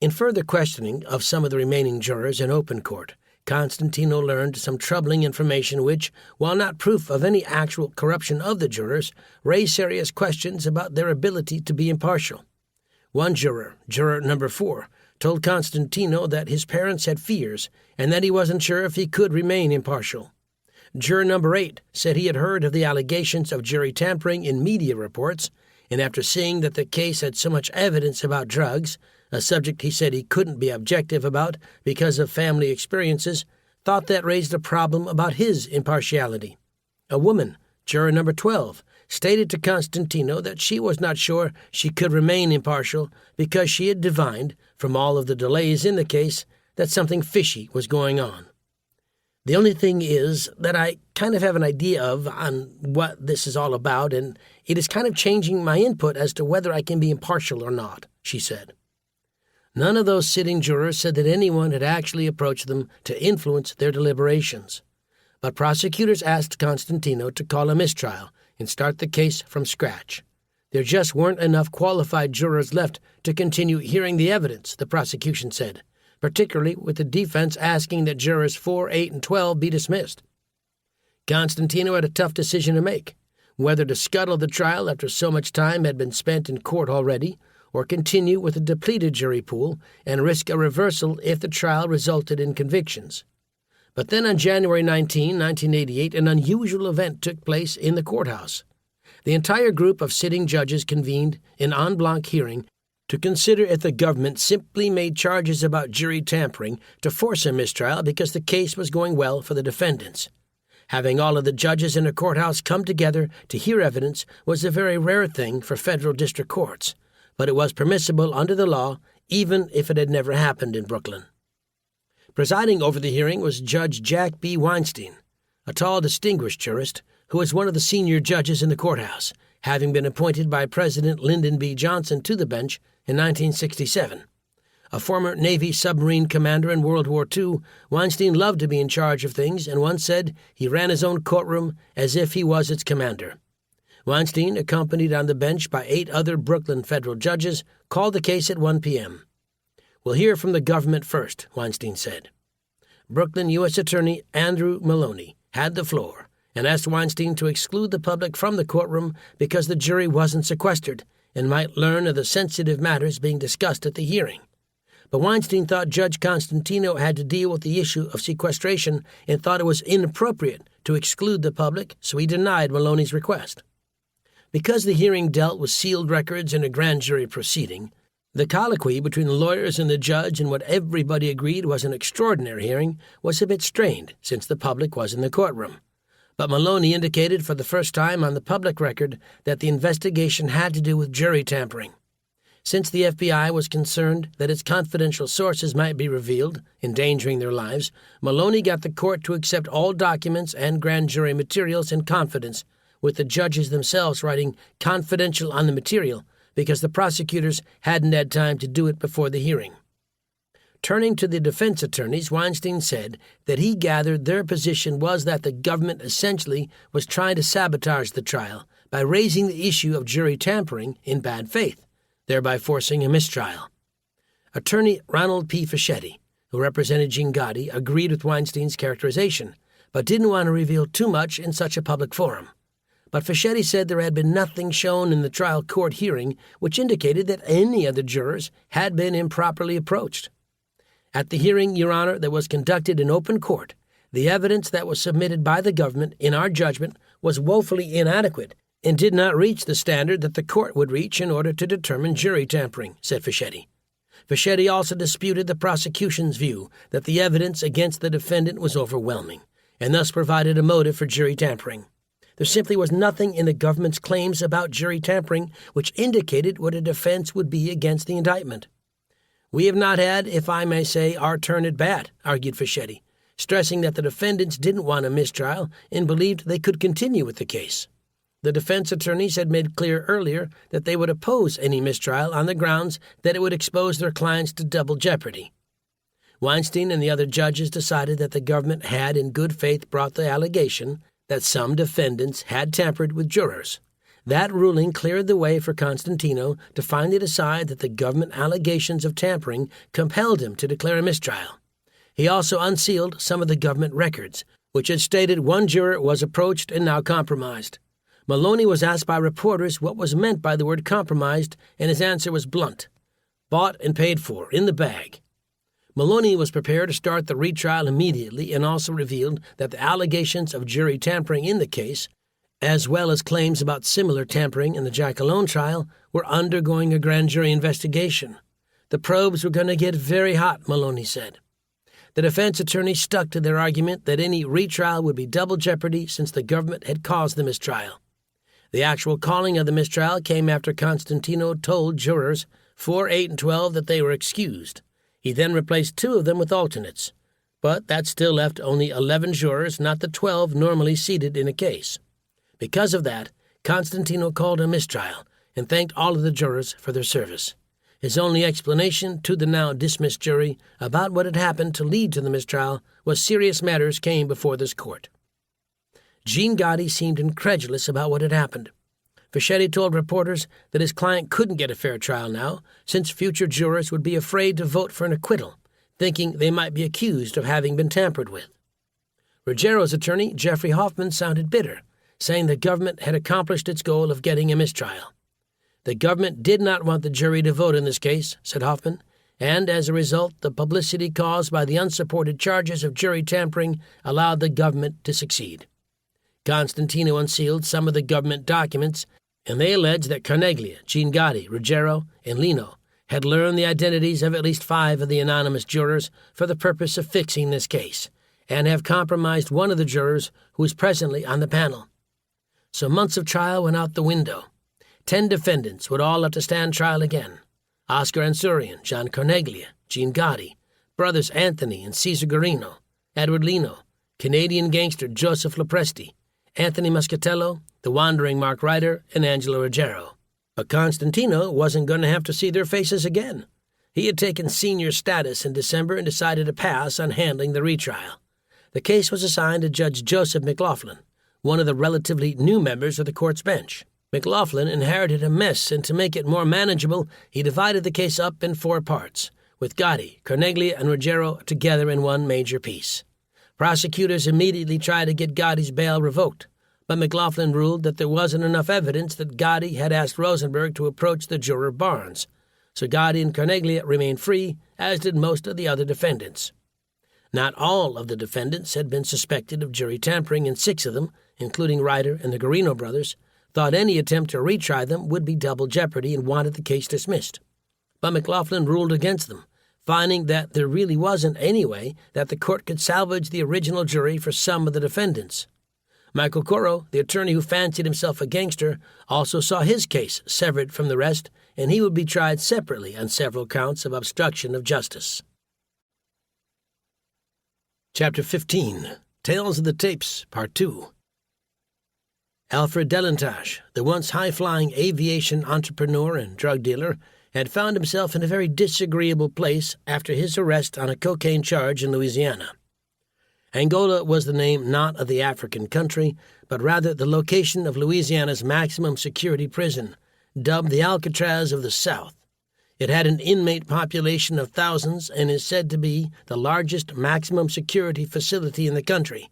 S15: In further questioning of some of the remaining jurors in open court, Constantino learned some troubling information which, while not proof of any actual corruption of the jurors, raised serious questions about their ability to be impartial. One juror, juror number 4, told Constantino that his parents had fears and that he wasn't sure if he could remain impartial. Juror number 8 said he had heard of the allegations of jury tampering in media reports, and after seeing that the case had so much evidence about drugs, a subject he said he couldn't be objective about because of family experiences, thought that raised a problem about his impartiality. A woman, juror number 12, stated to Constantino that she was not sure she could remain impartial because she had divined, from all of the delays in the case, that something fishy was going on. The only thing is that I kind of have an idea on what this is all about, and it is kind of changing my input as to whether I can be impartial or not, she said. None of those sitting jurors said that anyone had actually approached them to influence their deliberations. But prosecutors asked Constantino to call a mistrial and start the case from scratch. There just weren't enough qualified jurors left to continue hearing the evidence, the prosecution said, particularly with the defense asking that jurors 4, 8, and 12 be dismissed. Constantino had a tough decision to make, whether to scuttle the trial after so much time had been spent in court already, or continue with a depleted jury pool and risk a reversal if the trial resulted in convictions. But then on January 19, 1988, an unusual event took place in the courthouse. The entire group of sitting judges convened an en bloc hearing to consider if the government simply made charges about jury tampering to force a mistrial because the case was going well for the defendants. Having all of the judges in a courthouse come together to hear evidence was a very rare thing for federal district courts, but it was permissible under the law even if it had never happened in Brooklyn. Presiding over the hearing was Judge Jack B. Weinstein, a tall, distinguished jurist who was one of the senior judges in the courthouse, having been appointed by President Lyndon B. Johnson to the bench in 1967. A former Navy submarine commander in World War II, Weinstein loved to be in charge of things and once said he ran his own courtroom as if he was its commander. Weinstein, accompanied on the bench by 8 other Brooklyn federal judges, called the case at 1 p.m. "We'll hear from the government first," Weinstein said. Brooklyn U.S. Attorney Andrew Maloney had the floor and asked Weinstein to exclude the public from the courtroom because the jury wasn't sequestered and might learn of the sensitive matters being discussed at the hearing. But Weinstein thought Judge Constantino had to deal with the issue of sequestration and thought it was inappropriate to exclude the public, so he denied Maloney's request. Because the hearing dealt with sealed records in a grand jury proceeding, the colloquy between the lawyers and the judge in what everybody agreed was an extraordinary hearing was a bit strained since the public was in the courtroom. But Maloney indicated for the first time on the public record that the investigation had to do with jury tampering. Since the FBI was concerned that its confidential sources might be revealed, endangering their lives, Maloney got the court to accept all documents and grand jury materials in confidence, with the judges themselves writing confidential on the material because the prosecutors hadn't had time to do it before the hearing. Turning to the defense attorneys, Weinstein said that he gathered their position was that the government essentially was trying to sabotage the trial by raising the issue of jury tampering in bad faith, thereby forcing a mistrial. Attorney Ronald P. Fischetti, who represented Gene Gotti, agreed with Weinstein's characterization, but didn't want to reveal too much in such a public forum. But Fischetti said there had been nothing shown in the trial court hearing which indicated that any of the jurors had been improperly approached. At the hearing, Your Honor, that was conducted in open court, the evidence that was submitted by the government, in our judgment, was woefully inadequate and did not reach the standard that the court would reach in order to determine jury tampering, said Fischetti. Fischetti also disputed the prosecution's view that the evidence against the defendant was overwhelming, and thus provided a motive for jury tampering. There simply was nothing in the government's claims about jury tampering which indicated what a defense would be against the indictment. "We have not had, if I may say, our turn at bat," argued Fischetti, stressing that the defendants didn't want a mistrial and believed they could continue with the case. The defense attorneys had made clear earlier that they would oppose any mistrial on the grounds that it would expose their clients to double jeopardy. Weinstein and the other judges decided that the government had in good faith brought the allegation that some defendants had tampered with jurors. That ruling cleared the way for Constantino to finally decide that the government allegations of tampering compelled him to declare a mistrial. He also unsealed some of the government records, which had stated one juror was approached and now compromised. Maloney was asked by reporters what was meant by the word compromised, and his answer was blunt: bought and paid for, in the bag. Maloney was prepared to start the retrial immediately and also revealed that the allegations of jury tampering in the case, as well as claims about similar tampering in the Jack Malone trial, were undergoing a grand jury investigation. The probes were going to get very hot, Maloney said. The defense attorneys stuck to their argument that any retrial would be double jeopardy since the government had caused the mistrial. The actual calling of the mistrial came after Constantino told jurors 4, 8, and 12 that they were excused. He then replaced 2 of them with alternates. But that still left only 11 jurors, not the 12 normally seated in a case. Because of that, Constantino called a mistrial and thanked all of the jurors for their service. His only explanation to the now dismissed jury about what had happened to lead to the mistrial was serious matters came before this court. Gene Gotti seemed incredulous about what had happened. Fischetti told reporters that his client couldn't get a fair trial now, since future jurors would be afraid to vote for an acquittal, thinking they might be accused of having been tampered with. Ruggiero's attorney, Jeffrey Hoffman, sounded bitter, saying the government had accomplished its goal of getting a mistrial. The government did not want the jury to vote in this case, said Hoffman, and as a result, the publicity caused by the unsupported charges of jury tampering allowed the government to succeed. Constantino unsealed some of the government documents, and they alleged that Carneglia, Gene Gotti, Ruggiero, and Lino had learned the identities of at least 5 of the anonymous jurors for the purpose of fixing this case, and have compromised one of the jurors who is presently on the panel. So months of trial went out the window. 10 defendants would all have to stand trial again. Oscar Ansurian, John Carneglia, Gene Gotti, brothers Anthony and Cesar Guarino, Edward Lino, Canadian gangster Joseph Lopresti, Anthony Muscatello, the wandering Mark Ryder, and Angelo Ruggiero. But Constantino wasn't going to have to see their faces again. He had taken senior status in December and decided to pass on handling the retrial. The case was assigned to Judge Joseph McLaughlin, one of the relatively new members of the court's bench. McLaughlin inherited a mess, and to make it more manageable, he divided the case up in 4 parts, with Gotti, Carneglia, and Ruggiero together in one major piece. Prosecutors immediately tried to get Gotti's bail revoked, but McLaughlin ruled that there wasn't enough evidence that Gotti had asked Rosenberg to approach the juror Barnes, so Gotti and Carneglia remained free, as did most of the other defendants. Not all of the defendants had been suspected of jury tampering, and 6 of them, including Ryder and the Guarino brothers, thought any attempt to retry them would be double jeopardy and wanted the case dismissed. But McLaughlin ruled against them, finding that there really wasn't any way that the court could salvage the original jury for some of the defendants. Michael Coro, the attorney who fancied himself a gangster, also saw his case severed from the rest, and he would be tried separately on several counts of obstruction of justice. Chapter 15, Tales of the Tapes, Part 2. Alfred Delantache, the once high-flying aviation entrepreneur and drug dealer, had found himself in a very disagreeable place after his arrest on a cocaine charge in Louisiana. Angola was the name not of the African country, but rather the location of Louisiana's maximum security prison, dubbed the Alcatraz of the South. It had an inmate population of thousands and is said to be the largest maximum security facility in the country.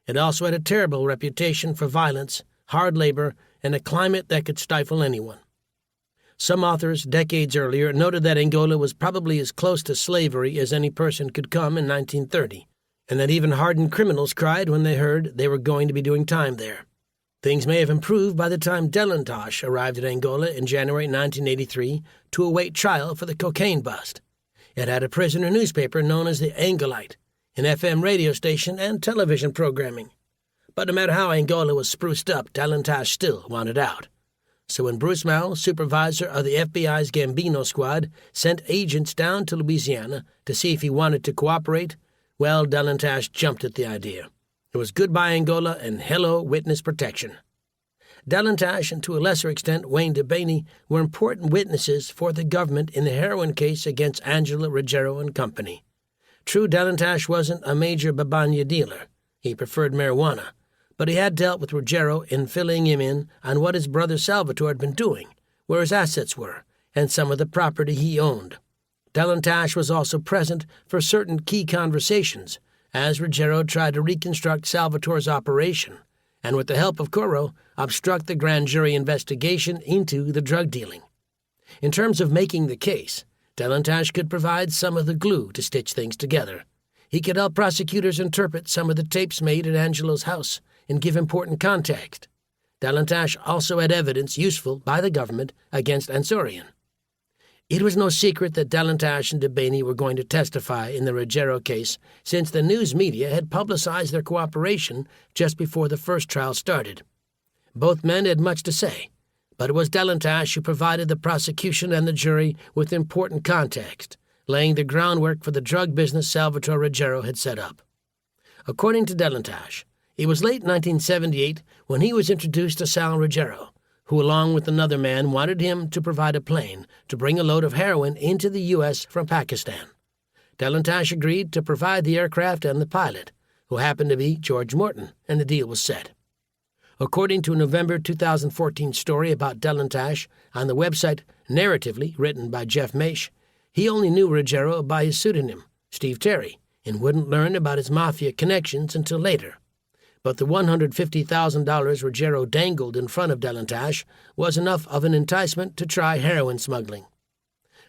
S15: It also had a terrible reputation for violence, hard labor, and a climate that could stifle anyone. Some authors, decades earlier, noted that Angola was probably as close to slavery as any person could come in 1930, and that even hardened criminals cried when they heard they were going to be doing time there. Things may have improved by the time Delantache arrived at Angola in January 1983 to await trial for the cocaine bust. It had a prisoner newspaper known as the Angolite, an FM radio station, and television programming. But no matter how Angola was spruced up, Delantache still wanted out. So when Bruce Mowell, supervisor of the FBI's Gambino squad, sent agents down to Louisiana to see if he wanted to cooperate, well, Delantache jumped at the idea. It was goodbye Angola and hello witness protection. Delantache and to a lesser extent Wayne DeBaney were important witnesses for the government in the heroin case against Angela Ruggiero and Company. True, Delantache wasn't a major babanya dealer. He preferred marijuana. But he had dealt with Ruggiero in filling him in on what his brother Salvatore had been doing, where his assets were, and some of the property he owned. Delantache was also present for certain key conversations, as Ruggiero tried to reconstruct Salvatore's operation, and with the help of Coro, obstruct the grand jury investigation into the drug dealing. In terms of making the case, Delantache could provide some of the glue to stitch things together. He could help prosecutors interpret some of the tapes made at Angelo's house and give important context. Delantache also had evidence useful by the government against Ansurian. It was no secret that Delantash and DeBaney were going to testify in the Ruggiero case, since the news media had publicized their cooperation just before the first trial started. Both men had much to say, but it was Delantash who provided the prosecution and the jury with important context, laying the groundwork for the drug business Salvatore Ruggiero had set up. According to Delantash, it was late 1978 when he was introduced to Sal Ruggiero, who along with another man wanted him to provide a plane to bring a load of heroin into the U.S. from Pakistan. Delantash agreed to provide the aircraft and the pilot, who happened to be George Morton, and the deal was set. According to a November 2014 story about Delantash on the website Narratively, written by Jeff Maish, he only knew Ruggiero by his pseudonym, Steve Terry, and wouldn't learn about his mafia connections until later. But the $150,000 Ruggiero dangled in front of Delantash was enough of an enticement to try heroin smuggling.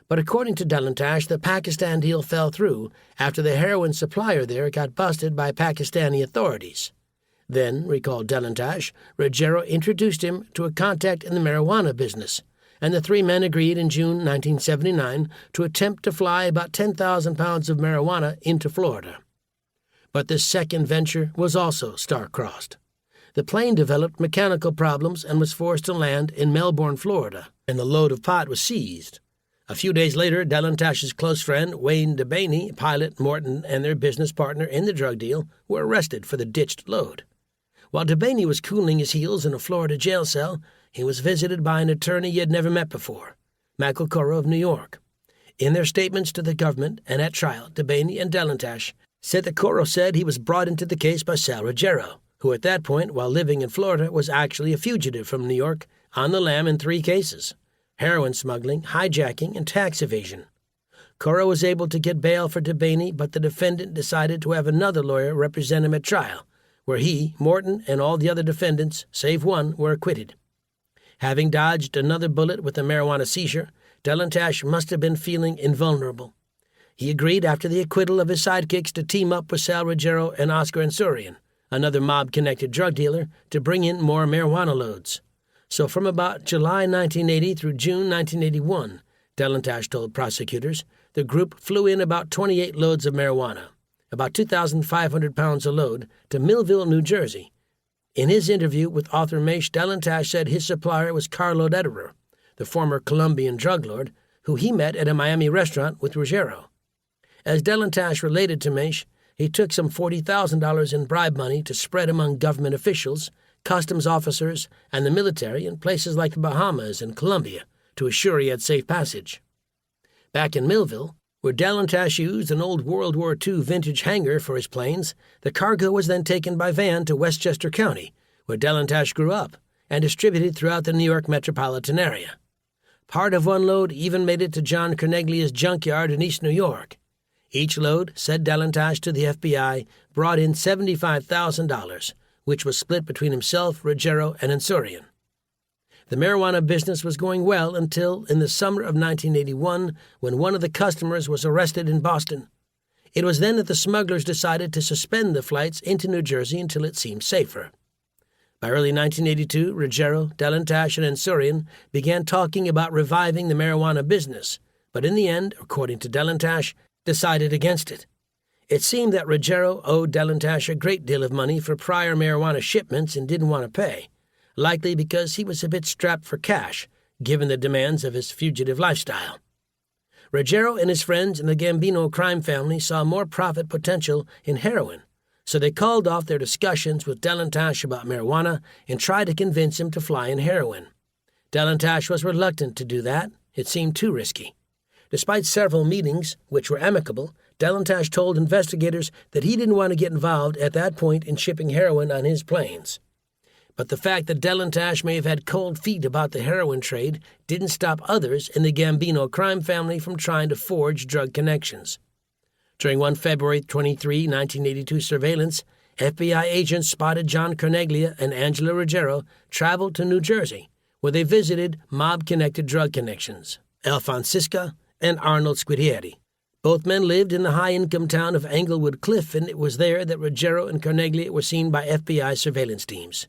S15: But according to Delantash, the Pakistan deal fell through after the heroin supplier there got busted by Pakistani authorities. Then, recalled Delantash, Ruggiero introduced him to a contact in the marijuana business, and the three men agreed in June 1979 to attempt to fly about 10,000 pounds of marijuana into Florida. But this second venture was also star-crossed. The plane developed mechanical problems and was forced to land in Melbourne, Florida, and the load of pot was seized. A few days later, Delantash's close friend, Wayne DeBaney, pilot Morton, and their business partner in the drug deal were arrested for the ditched load. While DeBaney was cooling his heels in a Florida jail cell, he was visited by an attorney he had never met before, Michael Coro of New York. In their statements to the government and at trial, DeBaney and Delantash said that Coro said he was brought into the case by Sal Ruggiero, who at that point, while living in Florida, was actually a fugitive from New York, on the lam in 3 cases: heroin smuggling, hijacking, and tax evasion. Coro was able to get bail for DeBaney, but the defendant decided to have another lawyer represent him at trial, where he, Morton, and all the other defendants, save one, were acquitted. Having dodged another bullet with a marijuana seizure, Delantash must have been feeling invulnerable. He agreed after the acquittal of his sidekicks to team up with Sal Ruggiero and Oscar Ansurian, another mob-connected drug dealer, to bring in more marijuana loads. So from about July 1980 through June 1981, Delantash told prosecutors, the group flew in about 28 loads of marijuana, about 2,500 pounds a load, to Millville, New Jersey. In his interview with author Maish, Delantash said his supplier was Carlo Lederer, the former Colombian drug lord, who he met at a Miami restaurant with Ruggiero. As Delantash related to Maish, he took some $40,000 in bribe money to spread among government officials, customs officers, and the military in places like the Bahamas and Colombia to assure he had safe passage. Back in Millville, where Delantash used an old World War II vintage hangar for his planes, the cargo was then taken by van to Westchester County, where Delantash grew up, and distributed throughout the New York metropolitan area. Part of one load even made it to John Carneglia's junkyard in East New York. Each load, said Delantash to the FBI, brought in $75,000, which was split between himself, Ruggiero, and Ansurian. The marijuana business was going well until, in the summer of 1981, when one of the customers was arrested in Boston. It was then that the smugglers decided to suspend the flights into New Jersey until it seemed safer. By early 1982, Ruggiero, Delantash, and Ansurian began talking about reviving the marijuana business, but in the end, according to Delantash, decided against it. It seemed that Ruggiero owed Delantash a great deal of money for prior marijuana shipments and didn't want to pay, likely because he was a bit strapped for cash, given the demands of his fugitive lifestyle. Ruggiero and his friends in the Gambino crime family saw more profit potential in heroin, so they called off their discussions with Delantash about marijuana and tried to convince him to fly in heroin. Delantash was reluctant to do that. It seemed too risky. Despite several meetings, which were amicable, Delantash told investigators that he didn't want to get involved at that point in shipping heroin on his planes. But the fact that Delantash may have had cold feet about the heroin trade didn't stop others in the Gambino crime family from trying to forge drug connections. During one February 23, 1982 surveillance, FBI agents spotted John Carneglia and Angela Ruggiero travel to New Jersey, where they visited mob-connected drug connections, El Francisca and Arnold Scudieri. Both men lived in the high-income town of Englewood Cliff, and it was there that Ruggiero and Carneglia were seen by FBI surveillance teams.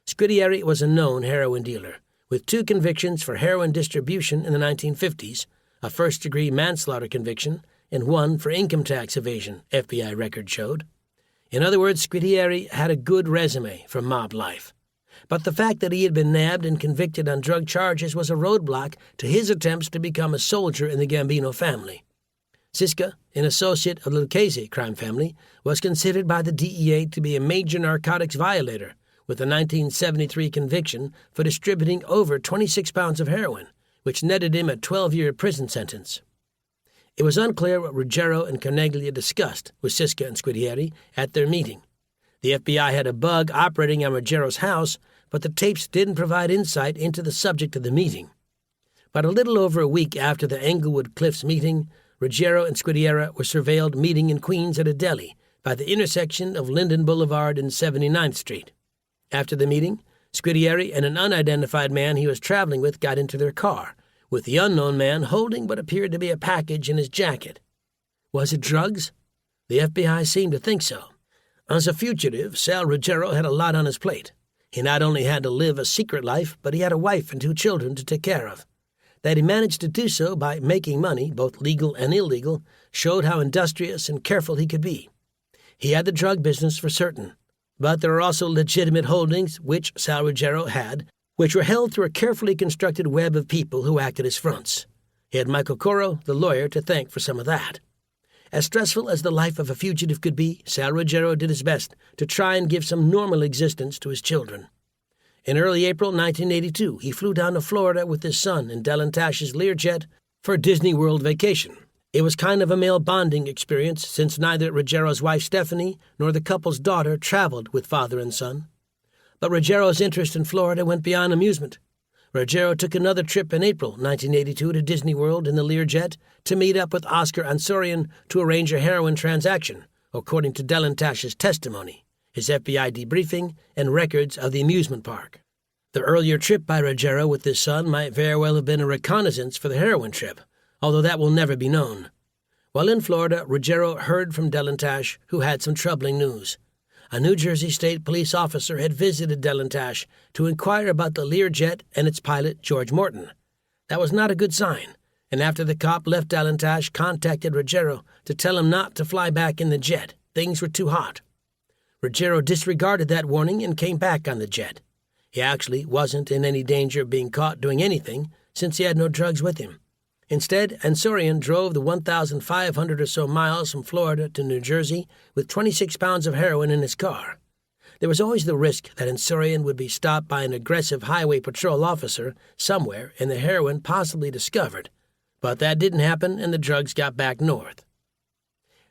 S15: Scudieri was a known heroin dealer, with 2 convictions for heroin distribution in the 1950s, a first-degree manslaughter conviction, and one for income tax evasion, FBI record showed. In other words, Scudieri had a good resume for mob life. But the fact that he had been nabbed and convicted on drug charges was a roadblock to his attempts to become a soldier in the Gambino family. Siska, an associate of the Lucchese crime family, was considered by the DEA to be a major narcotics violator, with a 1973 conviction for distributing over 26 pounds of heroin, which netted him a 12-year prison sentence. It was unclear what Ruggiero and Carneglia discussed with Siska and Scudieri at their meeting. The FBI had a bug operating on Ruggiero's house, but the tapes didn't provide insight into the subject of the meeting. But a little over a week after the Englewood Cliffs meeting, Ruggiero and Scudieri were surveilled meeting in Queens at a deli by the intersection of Linden Boulevard and 79th Street. After the meeting, Scudieri and an unidentified man he was traveling with got into their car, with the unknown man holding what appeared to be a package in his jacket. Was it drugs? The FBI seemed to think so. As a fugitive, Sal Ruggiero had a lot on his plate. He not only had to live a secret life, but he had a wife and 2 children to take care of. That he managed to do so by making money, both legal and illegal, showed how industrious and careful he could be. He had the drug business for certain, but there are also legitimate holdings, which Sal Ruggiero had, which were held through a carefully constructed web of people who acted as fronts. He had Michael Coro, the lawyer, to thank for some of that. As stressful as the life of a fugitive could be, Sal Ruggiero did his best to try and give some normal existence to his children. In early April 1982, he flew down to Florida with his son in Dylan Tash's Learjet for a Disney World vacation. It was kind of a male bonding experience, since neither Ruggiero's wife Stephanie nor the couple's daughter traveled with father and son. But Ruggiero's interest in Florida went beyond amusement. Ruggiero took another trip in April 1982 to Disney World in the Learjet to meet up with Oscar Ansorian to arrange a heroin transaction, according to Dylan Tash's testimony, his FBI debriefing, and records of the amusement park. The earlier trip by Ruggiero with his son might very well have been a reconnaissance for the heroin trip, although that will never be known. While in Florida, Ruggiero heard from Dylan Tash, who had some troubling news. A New Jersey State police officer had visited Dylan Tash to inquire about the Learjet and its pilot, George Morton. That was not a good sign, and after the cop left, Dylan Tash contacted Ruggiero to tell him not to fly back in the jet. Things were too hot. Ruggiero disregarded that warning and came back on the jet. He actually wasn't in any danger of being caught doing anything, since he had no drugs with him. Instead, Ansorian drove the 1,500 or so miles from Florida to New Jersey with 26 pounds of heroin in his car. There was always the risk that Ansorian would be stopped by an aggressive highway patrol officer somewhere and the heroin possibly discovered. But that didn't happen, and the drugs got back north.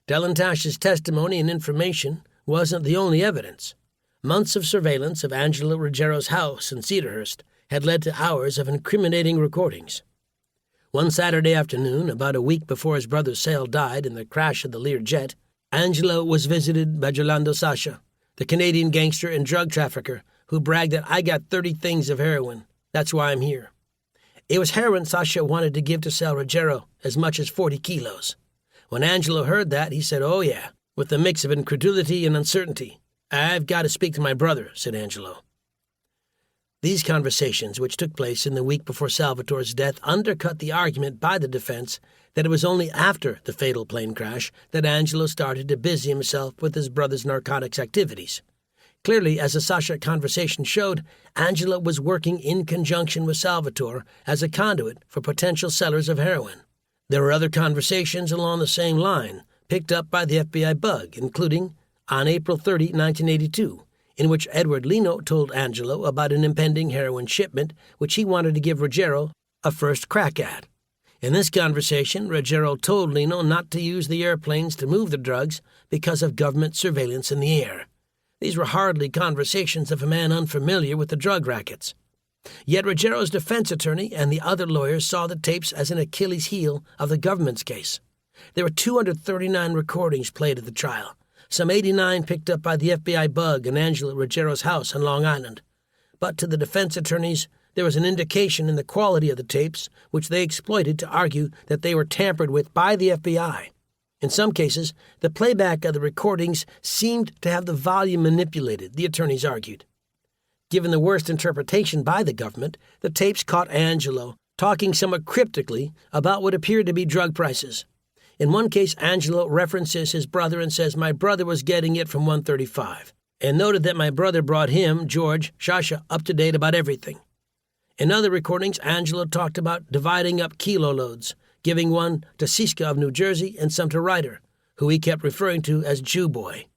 S15: Dylan Tash's testimony and information wasn't the only evidence. Months of surveillance of Angelo Ruggiero's house in Cedarhurst had led to hours of incriminating recordings. One Saturday afternoon, about a week before his brother Sal died in the crash of the Learjet, Angelo was visited by Jolando Sasha, the Canadian gangster and drug trafficker who bragged that "I got 30 things of heroin. That's why I'm here." It was heroin Sasha wanted to give to Sal Ruggiero, as much as 40 kilos. When Angelo heard that, he said, "Oh yeah," with a mix of incredulity and uncertainty. "I've got to speak to my brother," said Angelo. These conversations, which took place in the week before Salvatore's death, undercut the argument by the defense that it was only after the fatal plane crash that Angelo started to busy himself with his brother's narcotics activities. Clearly, as the Sasha conversation showed, Angelo was working in conjunction with Salvatore as a conduit for potential sellers of heroin. There were other conversations along the same line, picked up by the FBI bug, including on April 30, 1982, in which Edward Lino told Angelo about an impending heroin shipment which he wanted to give Ruggiero a first crack at. In this conversation, Ruggiero told Lino not to use the airplanes to move the drugs because of government surveillance in the air. These were hardly conversations of a man unfamiliar with the drug rackets. Yet Ruggiero's defense attorney and the other lawyers saw the tapes as an Achilles heel of the government's case. There were 239 recordings played at the trial, some 89 picked up by the FBI bug in Angelo Ruggiero's house on Long Island. But to the defense attorneys, there was an indication in the quality of the tapes, which they exploited to argue that they were tampered with by the FBI. In some cases, the playback of the recordings seemed to have the volume manipulated, the attorneys argued. Given the worst interpretation by the government, the tapes caught Angelo talking somewhat cryptically about what appeared to be drug prices. In one case, Angelo references his brother and says, "My brother was getting it from 135, and noted that my brother brought him, George, Shasha, up to date about everything." In other recordings, Angelo talked about dividing up kilo loads, giving one to Siska of New Jersey and some to Ryder, who he kept referring to as Jew Boy.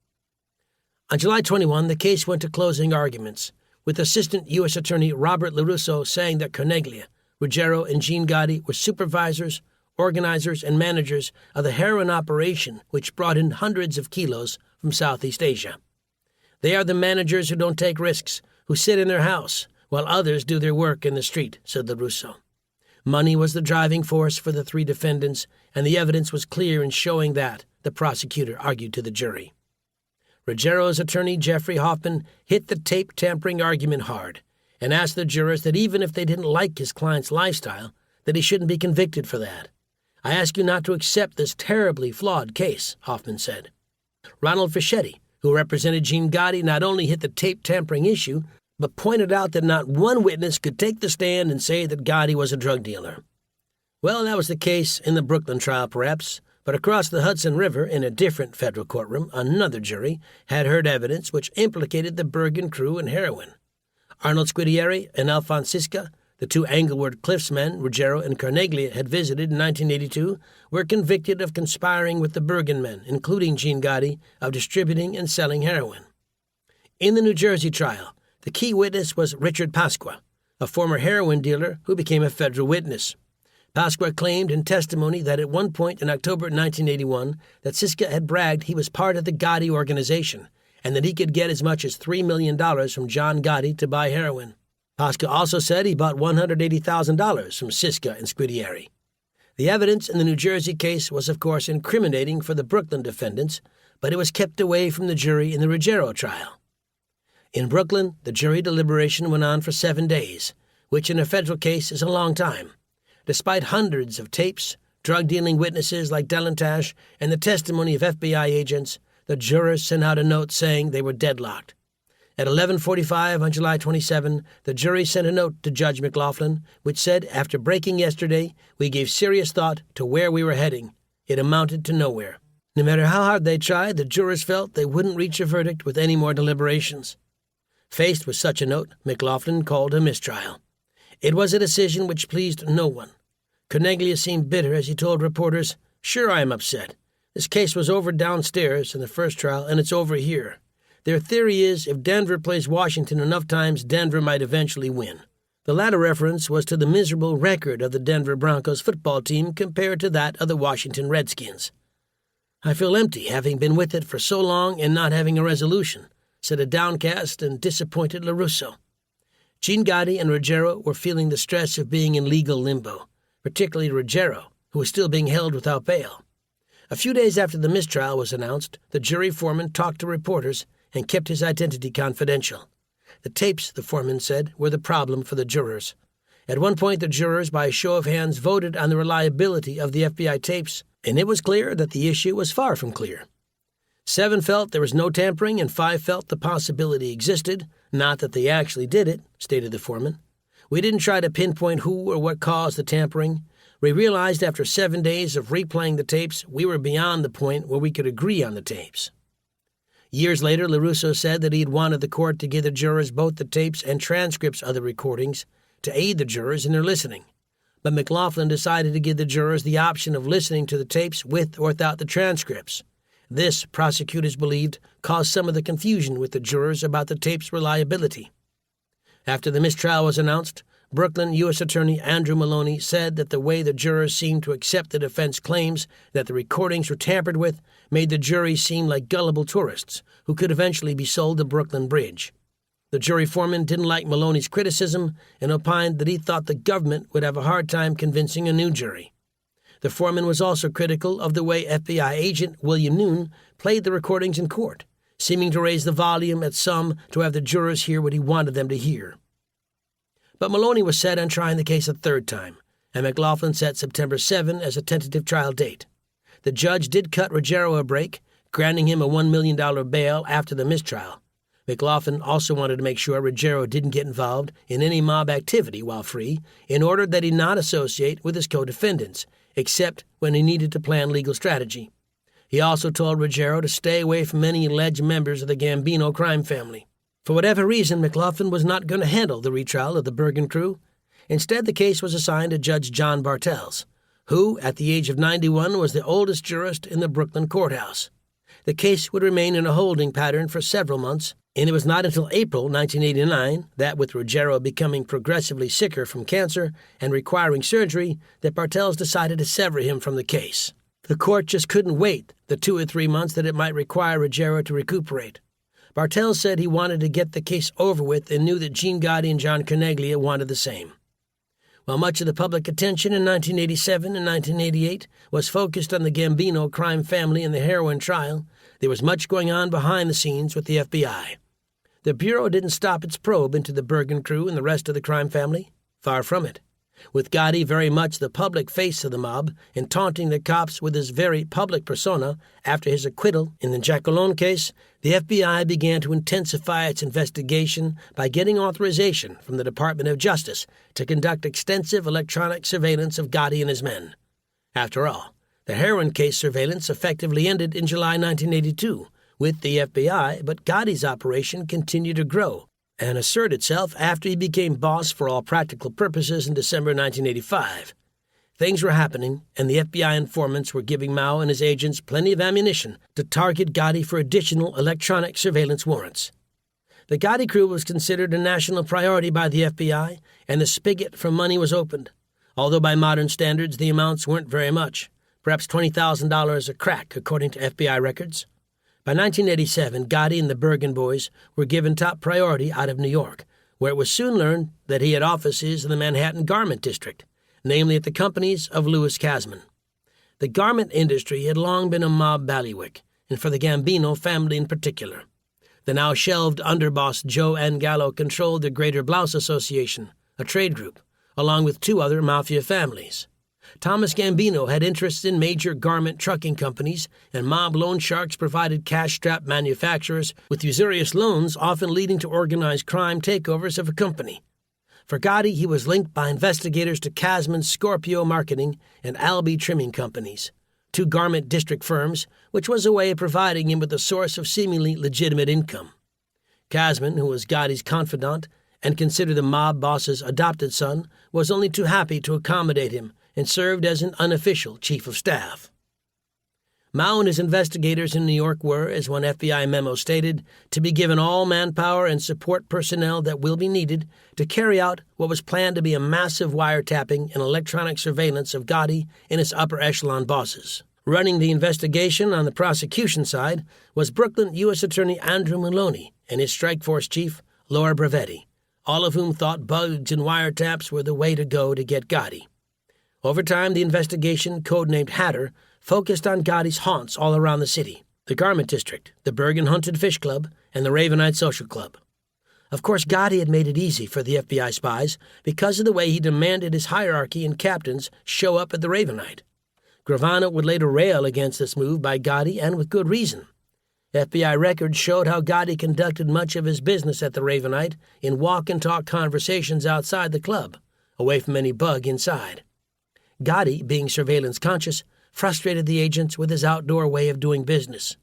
S15: On July 21, the case went to closing arguments, with Assistant U.S. Attorney Robert LaRusso saying that Corneglia, Ruggiero, and Gene Gotti were supervisors, organizers, and managers of the heroin operation which brought in hundreds of kilos from Southeast Asia. "They are the managers who don't take risks, who sit in their house, while others do their work in the street," said LaRusso. Money was the driving force for the three defendants, and the evidence was clear in showing that, the prosecutor argued to the jury. Ruggiero's attorney, Jeffrey Hoffman, hit the tape tampering argument hard and asked the jurors that even if they didn't like his client's lifestyle, that he shouldn't be convicted for that. "I ask you not to accept this terribly flawed case," Hoffman said. Ronald Fischetti, who represented Gene Gotti, not only hit the tape tampering issue, but pointed out that not one witness could take the stand and say that Gotti was a drug dealer. Well, that was the case in the Brooklyn trial, perhaps, but across the Hudson River, in a different federal courtroom, another jury had heard evidence which implicated the Bergen crew in heroin. Arnold Scudieri and Alphonse Siska, the two Englewood Cliffs men Ruggiero and Corneglia had visited in 1982, were convicted of conspiring with the Bergen men, including Gene Gotti, of distributing and selling heroin. In the New Jersey trial, the key witness was Richard Pasqua, a former heroin dealer who became a federal witness. Pasqua claimed in testimony that at one point in October 1981 that Siska had bragged he was part of the Gotti organization and that he could get as much as $3 million from John Gotti to buy heroin. Pasqua also said he bought $180,000 from Siska and Scudieri. The evidence in the New Jersey case was, of course, incriminating for the Brooklyn defendants, but it was kept away from the jury in the Ruggiero trial. In Brooklyn, the jury deliberation went on for 7 days, which in a federal case is a long time. Despite hundreds of tapes, drug-dealing witnesses like Delantash, and the testimony of FBI agents, the jurors sent out a note saying they were deadlocked. At 11:45 on July 27, the jury sent a note to Judge McLaughlin, which said, "After breaking yesterday, we gave serious thought to where we were heading. It amounted to nowhere." No matter how hard they tried, the jurors felt they wouldn't reach a verdict with any more deliberations. Faced with such a note, McLaughlin called a mistrial. It was a decision which pleased no one. Corneglia seemed bitter as he told reporters, "Sure, I am upset. This case was over downstairs in the first trial, and it's over here. Their theory is if Denver plays Washington enough times, Denver might eventually win." The latter reference was to the miserable record of the Denver Broncos football team compared to that of the Washington Redskins. "I feel empty, having been with it for so long and not having a resolution," said a downcast and disappointed LaRusso. Gene Gotti and Ruggiero were feeling the stress of being in legal limbo, particularly Ruggiero, who was still being held without bail. A few days after the mistrial was announced, the jury foreman talked to reporters and kept his identity confidential. The tapes, the foreman said, were the problem for the jurors. At one point, the jurors, by a show of hands, voted on the reliability of the FBI tapes, and it was clear that the issue was far from clear. 7 felt there was no tampering, and 5 felt the possibility existed, not that they actually did it, stated the foreman. "We didn't try to pinpoint who or what caused the tampering. We realized after 7 days of replaying the tapes, we were beyond the point where we could agree on the tapes." Years later, LaRusso said that he had wanted the court to give the jurors both the tapes and transcripts of the recordings to aid the jurors in their listening. But McLaughlin decided to give the jurors the option of listening to the tapes with or without the transcripts. This, prosecutors believed, caused some of the confusion with the jurors about the tape's reliability. After the mistrial was announced, Brooklyn U.S. Attorney Andrew Maloney said that the way the jurors seemed to accept the defense claims that the recordings were tampered with made the jury seem like gullible tourists who could eventually be sold the Brooklyn Bridge. The jury foreman didn't like Maloney's criticism and opined that he thought the government would have a hard time convincing a new jury. The foreman was also critical of the way FBI agent William Noon played the recordings in court, seeming to raise the volume at some to have the jurors hear what he wanted them to hear. But Maloney was set on trying the case a third time, and McLaughlin set September 7 as a tentative trial date. The judge did cut Ruggiero a break, granting him a $1 million bail after the mistrial. McLaughlin also wanted to make sure Ruggiero didn't get involved in any mob activity while free, in order that he not associate with his co-defendants, except when he needed to plan legal strategy. He also told Ruggiero to stay away from any alleged members of the Gambino crime family. For whatever reason, McLaughlin was not going to handle the retrial of the Bergen crew. Instead, the case was assigned to Judge John Bartels, who, at the age of 91, was the oldest jurist in the Brooklyn courthouse. The case would remain in a holding pattern for several months, and it was not until April 1989 that, with Ruggiero becoming progressively sicker from cancer and requiring surgery, that Bartels decided to sever him from the case. The court just couldn't wait the 2 or 3 months that it might require Ruggiero to recuperate. Bartels said he wanted to get the case over with and knew that Gene Gotti and John Carneglia wanted the same. While much of the public attention in 1987 and 1988 was focused on the Gambino crime family and the heroin trial, there was much going on behind the scenes with the FBI. The Bureau didn't stop its probe into the Bergen crew and the rest of the crime family. Far from it. With Gotti very much the public face of the mob and taunting the cops with his very public persona after his acquittal in the Jacqueline case, the FBI began to intensify its investigation by getting authorization from the Department of Justice to conduct extensive electronic surveillance of Gotti and his men. After all, the heroin case surveillance effectively ended in July 1982 with the FBI, but Gotti's operation continued to grow and assert itself after he became boss for all practical purposes in December 1985. Things were happening, and the FBI informants were giving Mao and his agents plenty of ammunition to target Gotti for additional electronic surveillance warrants. The Gotti crew was considered a national priority by the FBI, and the spigot for money was opened, although by modern standards the amounts weren't very much, perhaps $20,000 a crack, according to FBI records. By 1987, Gotti and the Bergen boys were given top priority out of New York, where it was soon learned that he had offices in the Manhattan garment district, namely at the companies of Louis Kasman. The garment industry had long been a mob bailiwick, and for the Gambino family in particular. The now shelved underboss Joe Angallo controlled the Greater Blouse Association, a trade group, along with 2 other mafia families. Thomas Gambino had interests in major garment trucking companies, and mob loan sharks provided cash-strapped manufacturers with usurious loans, often leading to organized crime takeovers of a company. For Gotti, he was linked by investigators to Kasman's Scorpio Marketing and Albee Trimming Companies, 2 garment district firms, which was a way of providing him with a source of seemingly legitimate income. Kasman, who was Gotti's confidant and considered the mob boss's adopted son, was only too happy to accommodate him and served as an unofficial chief of staff. Mao and his investigators in New York were, as one FBI memo stated, to be given all manpower and support personnel that will be needed to carry out what was planned to be a massive wiretapping and electronic surveillance of Gotti and his upper echelon bosses. Running the investigation on the prosecution side was Brooklyn U.S. Attorney Andrew Maloney and his strike force chief, Laura Bravetti, all of whom thought bugs and wiretaps were the way to go to get Gotti. Over time, the investigation, codenamed Hatter, focused on Gotti's haunts all around the city, the Garment District, the Bergen Hunted Fish Club, and the Ravenite Social Club. Of course, Gotti had made it easy for the FBI spies because of the way he demanded his hierarchy and captains show up at the Ravenite. Gravano would later rail against this move by Gotti, and with good reason. FBI records showed how Gotti conducted much of his business at the Ravenite in walk-and-talk conversations outside the club, away from any bug inside. Gotti, being surveillance-conscious, frustrated the agents with his outdoor way of doing business.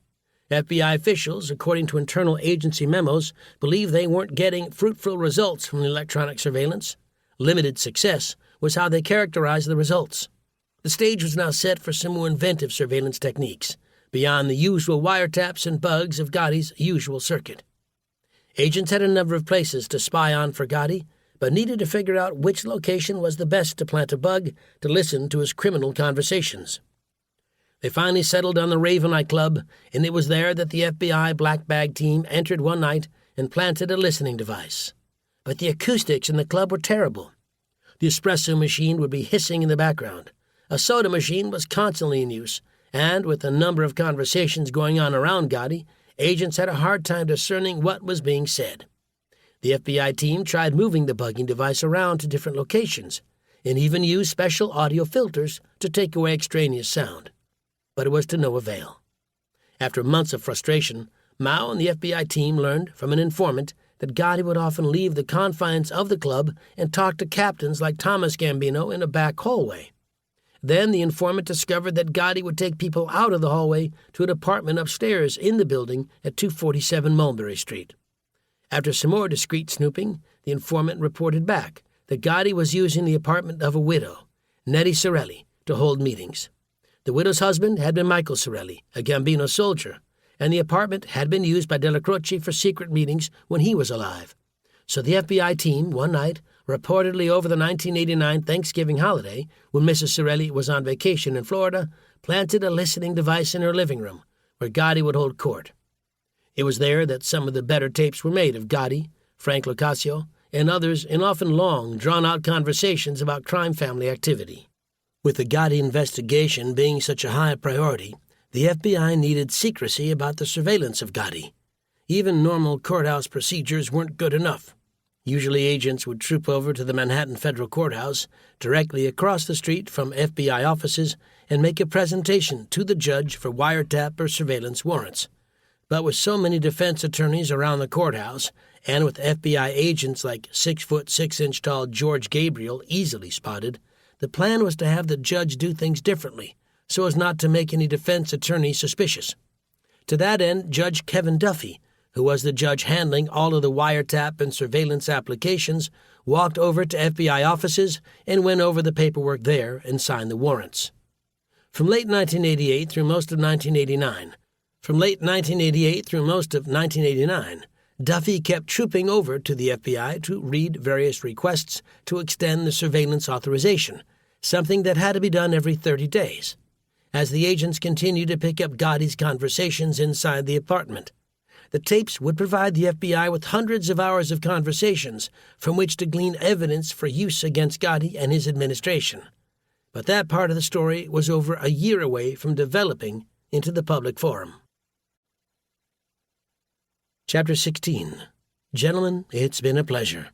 S15: FBI officials, according to internal agency memos, believed they weren't getting fruitful results from the electronic surveillance. Limited success was how they characterized the results. The stage was now set for some more inventive surveillance techniques, beyond the usual wiretaps and bugs of Gotti's usual circuit. Agents had a number of places to spy on for Gotti, but needed to figure out which location was the best to plant a bug to listen to his criminal conversations. They finally settled on the Ravenite Club, and it was there that the FBI black bag team entered one night and planted a listening device. But the acoustics in the club were terrible. The espresso machine would be hissing in the background. A soda machine was constantly in use, and with a number of conversations going on around Gotti, agents had a hard time discerning what was being said. The FBI team tried moving the bugging device around to different locations, and even used special audio filters to take away extraneous sound. But it was to no avail. After months of frustration, Mao and the FBI team learned from an informant that Gotti would often leave the confines of the club and talk to captains like Thomas Gambino in a back hallway. Then the informant discovered that Gotti would take people out of the hallway to an apartment upstairs in the building at 247 Mulberry Street. After some more discreet snooping, the informant reported back that Gotti was using the apartment of a widow, Nettie Sorelli, to hold meetings. The widow's husband had been Michael Sorelli, a Gambino soldier, and the apartment had been used by Della Croce for secret meetings when he was alive. So the FBI team, one night, reportedly over the 1989 Thanksgiving holiday, when Mrs. Sorelli was on vacation in Florida, planted a listening device in her living room, where Gotti would hold court. It was there that some of the better tapes were made of Gotti, Frank Locascio, and others in often long, drawn-out conversations about crime family activity. With the Gotti investigation being such a high priority, the FBI needed secrecy about the surveillance of Gotti. Even normal courthouse procedures weren't good enough. Usually agents would troop over to the Manhattan Federal Courthouse, directly across the street from FBI offices, and make a presentation to the judge for wiretap or surveillance warrants. But with so many defense attorneys around the courthouse, and with FBI agents like 6'6" George Gabriel easily spotted, the plan was to have the judge do things differently, so as not to make any defense attorney suspicious. To that end, Judge Kevin Duffy, who was the judge handling all of the wiretap and surveillance applications, walked over to FBI offices and went over the paperwork there and signed the warrants. From late 1988 through most of 1989, Duffy kept trooping over to the FBI to read various requests to extend the surveillance authorization, something that had to be done every 30 days. As the agents continued to pick up Gotti's conversations inside the apartment, the tapes would provide the FBI with hundreds of hours of conversations from which to glean evidence for use against Gotti and his administration. But that part of the story was over a year away from developing into the public forum. Chapter 16. Gentlemen, it's been a pleasure.